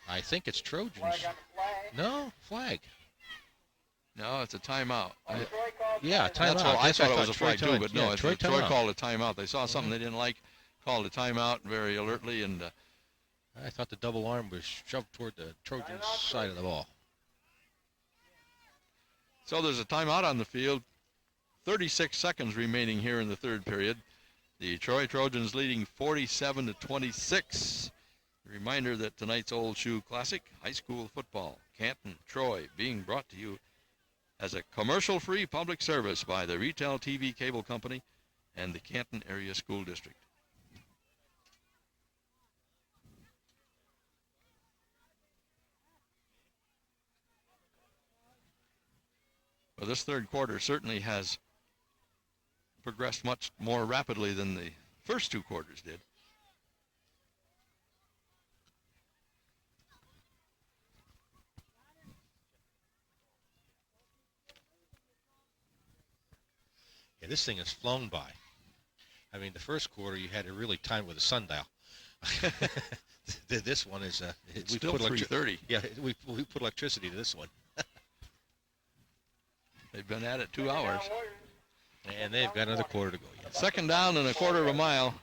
I think it's Trojans. Flag on the flag. No, flag. No, it's a timeout. Troy called Yeah, timeout. timeout. I thought it was a flag Troy too, but no, Troy Troy timeout. called a timeout. They saw something they didn't like, called a timeout very alertly, and I thought the double arm was shoved toward the Trojans' side of the ball. so there's a timeout on the field. 36 seconds remaining here in the third period. The Troy Trojans leading 47-26. Reminder that tonight's Old Shoe Classic, high school football, Canton, Troy, being brought to you as a commercial-free public service by the Retail TV Cable Company and the Canton Area School District. Well, this third quarter certainly has progressed much more rapidly than the first two quarters did. Yeah, this thing has flown by. I mean, the first quarter you had to really time with a sundial. This one is It's still 3:30. Yeah, we put electricity to this one. They've been at it 2 hours. And they've got another quarter to go yet. Second down and a quarter of a mile.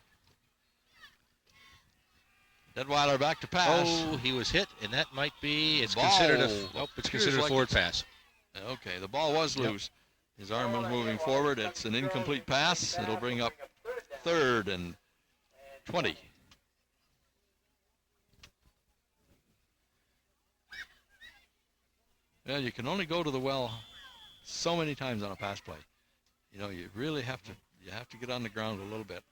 Detweiler back to pass. Oh, he was hit, and that might be. It's Ball considered a. appears It's considered a like forward it's- pass. Okay, the ball was loose. His arm was moving forward. It's an incomplete pass. It'll bring up third and 20. Yeah, you can only go to the well so many times on a pass play. You know, you really have to get on the ground a little bit,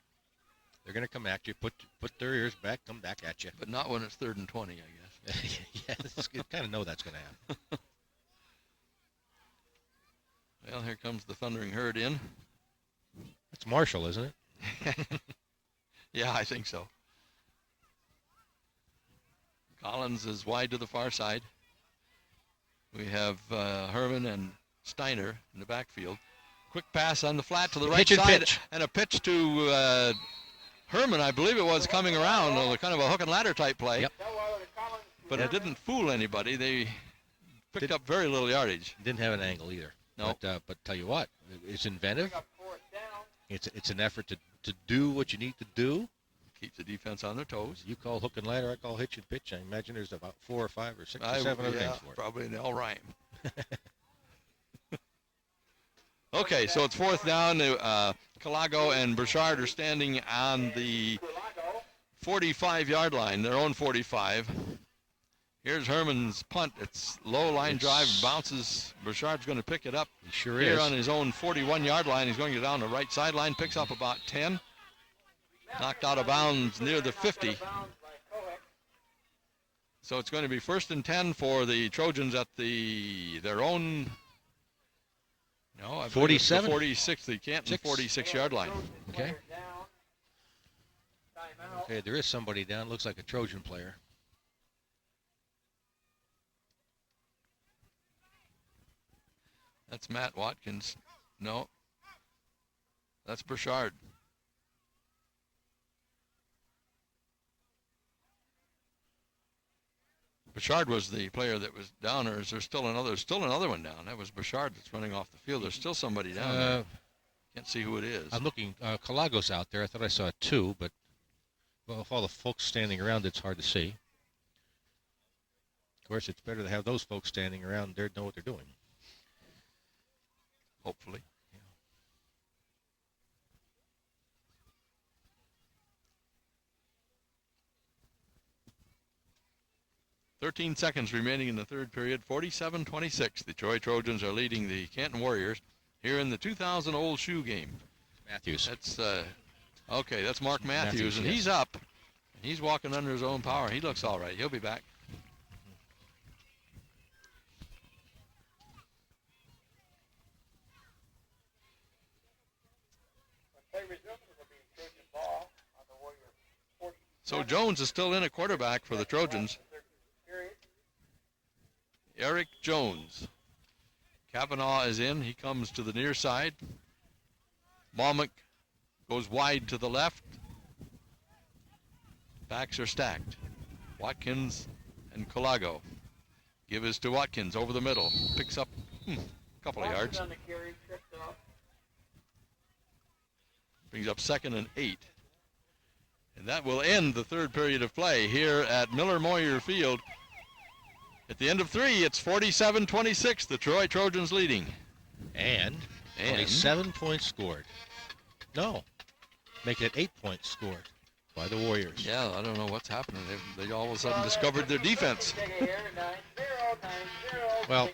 They're going to come at you, put their ears back, come back at you. but not when it's third and 20, I guess. Yeah, you kind of know that's going to happen. Well, here comes the Thundering Herd in. It's Marshall, isn't it? Yeah, I think so. Collins is wide to the far side. We have Herman and Steiner in the backfield. Quick pass on the flat to the right Pitch and side. pitch. And a pitch to Herman, I believe it was, coming around. Kind of a hook and ladder type play. Yep. But it didn't fool anybody. They picked up very little yardage. Didn't have an angle either. No. But tell you what, it's inventive. It's an effort to do what you need to do. Keep the defense on their toes. You call hook and ladder, I call hitch and pitch. I imagine there's about 4 or 5 or 6 or 7 other names for it. Probably they all rhyme. Okay, so it's fourth down. Calago and Burchard are standing on the 45-yard line, their own 45. Here's Herman's punt. It's low line drive, bounces. Burchard's going to pick it up. He sure Here is. on his own 41-yard line. He's going to go down the right sideline, picks up about 10. Knocked out of bounds near the 50. So it's going to be first and 10 for the Trojans at their own. No, I believe it's the 47? 46, the Canton 46-yard line. Okay. Okay, there is somebody down. Looks like a Trojan player. That's Matt Watkins. No, that's Burchard. Burchard was the player that was down, or is there still another one down? That was Burchard that's running off the field. There's still somebody down there. Can't see who it is. I'm looking. Calago's out there. I thought I saw 2, but well, with all the folks standing around, it's hard to see. course, it's better to have those folks standing around there know what they're doing. Hopefully. 13 seconds remaining in the third period. 47-26. The Troy Trojans are leading the Canton Warriors here in the 2000 Old Shoe game. Matthews. That's okay. That's Mark Matthews, and yes. he's up. He's walking under his own power. He looks all right. He'll be back. When play resumes, it will be Trojan ball on the Warrior 40. So Jones is still in at quarterback for the Trojans. Period. Eric Jones. Kavanaugh is in. He comes to the near side. Malmick goes wide to the left. Backs are stacked. Watkins and Colago. Give is to Watkins over the middle. Picks up a couple of yards. On the carry, tripped up. Brings up 2nd and 8. And that will end the third period of play here at Miller-Moyer Field. At the end of 3, it's 47-26, the Troy Trojans leading. And only 7 points scored. No, make it 8 points scored by the Warriors. Yeah, I don't know what's happening. They all of a sudden discovered their defense. Well,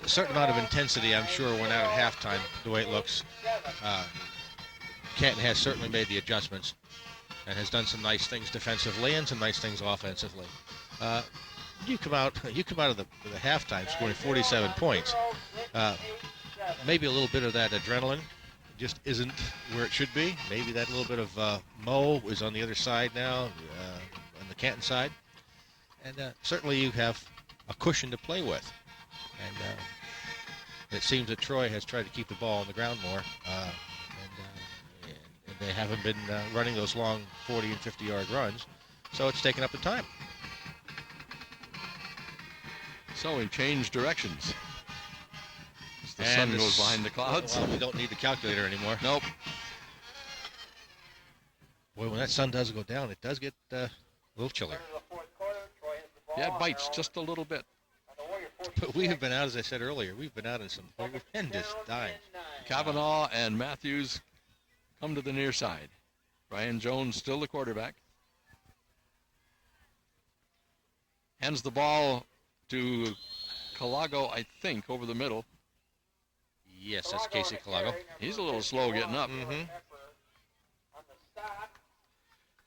a certain amount of intensity, I'm sure, went out at halftime, the way it looks. Canton has certainly made the adjustments and has done some nice things defensively and some nice things offensively. You come out of the halftime scoring 47 points. Maybe a little bit of that adrenaline just isn't where it should be. Maybe that little bit of Mo is on the other side now, on the Canton side. And certainly you have a cushion to play with. And it seems that Troy has tried to keep the ball on the ground more. And they haven't been running those long 40 and 50-yard runs. So it's taken up the time. So we changed directions. As the And sun goes behind the clouds. Well, we don't need the calculator anymore. Nope. Boy, when that sun does go down, it does get a little chillier. Yeah, it bites just a little bit. But we have been out, as I said earlier, we've been out in some horrendous dimes. Kavanaugh and Matthews come to the near side. Brian Jones still the quarterback. Hands the ball to Colago, I think, over the middle. Yes, that's Casey Colago. He's a little slow getting up.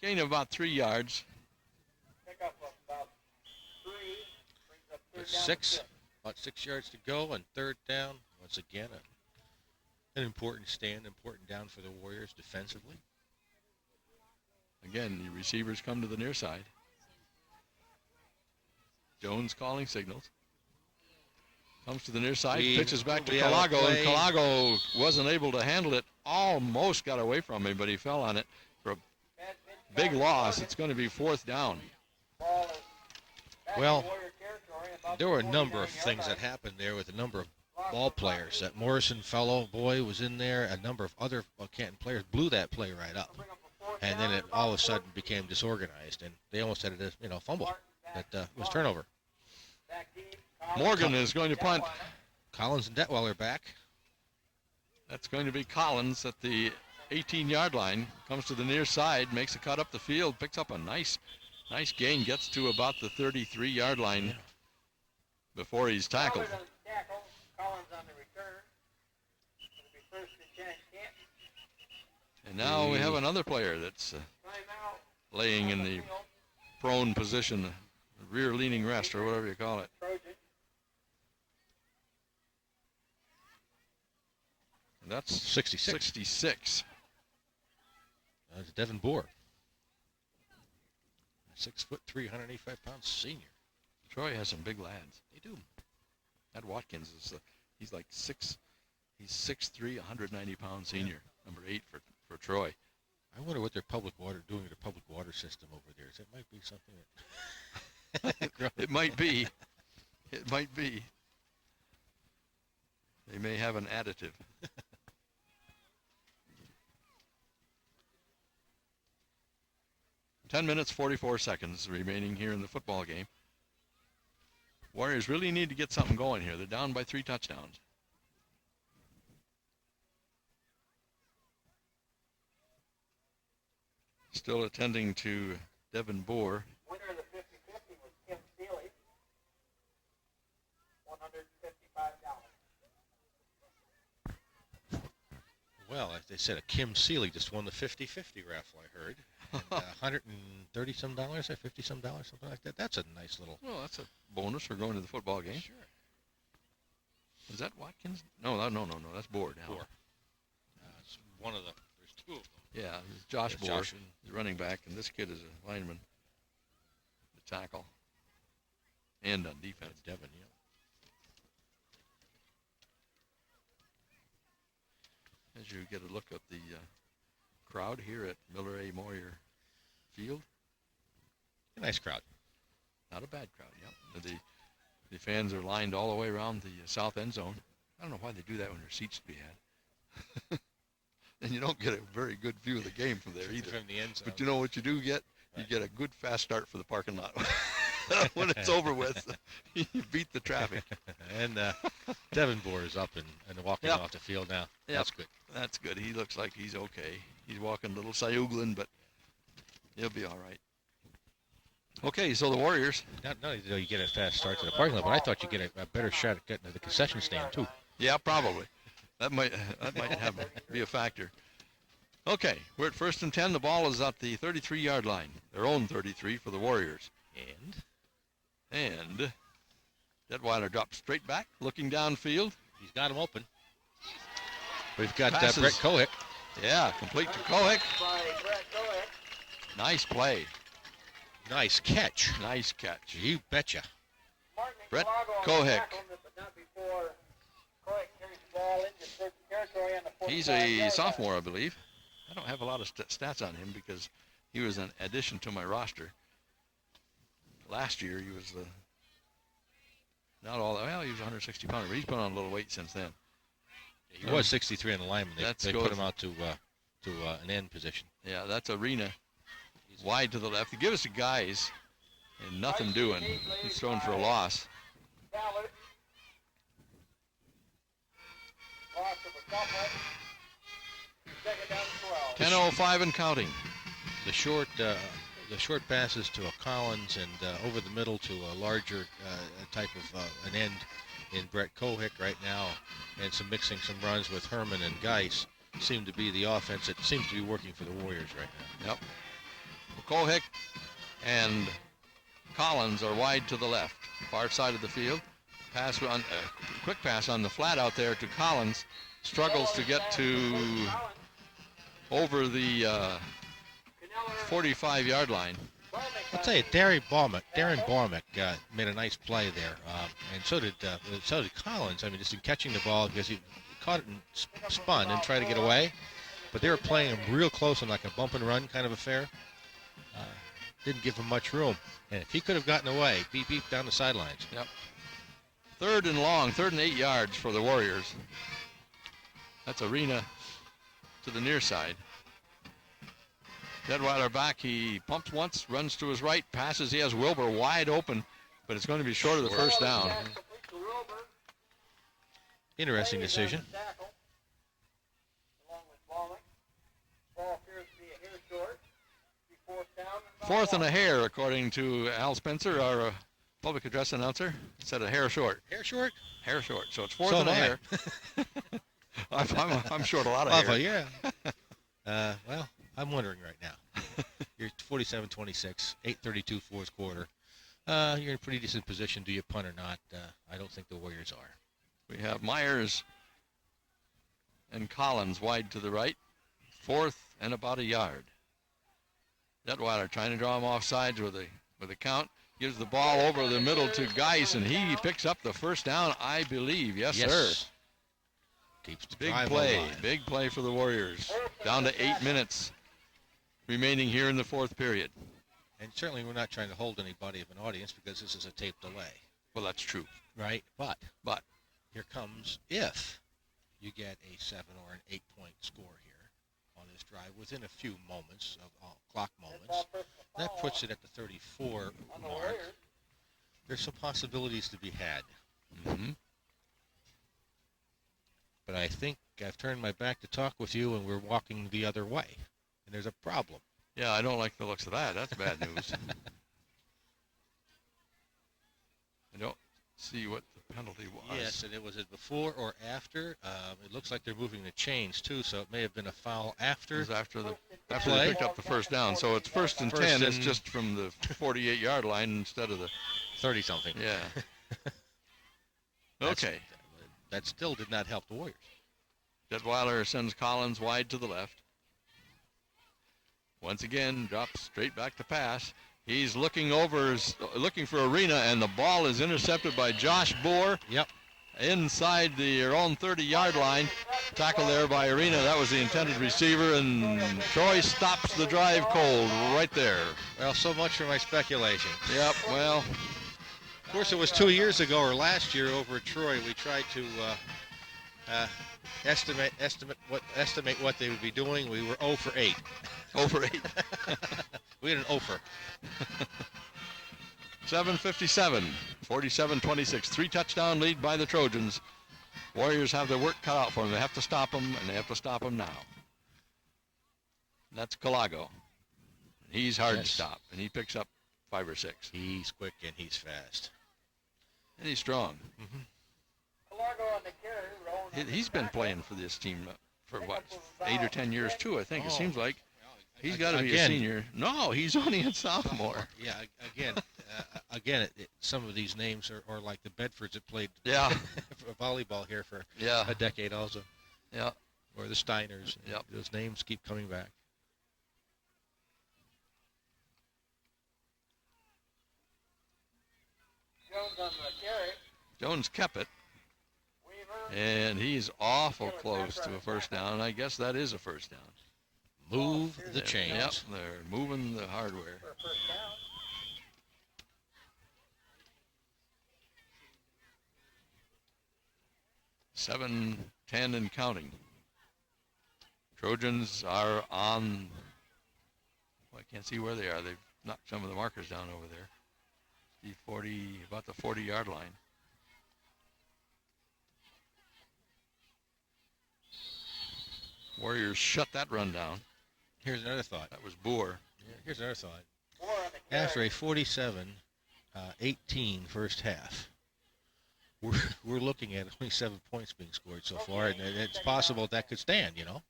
Gain of about 3 yards. About 6 yards to go, and third down. Once again, an important stand, important down for the Warriors defensively. Again, the receivers come to the near side. Jones calling signals. Comes to the near side, pitches back to Colago, and Colago wasn't able to handle it. Almost got away from him, but he fell on it for a big loss. It's going to be 4th down. Well, there were a number of things that happened there with a number of ball players. That Morrison fellow, boy, was in there. A number of other Canton players blew that play right up. And then it all of a sudden became disorganized, and they almost had a fumble that was turnover. Morgan is going to punt. Collins and Detwell are back. That's going to be Collins at the 18-yard line. Comes to the near side, makes a cut up the field, picks up a nice gain, gets to about the 33-yard line before he's tackled. And now we have another player that's laying in the prone position, rear leaning rest, or whatever you call it. And that's 66. That's Devin Boer. 6'3", 185-pound senior. Troy has some big lads. They do. That Watkins is he's 6'3", 190-pound senior, number 8 for Troy. I wonder what they're doing with their public water system over there. That might be something that It might be. It might be. They may have an additive. 10 minutes, 44 seconds remaining here in the football game. Warriors really need to get something going here. They're down by 3 touchdowns. Still attending to Devin Boer. Winner of the 50-50 was Kim Seeley, $155. Well, as they said, a Kim Seeley just won the 50-50 raffle, I heard. And, $130-some, or $50-some, something like that. That's a nice little... Well, that's a bonus for going to the football game. Sure. Is that Watkins? No, no. That's Boer now. Boer. It's one of the... There's 2 of them. Yeah, it's Josh There's Boer, Josh. the running back, and this kid is a lineman, the tackle, and on defense. Devin, yeah. As you get a look at the crowd here at Miller A. Moyer Field. A nice crowd. Not a bad crowd, yeah. The fans are lined all the way around the south end zone. I don't know why they do that when there's seats to be had. And you don't get a very good view of the game from there either. From the end zone. But you know what you do get? You get a good fast start for the parking lot. When it's over with, you beat the traffic. And Devin Boer is up and walking Yep. off the field now. Yep. That's good. That's good. He looks like he's okay. He's walking a little Sayuglan, but he'll be all right. Okay, so the Warriors. Not only do you get a fast start to the parking lot, but I thought you'd get a better shot at getting to the concession stand, too. Yeah, probably. That might be a factor. Okay, we're at 1st and 10. The ball is at the 33-yard line. Their own 33 for the Warriors. And Detweiler drops straight back, looking downfield. He's got him open. We've got Passes. Brett Kohick. Yeah, complete to Kohick. By Brett Kohick. Nice play. Nice catch. Nice catch. You betcha. Martin Brett Colago Kohick. tackled him, but not before Kohick carries the ball into certain territory on the 45 He's a sophomore, I believe. I don't have a lot of stats on him because he was an addition to my roster. Last year, he was not all that. Well, he was 160 pounder, but he's put on a little weight since then. He was 63 on the lineman. They put goes- him out to an end position. Yeah, that's Arena. Wide to the left. They give us the guys and nothing doing. He's thrown for a loss. Ballard. Loss of a couple. Second down and 12. 10:05 and counting. The short passes to a Collins and over the middle to a larger type of an end in Brett Kohick right now, and mixing some runs with Herman and Geis seem to be the offense that seems to be working for the Warriors right now. Yep. Kohick and Collins are wide to the left, far side of the field. Quick pass on the flat out there to Collins. Struggles to get to over the 45-yard line. I'll tell you, Darren Bormick made a nice play there, and so did Collins. I mean, just in catching the ball because he caught it and spun and tried to get away, but they were playing him real close on like a bump and run kind of affair. Didn't give him much room, and if he could have gotten away, beep down the sidelines. Yep. 3rd and long, 3rd and 8 yards for the Warriors. That's Arena to the near side. Detweiler back. He pumps once, runs to his right, passes. He has Wilbur wide open, but it's going to be short of the first down. Interesting decision. Along with Ball appears to be a hair short. Be fourth down and 4th and a hair, according to Al Spencer, our public address announcer. Said a hair short. Hair short? Hair short. So it's 4th So and a am I. hair. I'm short a lot of Well, hair. yeah. Well, I'm wondering right now. You're 47-26, 8:32 fourth quarter. You're in a pretty decent position. Do you punt or not? I don't think the Warriors are. We have Myers and Collins wide to the right. 4th and about a yard. Detweiler trying to draw him off sides with a count. Gives the ball over the middle to Geis, and he picks up the first down, I believe. Yes, sir. Keeps the Big drive play. alive. Big play for the Warriors. Down to 8 minutes remaining here in the 4th period. And certainly we're not trying to hold anybody of an audience because this is a tape delay, Well, that's true. right? But But here comes if you get a 7 or an 8 point score here. on this drive within a few moments of clock moments. That puts it at the 34 mark. There's some possibilities to be had. Mm-hmm. But I think I've turned my back to talk with you, and we're walking the other way. And there's a problem. Yeah, I don't like the looks of that. That's bad news. I don't see what the penalty was. Yes, and was it before or after? It looks like they're moving the chains, too, so it may have been a foul after. It was after they play. picked up the first down. So it's first and 10. It's just from the 48-yard line instead of the 30-something. Yeah. Okay. That still did not help the Warriors. Detweiler sends Collins wide to the left. Once again, drops straight back to pass. He's looking for Arena, and the ball is intercepted by Josh Bohr. Yep. Inside their own 30-yard line. Tackle there by Arena. That was the intended receiver, and Troy stops the drive cold right there. Well, so much for my speculation. Yep, well. Of course, it was 2 years ago or last year over at Troy. We tried to estimate what they would be doing. We were 0 for 8. 0 for 8. We had an 0 for. 7:57, 47-26. 3-touchdown lead by the Trojans. Warriors have their work cut out for them. They have to stop them, and they have to stop them now. That's Calago. He's hard to stop, and he picks up 5 or 6. He's quick and he's fast. And he's strong. Mm-hmm. He's been playing for this team for, 8 or 10 years, too, I think. It seems like. He's got to be a senior. No, he's only a sophomore. Yeah, some of these names are like the Bedfords that played volleyball here for a decade also. Yeah. Or the Steiners. Yep. Those names keep coming back. Jones on the carry. Jones kept it. And he's awful close to a first down. I guess that is a first down. Move the chains. Yep, they're moving the hardware. 7-10 and counting. Trojans are on, well, I can't see where they are. They've knocked some of the markers down over there. About the 40-yard line. Warriors shut that run down. Here's another thought. That was Bohr. Yeah, here's another thought. After a 47-18 first half, we're looking at only 7 points being scored so far, and it's possible that could stand, you know.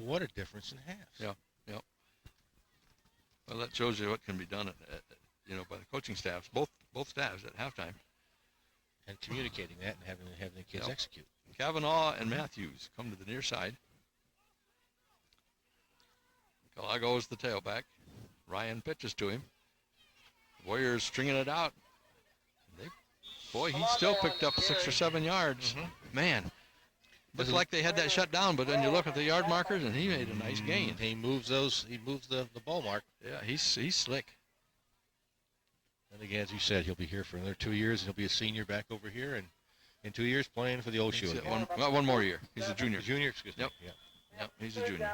What a difference in half. Yeah. Well, that shows you what can be done, by the coaching staffs, both staffs at halftime. And communicating that and having the kids execute. Kavanaugh and Matthews come to the near side. Calago is the tailback. Ryan pitches to him. Warriors stringing it out. He still picked up 6 or 7 yards. Mm-hmm. Man, looks like they had that shut down, but then you look at the yard markers, and he made a nice gain. He moves the ball mark. Yeah, he's slick. And again, as you said, he'll be here for another 2 years. He'll be a senior back over here, and in 2 years playing for the old shoe. One more year. He's a junior. Excuse me. Yep, he's a junior.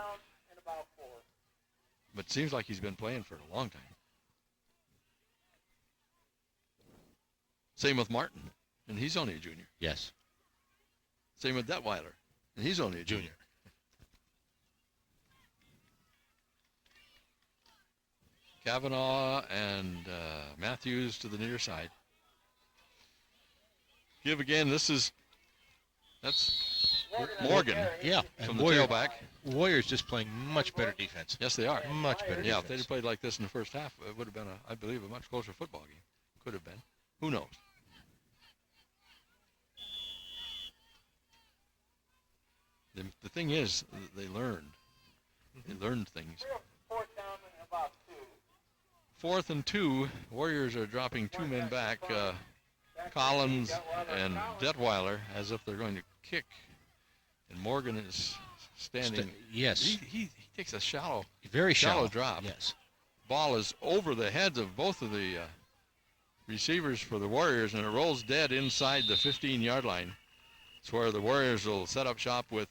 But it seems like he's been playing for a long time. Same with Martin, and he's only a junior. Yes. Same with Detweiler, and he's only a junior. Kavanaugh and Matthews to the near side. Give again. That's Morgan. Yeah, from the tailback. Warriors just playing much better defense. Yes, they are. Much better defense. Yeah, if they'd have played like this in the first half, it would have been, I believe, a much closer football game. Could have been. Who knows? The thing is, they learned. They learned things. 4th and 2. Warriors are dropping 2 men back. Collins and Detweiler, as if they're going to kick. And Morgan is standing. Yes. He takes a very shallow drop. Yes. Ball is over the heads of both of the receivers for the Warriors, and it rolls dead inside the 15-yard line. It's where the Warriors will set up shop with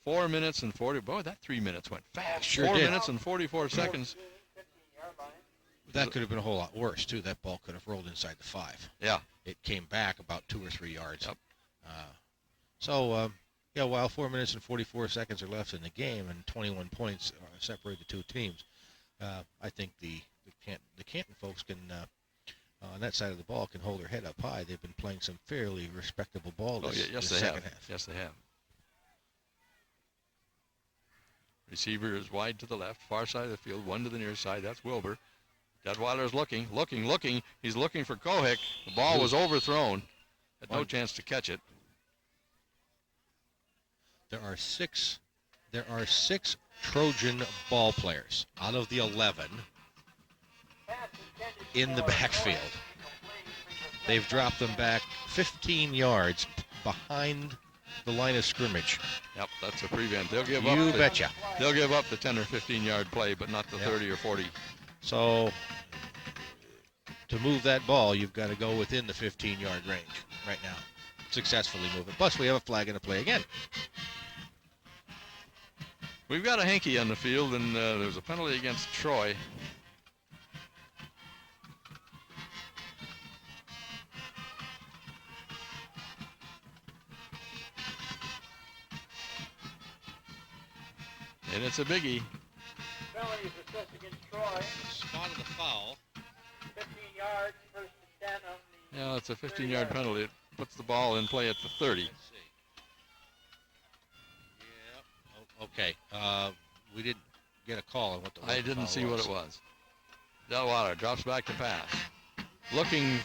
4 minutes and 40. Boy, that 3 minutes went fast. Sure 4 did. minutes and 44 seconds. 50-yard line. That could have been a whole lot worse, too. That ball could have rolled inside the 5. Yeah. It came back about 2 or 3 yards. Yep. While 4 minutes and 44 seconds are left in the game and 21 points separate the two teams, I think the Canton folks can, on that side of the ball, can hold their head up high. They've been playing some fairly respectable ball this second half. Yes, they have. Receiver is wide to the left, far side of the field, one to the near side. That's Wilbur. Detweiler's looking. He's looking for Kohik. The ball was overthrown. Had no chance to catch it. There are six Trojan ball players out of the 11 in the backfield. They've dropped them back 15 yards behind the line of scrimmage. Yep, that's a prevent. They'll give You betcha. They'll give up the 10 or 15-yard play, but not the 30 or 40. So to move that ball, you've got to go within the 15-yard range right now. Successfully move it. Plus, we have a flag and a play again. We've got a hanky on the field, and there's a penalty against Troy. And it's a biggie. Penalty is assessed against Troy. Spot of the foul. 15 yards, first and 10 on the. Yeah, it's a 15-yard penalty. It puts the ball in play at the 30. Let's see. Yeah. Okay. We didn't get a call on what the I didn't see what it was. Delwater drops back to pass. Looking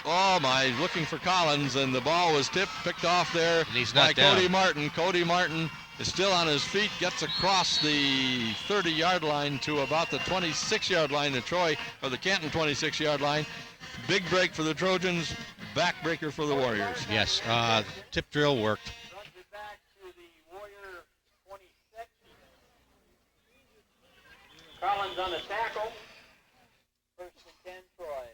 for Collins, and the ball was picked off there he's by not down. Cody Martin. Cody Martin is still on his feet, gets across the 30-yard line to about the 26-yard line, the Canton 26-yard line. Big break for the Trojans, backbreaker for the Warriors. Yes, tip drill worked. Runs it back to the Warrior 26. Collins on the tackle. First and 10, Troy.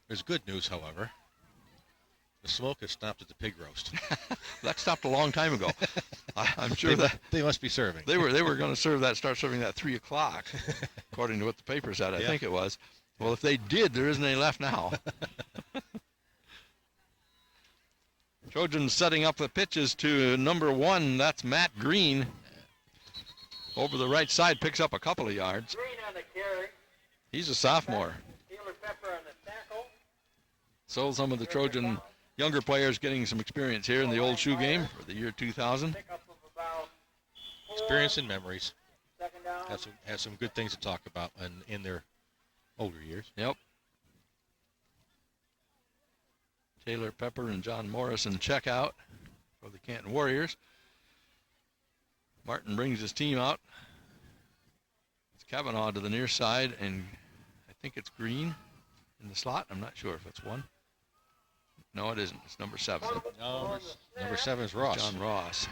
There's good news, however. The smoke has stopped at the pig roast. That stopped a long time ago. I'm sure they must be serving. they were going to start serving that 3 o'clock, according to what the paper said. I think it was. Well, if they did, there isn't any left now. Trojans setting up the pitches to number 1. That's Matt Green. Over the right side, picks up a couple of yards. Green on the carry. He's a sophomore. Taylor Pepper on the tackle. So some of the Trojan younger players getting some experience here in the old shoe game for the year 2000. Pickup of about 4. Experience and memories. Second down. Has some good things to talk about in their older years. Yep. Taylor Pepper and John Morrison check out for the Canton Warriors. Martin brings his team out. It's Kavanaugh to the near side, and I think it's Green in the slot. I'm not sure if it's 1. No, it isn't. It's number 7. No, number 7 is Ross. John Ross.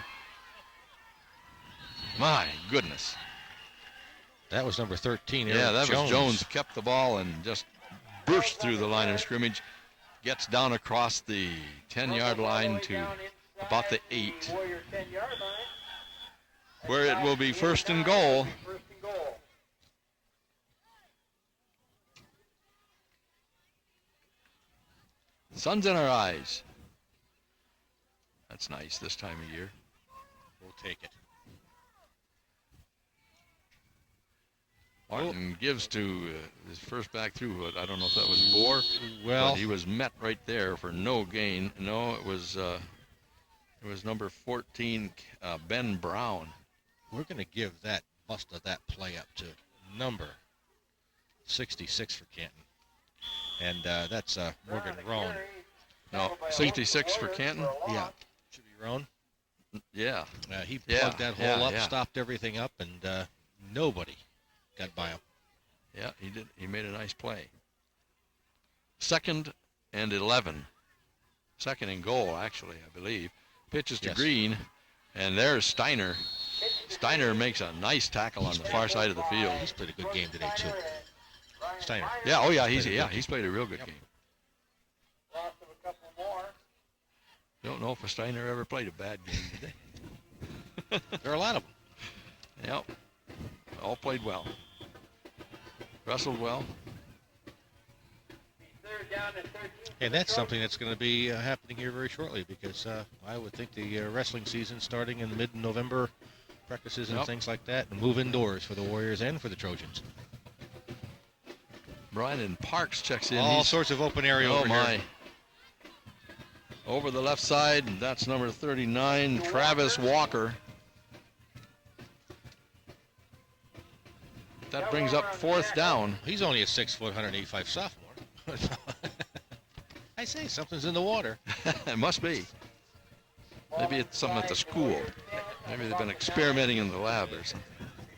My goodness. That was number 13. Yeah, Eric that Jones. was Jones. Kept the ball and just burst through the line of scrimmage. Gets down across the 10-yard line to about the 8, Warrior 10-yard line. where it will be first and goal. First and goal. Sun's in our eyes. That's nice this time of year. We'll take it. Martin gives to his first back through. I don't know if that was Bohr. Well, but he was met right there for no gain. No, it was number 14, Ben Brown. we're going to give that bust of that play up to number 66 for Canton. And that's Morgan Roan. No, 66 for Canton. Yeah, should be Roan. Yeah. He plugged that hole up, stopped everything up, and nobody got by him. Yeah, he did. He made a nice play. 2nd and 11. 2nd and goal, actually, I believe. Pitches to Green, and there's Steiner. Steiner makes a nice tackle on the far side of the field. He's played a good game today, too. Steiner. Yeah, oh yeah, he's played a real good game. Loss of a couple more. Don't know if a Steiner ever played a bad game, did they? There are a lot of them. Yep. All played well. Wrestled well. Third down and 13. And that's something that's going to be happening here very shortly, because I would think the wrestling season starting in mid-November, practices and things like that, and move indoors for the Warriors and for the Trojans. Brian Parks checks in. All sorts of open area over here. Over the left side, that's number 39, Travis Walker. That brings up fourth down. He's only a 6 foot, 185 sophomore. I say something's in the water. It must be. Maybe it's something at the school. Maybe they've been experimenting in the lab or something.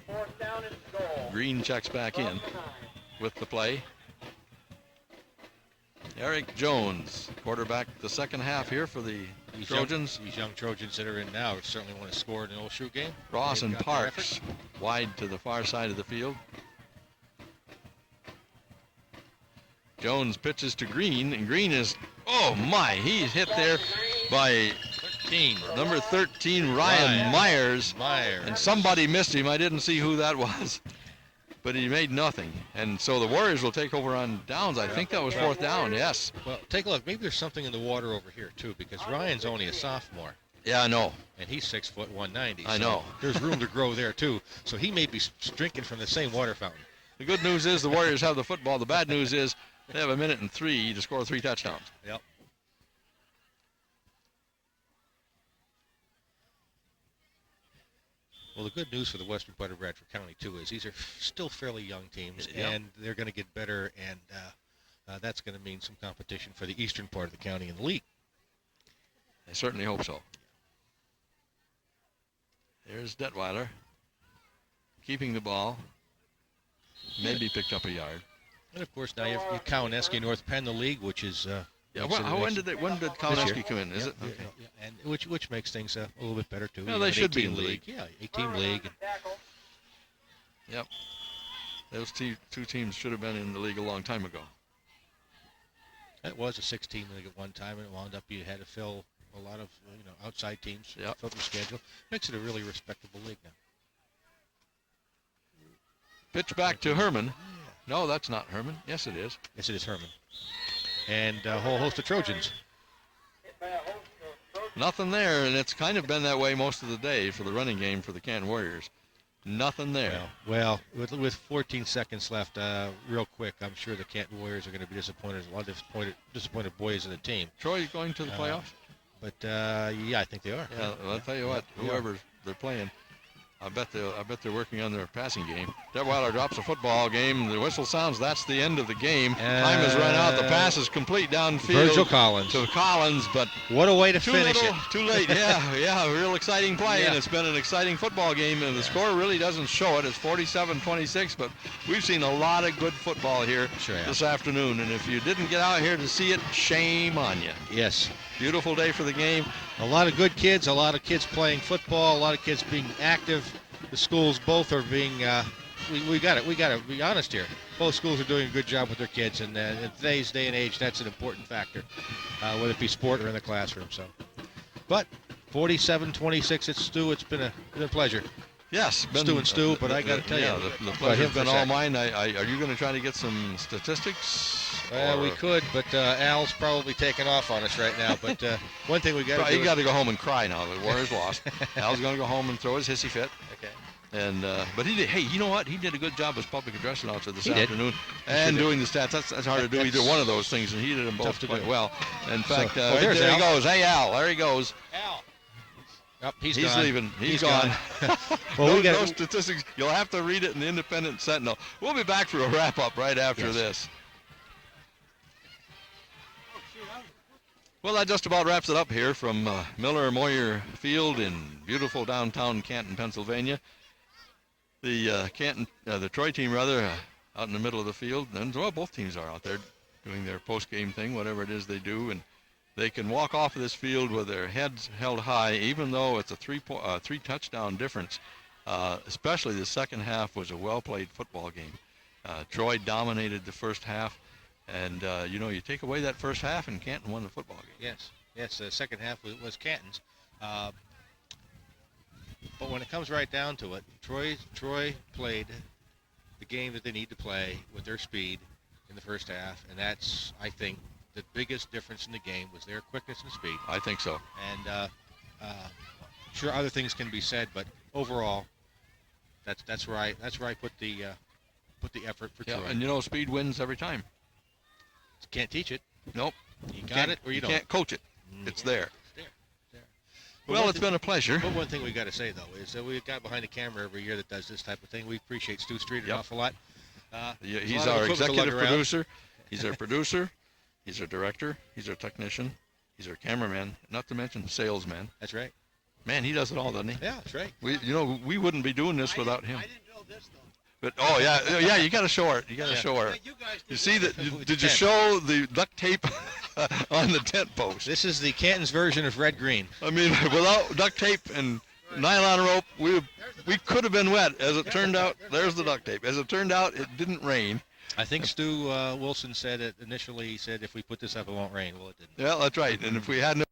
Fourth down and goal. Green checks back in with the play. Eric Jones, quarterback the second half here for the Trojans. These young Trojans that are in now certainly want to score in an old shoe game. Ross and They've got their Parks wide to the far side of the field. Jones pitches to Green, and Green is, oh my, he's hit there by 13. number 13, Ryan Myers. Myers. And somebody missed him. I didn't see who that was, but he made nothing. And so the Warriors will take over on downs. I think that was fourth down, yes. Well, take a look. Maybe there's something in the water over here, too, because Ryan's only a sophomore. Yeah, I know. And he's 6 foot, 190. I so know. There's room to grow there, too. So he may be drinking from the same water fountain. The good news is the Warriors have the football. The bad news is they have 1 minute and 3 to score 3 touchdowns. Yep. Well, the good news for the western part of Bradford County, too, is these are still fairly young teams, and they're going to get better, and that's going to mean some competition for the eastern part of the county in the league. I certainly hope so. There's Detweiler keeping the ball. Maybe picked up a yard. And, of course, now you have Kawaneski North Penn, the league, which is when did Kawaneski come in? Is it? Okay. Yeah, and which makes things a little bit better, too. Well, they should be in the league. Yeah, 8-team league. Yep. Those two teams should have been in the league a long time ago. That was a 6-team league at one time, and it wound up you had to fill a lot of outside teams. Yep. Fill the schedule. Makes it a really respectable league now. Pitch back to Herman. No, that's not Herman. Yes, it is. Yes, it is Herman. And a whole host of Trojans. Nothing there, and it's kind of been that way most of the day for the running game for the Canton Warriors. Nothing there. Well, with 14 seconds left, real quick, I'm sure the Canton Warriors are going to be disappointed. A lot of disappointed boys in the team. Troy going to the playoffs? But yeah, I think they are. Yeah, well, I'll tell you what, whoever they're playing, I bet they're working on their passing game. Detweiler drops a football game. The whistle sounds. That's the end of the game. Time has run out. The pass is complete downfield. Virgil Collins. To Collins, but what a way to finish it. Too late. Yeah, real exciting play, and it's been an exciting football game, and the score really doesn't show it. It's 47-26, but we've seen a lot of good football here this afternoon, and if you didn't get out here to see it, shame on you. Yes. Beautiful day for the game. A lot of good kids, a lot of kids playing football, a lot of kids being active. The schools both are being, we got to be honest here. Both schools are doing a good job with their kids, and in today's day and age, that's an important factor, whether it be sport or in the classroom. So, but 47-26, it's Stu. It's been a pleasure. Yes, Stu, but I got to tell you, the pleasure's been all mine. Are you going to try to get some statistics? Well, we could, but Al's probably taking off on us right now. But one thing we got to do. You got to go home and cry now. The Warriors lost. Al's going to go home and throw his hissy fit. Okay. And but he did. Hey, you know what? He did a good job as public address announcer this afternoon, and doing the stats. That's hard to do either one of those things, and he did them both quite well. In fact, there he goes. Hey, Al, there he goes. Al. Oh, he's gone. Leaving. He's gone. Well, those statistics, you'll have to read it in the Independent Sentinel. We'll be back for a wrap-up right after this. Well, that just about wraps it up here from Miller Moyer Field in beautiful downtown Canton, Pennsylvania. The the Troy team, out in the middle of the field, and well, both teams are out there doing their post-game thing, whatever it is they do, and they can walk off of this field with their heads held high, even though it's a three touchdown difference. Especially the second half was a well-played football game. Troy dominated the first half, and you take away that first half, and Canton won the football game. Yes. The second half was Canton's. But when it comes right down to it, Troy played the game that they need to play with their speed in the first half, and that's, I think, the biggest difference in the game was their quickness and speed. I think so. And sure, other things can be said, but overall, that's where I put the effort for Yeah, Troy. and you know, speed wins every time. Can't teach it. Nope. You got it or you don't. Can't coach it. It's there. It's there. But Well, one it's thing- been a pleasure. But one thing we got to say, though, is that we've got behind the camera every year that does this type of thing. We appreciate Stu Street an Yep. awful lot. Yeah, There's a he's lot of our equipment to lug executive around. producer. He's our producer. He's our director. He's our technician. He's our cameraman. Not to mention salesman. That's right. Man, he does it all, doesn't he? Yeah, that's right. We wouldn't be doing this without him. I didn't build this, though. But yeah, you got to show her. You got to Yeah. show her. Yeah, you guys You did see that. that? Did you show the duct tape on the tent post? This is the Canton's version of red green. I mean, without duct tape and nylon rope, we could have been wet. As it turned out, there's the duct tape. As it turned out, it didn't rain. I think Stu Wilson said it initially. He said, if we put this up, it won't rain. Well, it didn't. Yeah, that's right. And if we hadn't